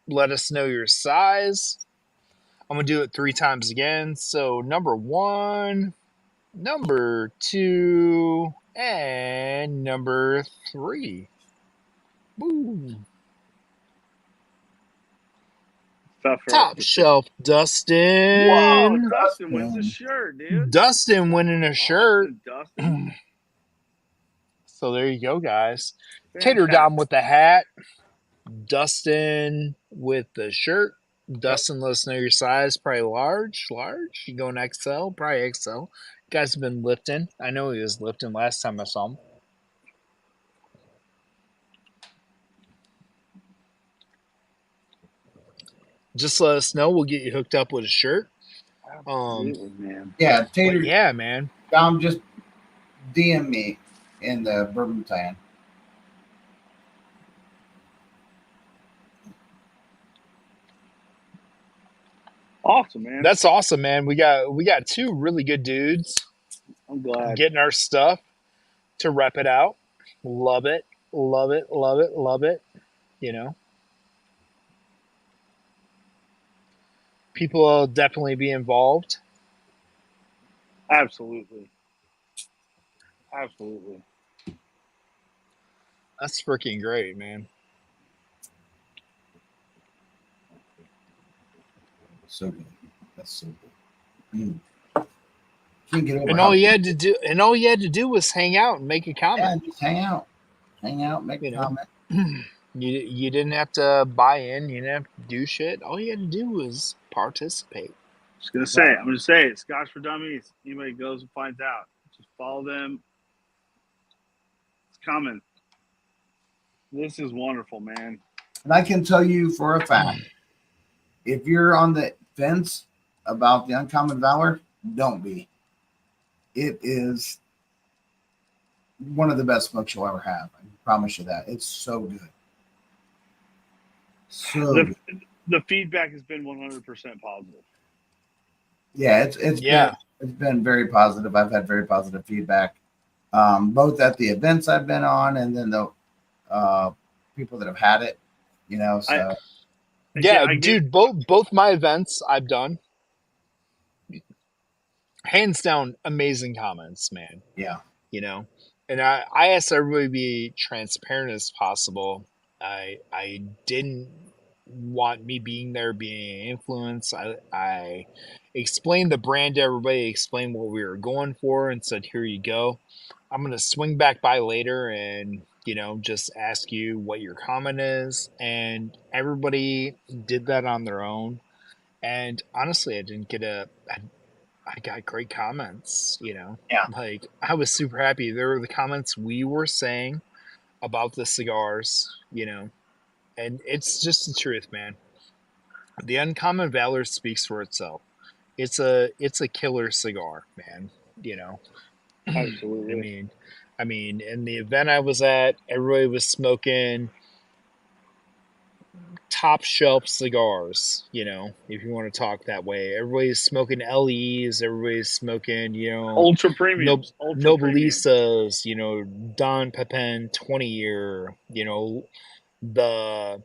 Speaker 2: Let us know your size. I'm going to do it 3 times again. So number 1, number 2, and number 3. Boom. Top shelf, Dustin.
Speaker 3: Whoa, Dustin wins a shirt, dude.
Speaker 2: Dustin winning a shirt.
Speaker 3: Dustin.
Speaker 2: So there you go, guys. Tater Dom with the hat. Dustin with the shirt. Dustin, let us know your size. Probably large. You going XL? Probably XL. Guys have been lifting. I know he was lifting last time I saw him. Just let us know. We'll get you hooked up with a shirt.
Speaker 3: Man.
Speaker 1: Yeah, Tater.
Speaker 2: Yeah, man.
Speaker 1: Dom, just DM me in the Bourbon Battalion.
Speaker 3: Awesome, man.
Speaker 2: That's awesome, man. We got 2 really good dudes.
Speaker 3: I'm glad.
Speaker 2: Getting our stuff to rep it out. Love it. You know. People will definitely be involved.
Speaker 3: Absolutely.
Speaker 2: That's freaking great, man.
Speaker 1: So good. That's so good. Can't get over
Speaker 2: and all you had to do was hang out and make a comment.
Speaker 1: Yeah, just hang out, make a comment.
Speaker 2: You didn't have to buy in. You didn't have to do shit. All you had to do was participate.
Speaker 3: I'm gonna say it. Scotch for Dummies. Anybody goes and finds out, just follow them. It's coming. This is wonderful, man.
Speaker 1: And I can tell you for a fact, if you're on the fence about the Uncommon Valor, don't be. It is one of the best smokes you'll ever have. I promise you that. It's so good.
Speaker 3: The feedback has been 100% positive.
Speaker 1: Yeah, it's been very positive. I've had very positive feedback, both at the events I've been on and then the people that have had it. You know, so
Speaker 2: dude, both my events I've done. hands down, amazing comments, man.
Speaker 1: Yeah.
Speaker 2: And I asked everybody to be transparent as possible. I didn't want me being there being an influence. I explained the brand to everybody, explained what we were going for, and said, "Here you go. I'm gonna swing back by later and just ask you what your comment is." And everybody did that on their own. And honestly, I got great comments.
Speaker 1: Yeah.
Speaker 2: Like, I was super happy. There were the comments we were saying about the cigars. And it's just the truth, man. The Uncommon Valor speaks for itself. It's a killer cigar, man. You know. I
Speaker 3: Absolutely.
Speaker 2: mean, in the event I was at, everybody was smoking top shelf cigars, if you want to talk that way. Everybody's smoking LEs, everybody's smoking,
Speaker 3: Ultra premiums. Ultra premiums.
Speaker 2: Nobilisas, Don Pepin 20 year, the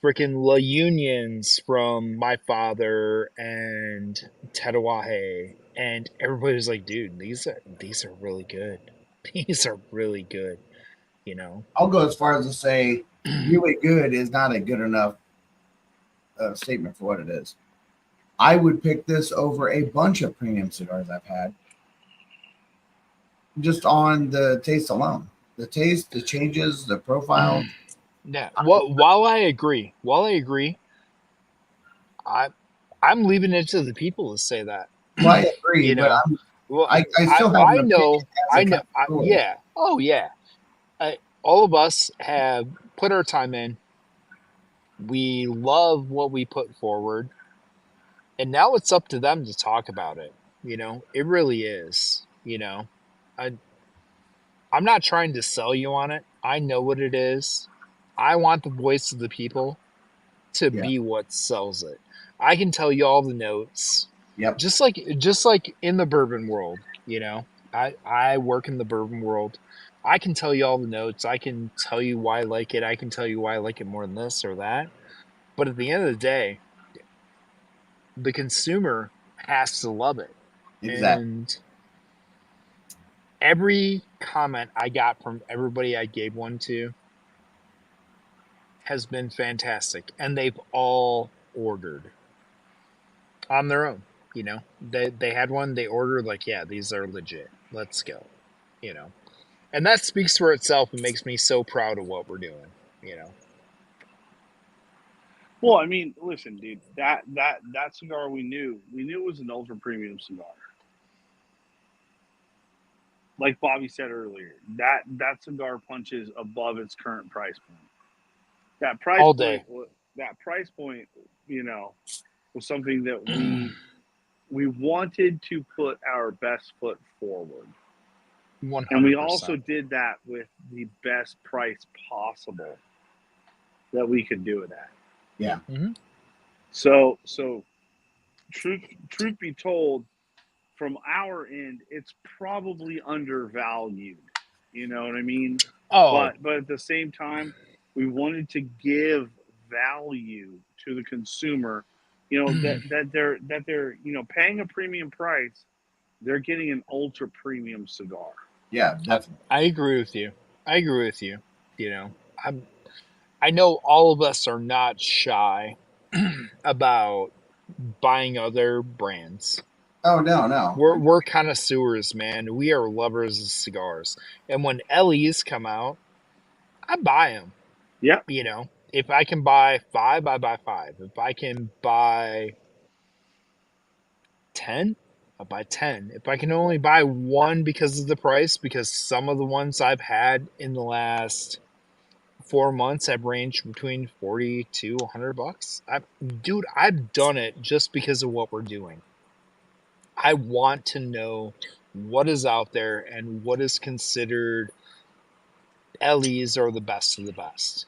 Speaker 2: freaking La Unions from my father and Tatawahe. And everybody was like, dude, these are really good. These are really good.
Speaker 1: I'll go as far as to say really good is not a good enough statement for what it is. I would pick this over a bunch of premium cigars I've had just on the taste alone. The taste, the changes, the profile.
Speaker 2: Yeah. While I agree, I I'm leaving it to the people to say that.
Speaker 1: Well, I agree,
Speaker 2: You
Speaker 1: but
Speaker 2: know, well,
Speaker 1: I still have
Speaker 2: I
Speaker 1: an opinion
Speaker 2: know,
Speaker 1: as a
Speaker 2: yeah, oh yeah. All of us have put our time in. We love what we put forward, and now it's up to them to talk about it. It really is. I I'm not trying to sell you on it. I know what it is. I want the voice of the people to
Speaker 1: Yeah.
Speaker 2: be what sells it. I can tell you all the notes.
Speaker 1: Yep.
Speaker 2: Just like in the bourbon world, I work in the bourbon world. I can tell you all the notes. I can tell you why I like it. I can tell you why I like it more than this or that. But at the end of the day, the consumer has to love it.
Speaker 1: Exactly.
Speaker 2: And every comment I got from everybody I gave one to has been fantastic. And they've all ordered on their own. They had one, they ordered, like, yeah, these are legit. Let's go. You know. And that speaks for itself and makes me so proud of what we're doing.
Speaker 3: Well, I mean, listen, dude. That cigar we knew it was an ultra premium cigar. Like Bobby said earlier, that cigar punches above its current price point. That price
Speaker 2: All
Speaker 3: point,
Speaker 2: day.
Speaker 3: that price point, was something that we wanted to put our best foot forward.
Speaker 2: 100%.
Speaker 3: And we also did that with the best price possible that we could do it at.
Speaker 1: Yeah.
Speaker 2: Mm-hmm.
Speaker 3: So truth be told, from our end, it's probably undervalued. You know what I mean?
Speaker 2: Oh.
Speaker 3: But at the same time, we wanted to give value to the consumer. That they're paying a premium price, they're getting an ultra premium cigar.
Speaker 1: Yeah, definitely.
Speaker 2: I agree with you. I know all of us are not shy about buying other brands.
Speaker 1: Oh no.
Speaker 2: We're connoisseurs, man. We are lovers of cigars. And when LEs come out, I buy them.
Speaker 3: Yeah.
Speaker 2: If I can buy 5, I buy 5. If I can buy 10, I buy 10. If I can only buy one because of the price, because some of the ones I've had in the last 4 months have ranged between 40 to $100. Dude, I've done it just because of what we're doing. I want to know what is out there and what is considered LEs are the best of the best.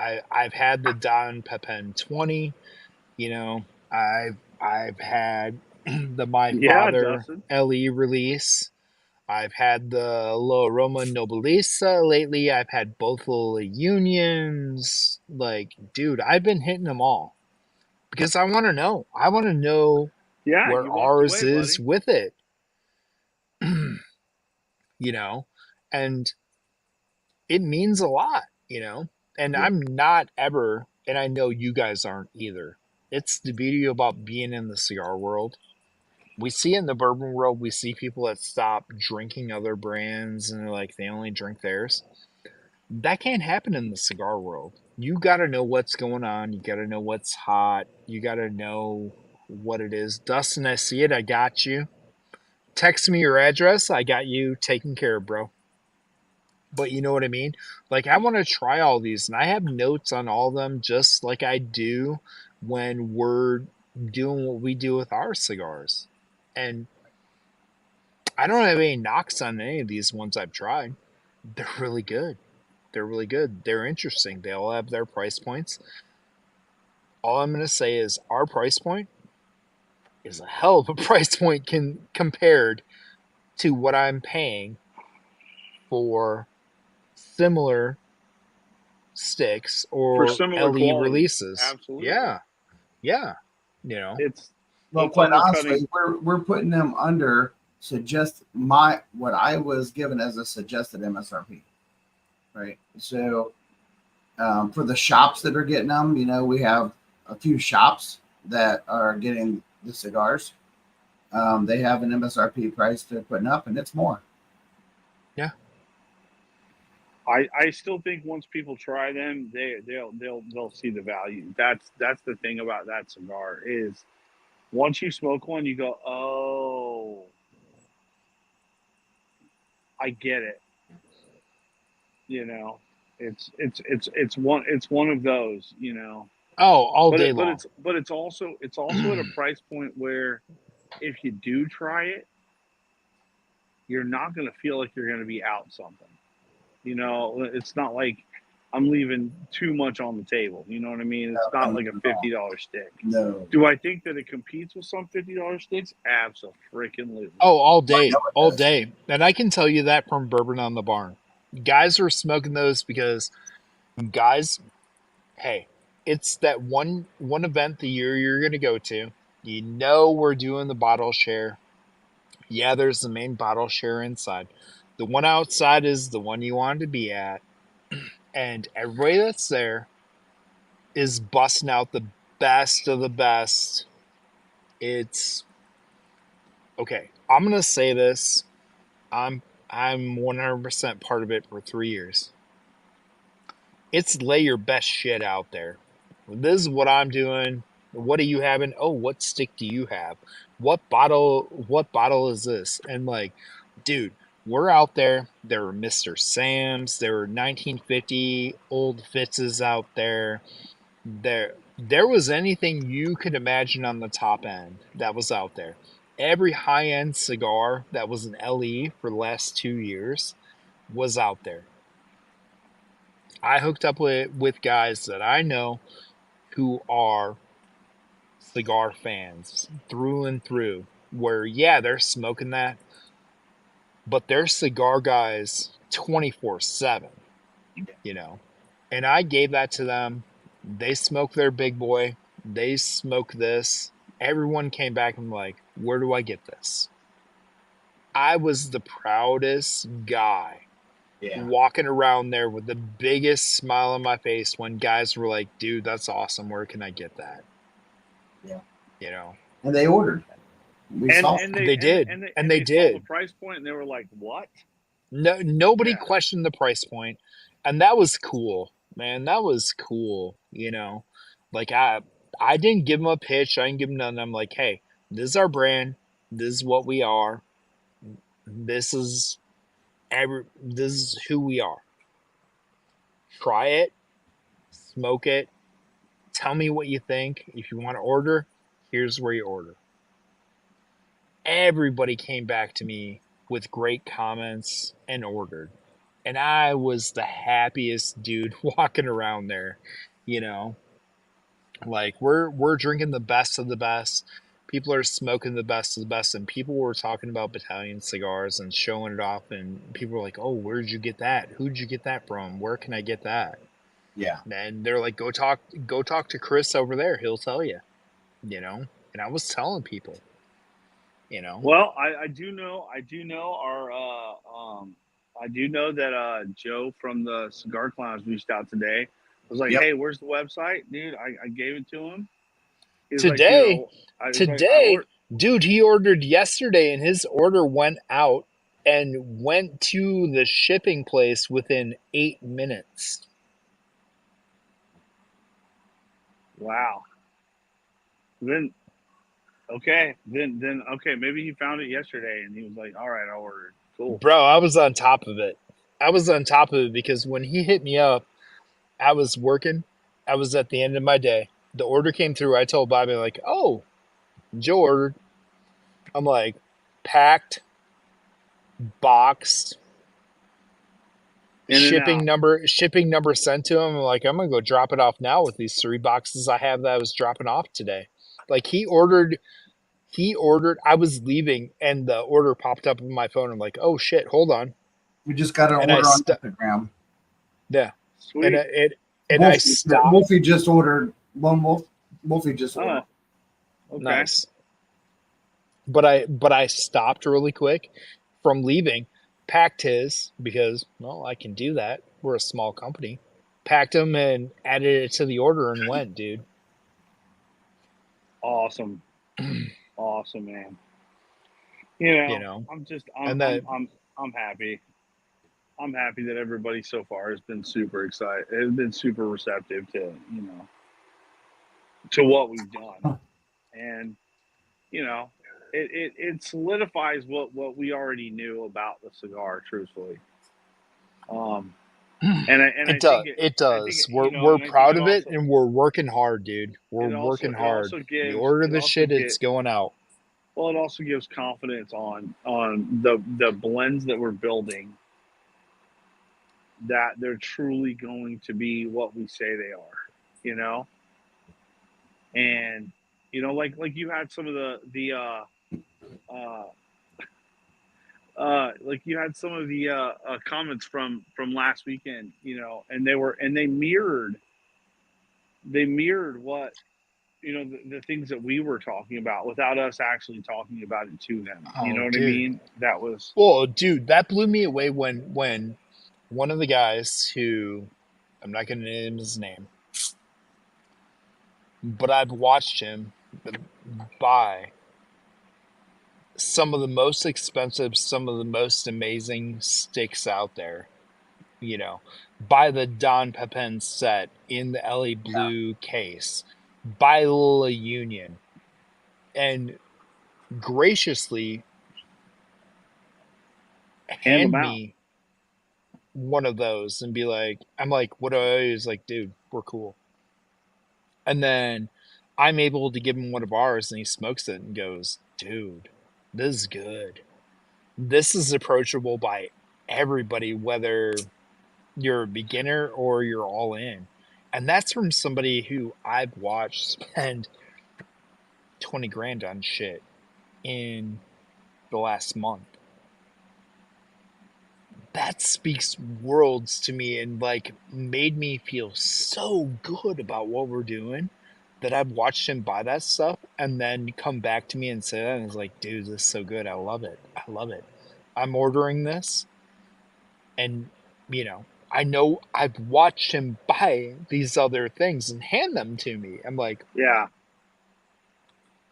Speaker 2: I've had the Don Pepin 20. I've had the My
Speaker 3: Yeah,
Speaker 2: Father
Speaker 3: Dustin.
Speaker 2: LE release. I've had the La Aroma Nobilisa lately. I've had both the Unions. Like, dude, I've been hitting them all because I want to know. I want to know
Speaker 3: Yeah,
Speaker 2: where
Speaker 3: you walked
Speaker 2: ours
Speaker 3: away,
Speaker 2: is
Speaker 3: buddy.
Speaker 2: with it. You know, and it means a lot, you know. And
Speaker 1: Yeah.
Speaker 2: I'm not ever, and I know you guys aren't either. It's the beauty about being in the cigar world. We see it in the bourbon world. We see people that stop drinking other brands and they're like they only drink theirs. That can't happen in the cigar world. You got to know what's going on. You got to know what's hot. You got to know what it is. Dustin, I see it. I got you. Text me your address. I got you taken care of, bro. But you know what I mean? Like, I want to try all these, and I have notes on all of them just like I do when we're doing what we do with our cigars. And I don't have any knocks on any of these ones I've tried. They're really good. They're really good. They're interesting. They all have their price points. All I'm going to say is our price point is a hell of a price point compared to what I'm paying for similar sticks
Speaker 3: For
Speaker 2: or
Speaker 3: similar
Speaker 2: LE
Speaker 3: quality,
Speaker 2: releases.
Speaker 3: absolutely.
Speaker 2: Yeah. Yeah. You know.
Speaker 3: It's
Speaker 1: Well,
Speaker 3: it's
Speaker 1: quite
Speaker 3: almost
Speaker 1: honestly,
Speaker 3: cutting.
Speaker 1: we're putting them under suggest my what I was given as a suggested MSRP, right? So for the shops that are getting them, we have a few shops that are getting the cigars. They have an MSRP price they're putting up, and it's more.
Speaker 2: Yeah.
Speaker 3: I still think once people try them, they'll see the value. That's the thing about that cigar is once you smoke one, you go, oh, I get it. You know, it's one of those. You know,
Speaker 2: Oh, all
Speaker 3: but
Speaker 2: day
Speaker 3: it but
Speaker 2: long.
Speaker 3: it's but it's also at a price point where if you do try it, you're not going to feel like you're going to be out something. You know, it's not like I'm leaving too much on the table. You know what I mean? It's not
Speaker 1: No,
Speaker 3: like a $50 stick.
Speaker 1: no.
Speaker 3: Do I think that it competes with some $50 sticks? Absolutely.
Speaker 2: Oh, all
Speaker 1: I
Speaker 2: day.
Speaker 1: know it
Speaker 2: All
Speaker 1: does.
Speaker 2: day. And I can tell you that from Bourbon on the Barn. Guys are smoking those because guys, hey, it's that one event the year you're going to go to. You know we're doing the bottle share. Yeah, there's the main bottle share inside. The one outside is the one you wanted to be at. And everybody that's there is busting out the best of the best. It's okay. I'm going to say this. I'm I'm 100% part of it for 3 years. It's lay your best shit out there. This is what I'm doing. What are you having? Oh, what stick do you have? What bottle is this? And like, dude, we're out there. There were Mr. Sam's, there were 1950 old Fitzes out there. There was anything you could imagine on the top end that was out there. Every high-end cigar that was an LE for the last 2 years was out there. I hooked up with guys that I know who are cigar fans through and through. Where yeah, they're smoking that, but they're cigar guys 24/7. You know, and I gave that to them. They smoke their big boy. They smoke this. Everyone came back and like, where do I get this? I was the proudest guy
Speaker 1: Yeah.
Speaker 2: walking around there with the biggest smile on my face when guys were like, dude, that's awesome. Where can I get that?
Speaker 1: Yeah.
Speaker 2: You know,
Speaker 1: And they ordered. We
Speaker 3: And
Speaker 1: saw.
Speaker 3: and they
Speaker 2: they
Speaker 3: and
Speaker 2: did.
Speaker 3: and they,
Speaker 2: And
Speaker 3: and
Speaker 2: they
Speaker 3: they saw the
Speaker 2: did.
Speaker 3: price point and they were like, "What?"
Speaker 2: No, nobody
Speaker 3: Yeah.
Speaker 2: questioned the price point. And that was cool, man. That was cool. You know, like I didn't give them a pitch. I didn't give them nothing. I'm like, hey, this is our brand. This is what we are. This is this is who we are. Try it, smoke it, tell me what you think. If you want to order, here's where you order. Everybody came back to me with great comments and ordered. And I was the happiest dude walking around there, you know. Like we're drinking the best of the best. People are smoking the best of the best, and people were talking about Battalion cigars and showing it off, and people were like, "Oh, where'd you get that? Who'd you get that from? Where can I get that?"
Speaker 1: Yeah.
Speaker 2: And they're like, go talk to Chris over there. He'll tell you, you know. And I was telling people, you know.
Speaker 3: Well, I do know our I do know that Joe from the Cigar Clowns reached out today. Was like,
Speaker 1: Yep.
Speaker 3: hey, where's the website, dude? I gave it to him. He was like, dude,
Speaker 2: Today,
Speaker 3: I was like, I
Speaker 2: today,
Speaker 3: ordered.
Speaker 2: dude, he ordered yesterday, and his order went out and went to the shipping place within 8 minutes.
Speaker 3: Wow. Then okay, then okay, maybe he found it yesterday and he was like, all right, I ordered. Cool.
Speaker 2: Bro, I was on top of it. I was on top of it because when he hit me up, I was working. I was at the end of my day. The order came through. I told Bobby, like, oh, Joe ordered. I'm like, packed, boxed,
Speaker 3: In and out.
Speaker 2: shipping number sent to him. I'm like, I'm gonna go drop it off now with these 3 boxes I have that I was dropping off today. Like he ordered, I was leaving and the order popped up on my phone. I'm like, oh shit, hold on.
Speaker 1: We just got an
Speaker 2: And I
Speaker 1: order on Instagram.
Speaker 2: yeah.
Speaker 3: Sweet.
Speaker 2: And I stopped.
Speaker 1: Wolfie just ordered one. Wolfie just ordered.
Speaker 3: Okay.
Speaker 2: Nice. But I stopped really quick from leaving, packed his because, well, I can do that. We're a small company. Packed him and added it to the order and went, dude.
Speaker 3: Awesome. Awesome, man. You know,
Speaker 2: and that
Speaker 3: I'm happy. I'm happy that everybody so far has been super excited. Has been super receptive to, to what we've done. And, it solidifies what we already knew about the cigar, truthfully.
Speaker 2: it does. It does. We're proud of it, and we're working hard, dude. We're working hard. We order the shit, it's going out.
Speaker 3: Well, it also gives confidence on the blends that we're building, that they're truly going to be what we say they are, and like you had some of like you had some of the comments from last weekend, and they mirrored what the things that we were talking about without us actually talking about it to them. You know what I mean? That was
Speaker 2: dude, that blew me away when one of the guys who I'm not going to name his name, but I've watched him buy some of the most expensive, some of the most amazing sticks out there. Buy the Don Pepin set in the LA Blue case, buy La Union, and graciously hand me one of those and be like, I'm like, what do I use? Like, dude, we're cool. And then I'm able to give him one of ours and he smokes it and goes, dude, this is good. This is approachable by everybody, whether you're a beginner or you're all in. And that's from somebody who I've watched spend 20 grand on shit in the last month. That speaks worlds to me and like made me feel so good about what we're doing that I've watched him buy that stuff and then come back to me and say that and it's like, dude, this is so good. I love it. I'm ordering this. And, I know I've watched him buy these other things and hand them to me. I'm like,
Speaker 3: yeah,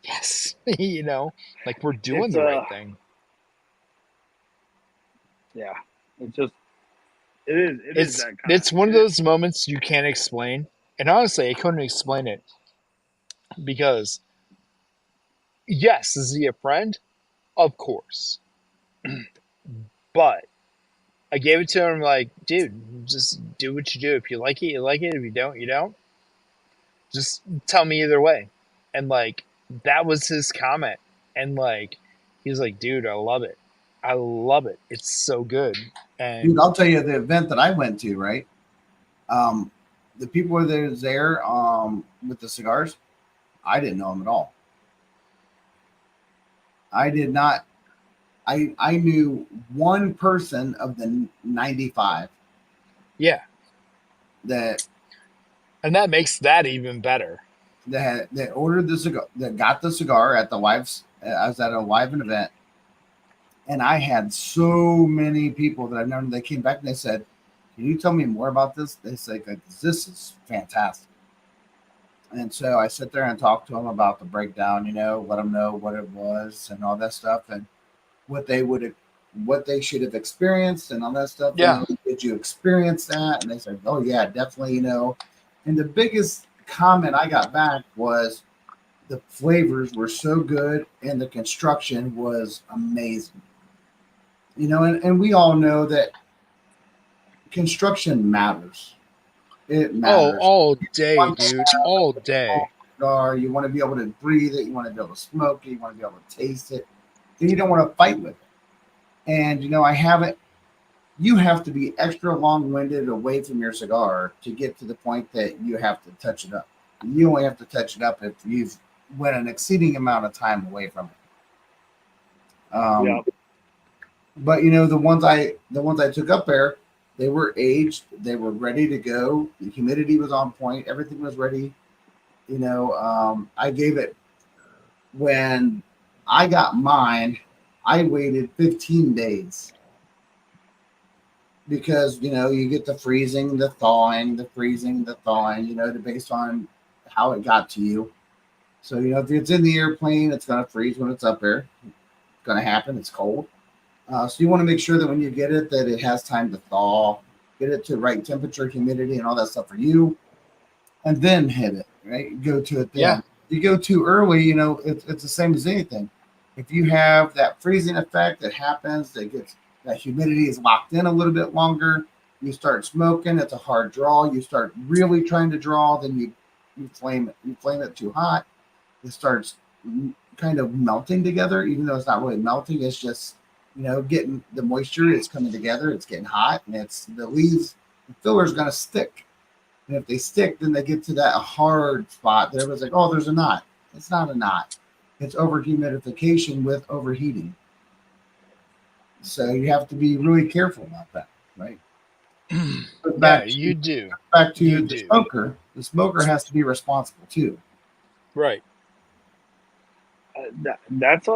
Speaker 2: yes, like we're doing the right thing.
Speaker 3: Yeah, it is that kind
Speaker 2: it's one of those moments you can't explain. And honestly, I couldn't explain it because, yes, is he a friend? Of course. But I gave it to him like, dude, just do what you do. If you like it, you like it. If you don't, you don't. Just tell me either way. And like, that was his comment. And like, he's like, dude, I love it. I love it. It's so good. And
Speaker 1: dude, I'll tell you the event that I went to, right? The people that was there with the cigars, I didn't know them at all. I did not. I knew one person of the 95.
Speaker 2: Yeah. And that makes that even better.
Speaker 1: That ordered the cigar, that got the cigar at the wife's I was at a live event, and I had so many people that I've known. They came back and they said, "Can you tell me more about this?" They say, like, "This is fantastic." And so I sit there and talk to them about the breakdown. Let them know what it was and all that stuff, and what they should have experienced and all that stuff.
Speaker 2: Yeah.
Speaker 1: Did you experience that? And they said, "Oh yeah, definitely." And the biggest comment I got back was the flavors were so good and the construction was amazing. And we all know that construction matters. It
Speaker 2: Oh,
Speaker 1: matters.
Speaker 2: all day, dude. All day.
Speaker 1: Cigar, you want to be able to breathe it, you want to be able to smoke it, you want to be able to taste it, and you don't want to fight with it. And you have to be extra long-winded away from your cigar to get to the point that you have to touch it up. You only have to touch it up if you've went an exceeding amount of time away from it. But the ones I took up there, they were aged, they were ready to go. The humidity was on point, everything was ready. I gave it, when I got mine, I waited 15 days because you get the freezing, the thawing, based on how it got to you. So if it's in the airplane, it's going to freeze when it's up there. It's going to happen. It's cold. So you want to make sure that when you get it, that it has time to thaw, get it to the right temperature, humidity, and all that stuff for you, and then hit it. Right, go to it then.
Speaker 2: Yeah.
Speaker 1: If you go too early, it's the same as anything. If you have that freezing effect that happens, that humidity is locked in a little bit longer. You start smoking. It's a hard draw. You start really trying to draw, then you flame it. You flame it too hot. It starts kind of melting together, even though it's not really melting. It's just getting the moisture. It's coming together. It's getting hot, and the leaves. The filler is going to stick. And if they stick, then they get to that hard spot. There was like, oh, there's a knot. It's not a knot. It's over humidification with overheating. So you have to be really careful about that, right?
Speaker 2: You do.
Speaker 1: Back to the smoker. The smoker has to be responsible too.
Speaker 2: Right.
Speaker 3: That's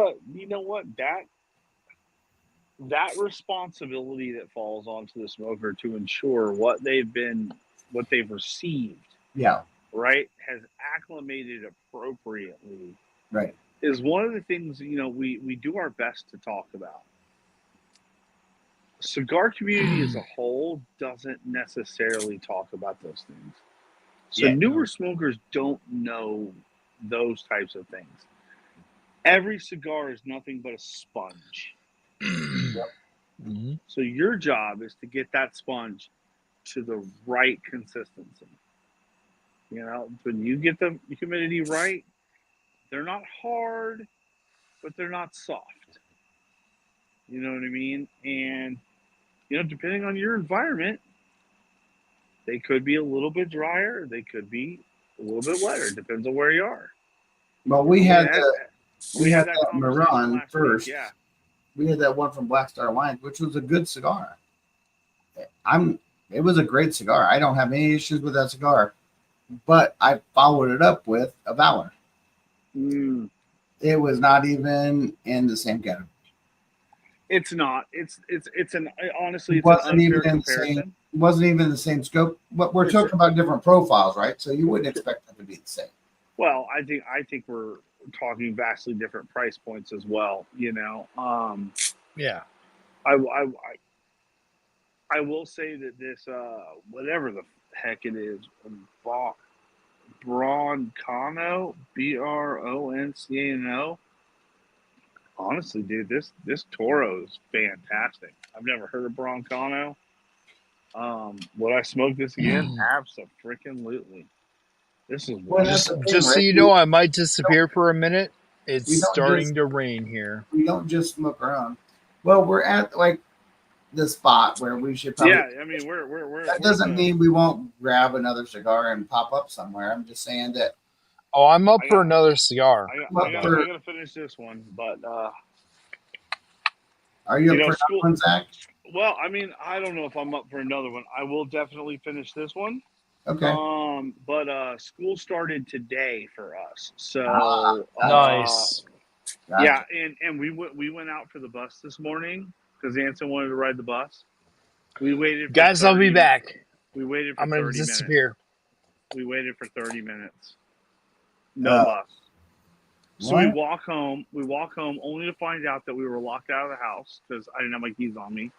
Speaker 3: that responsibility that falls onto the smoker to ensure what they've received, right, has acclimated appropriately,
Speaker 1: right,
Speaker 3: is one of the things we do our best to talk about. Cigar community as a whole doesn't necessarily talk about those things. So newer smokers don't know those types of things. Every cigar is nothing but a sponge.
Speaker 2: Mm-hmm.
Speaker 3: So your job is to get that sponge to the right consistency. When you get the humidity right, they're not hard, but they're not soft. You know what I mean? And, depending on your environment, they could be a little bit drier. They could be a little bit wetter. It depends on where you are.
Speaker 1: Well, we had that Maran first.
Speaker 3: Yeah.
Speaker 1: We had that one from Black Star Wines, which was a good cigar. It was a great cigar. I don't have any issues with that cigar, but I followed it up with a Valor. It was not even in the same category.
Speaker 3: It's not. Honestly,
Speaker 1: it wasn't even in comparison. Wasn't even the same scope. But we're talking about different profiles, right? So you wouldn't expect them to be the same.
Speaker 3: Well, I think we're talking vastly different price points as well.
Speaker 2: Yeah.
Speaker 3: I will say that this whatever the heck it is, Broncano, Broncano. Honestly, dude, this Toro is fantastic. I've never heard of Broncano. Would I smoke this again? Absolutely. This is
Speaker 2: just so you know, I might disappear for a minute. It's starting to rain here.
Speaker 1: We don't just smoke around. Well, we're at like the spot where we should probably.
Speaker 3: Yeah, I mean, we're.
Speaker 1: That doesn't mean we won't grab another cigar and pop up somewhere. I'm just saying that.
Speaker 2: Oh, I'm up for another cigar.
Speaker 3: I gotta finish this one, but.
Speaker 1: Are you up for another one, Zach?
Speaker 3: Well, I mean, I don't know if I'm up for another one. I will definitely finish this one.
Speaker 1: Okay.
Speaker 3: But school started today for us, so
Speaker 2: nice.
Speaker 3: Yeah, and we went out for the bus this morning because Anson wanted to ride the bus. We waited for
Speaker 2: Guys, I'll be back.
Speaker 3: We waited for
Speaker 2: I'm going to
Speaker 3: 30 minutes.
Speaker 2: disappear.
Speaker 3: We waited for 30 minutes. No bus. So we walk home only to find out that we were locked out of the house because I didn't have my keys on me.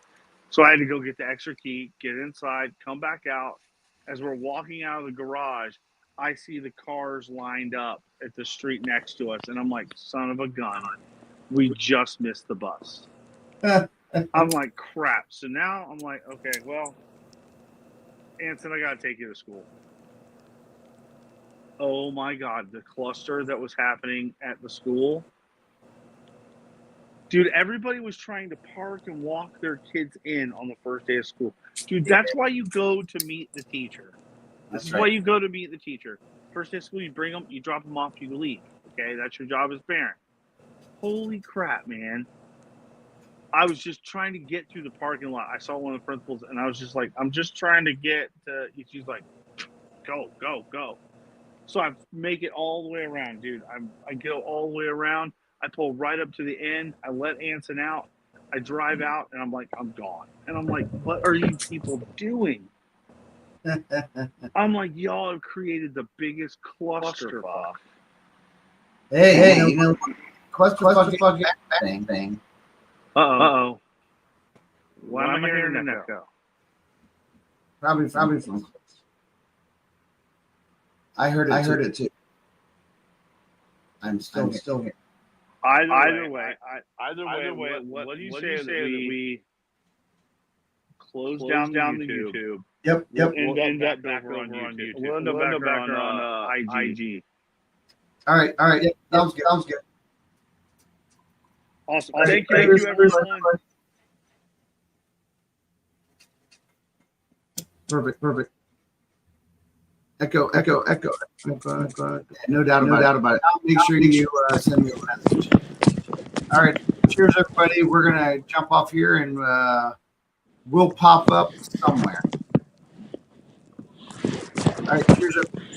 Speaker 3: So I had to go get the extra key, get inside, come back out. As we're walking out of the garage, I see the cars lined up at the street next to us. And I'm like, son of a gun, we just missed the bus. I'm like, crap. So now I'm like, okay, well, Anson, I got to take you to school. Oh my God, the cluster that was happening at the school. Dude, everybody was trying to park and walk their kids in on the first day of school. Dude, that's why you go to meet the teacher. This is why you go to meet the teacher. First day of school, you bring them, you drop them off, you leave. Okay, that's your job as a parent. Holy crap, man. I was just trying to get through the parking lot. I saw one of the principals, and I was just like, I'm just trying to get to, she's like, go, go, go. So I make it all the way around, dude. I go all the way around. I pull right up to the end. I let Anson out. I drive out, and I'm like, I'm gone. And I'm like, what are you people doing? I'm like, y'all have created the biggest clusterfuck.
Speaker 1: Hey, you know, clusterfuck thing.
Speaker 3: Uh-oh. Why am I hearing an echo?
Speaker 1: Probably from. I heard it too. I'm still here.
Speaker 3: Either way, what do you say that we close down the YouTube?
Speaker 1: Yep.
Speaker 3: We'll end up back over on YouTube. We'll end up back on IG.
Speaker 1: All right. Yep, sounds good.
Speaker 3: Awesome. Thank you, everyone.
Speaker 1: Perfect. Echo. No doubt about it. I'll make sure you send me a message. All right. Cheers, everybody. We're going to jump off here and we'll pop up somewhere. All right. Cheers, everybody.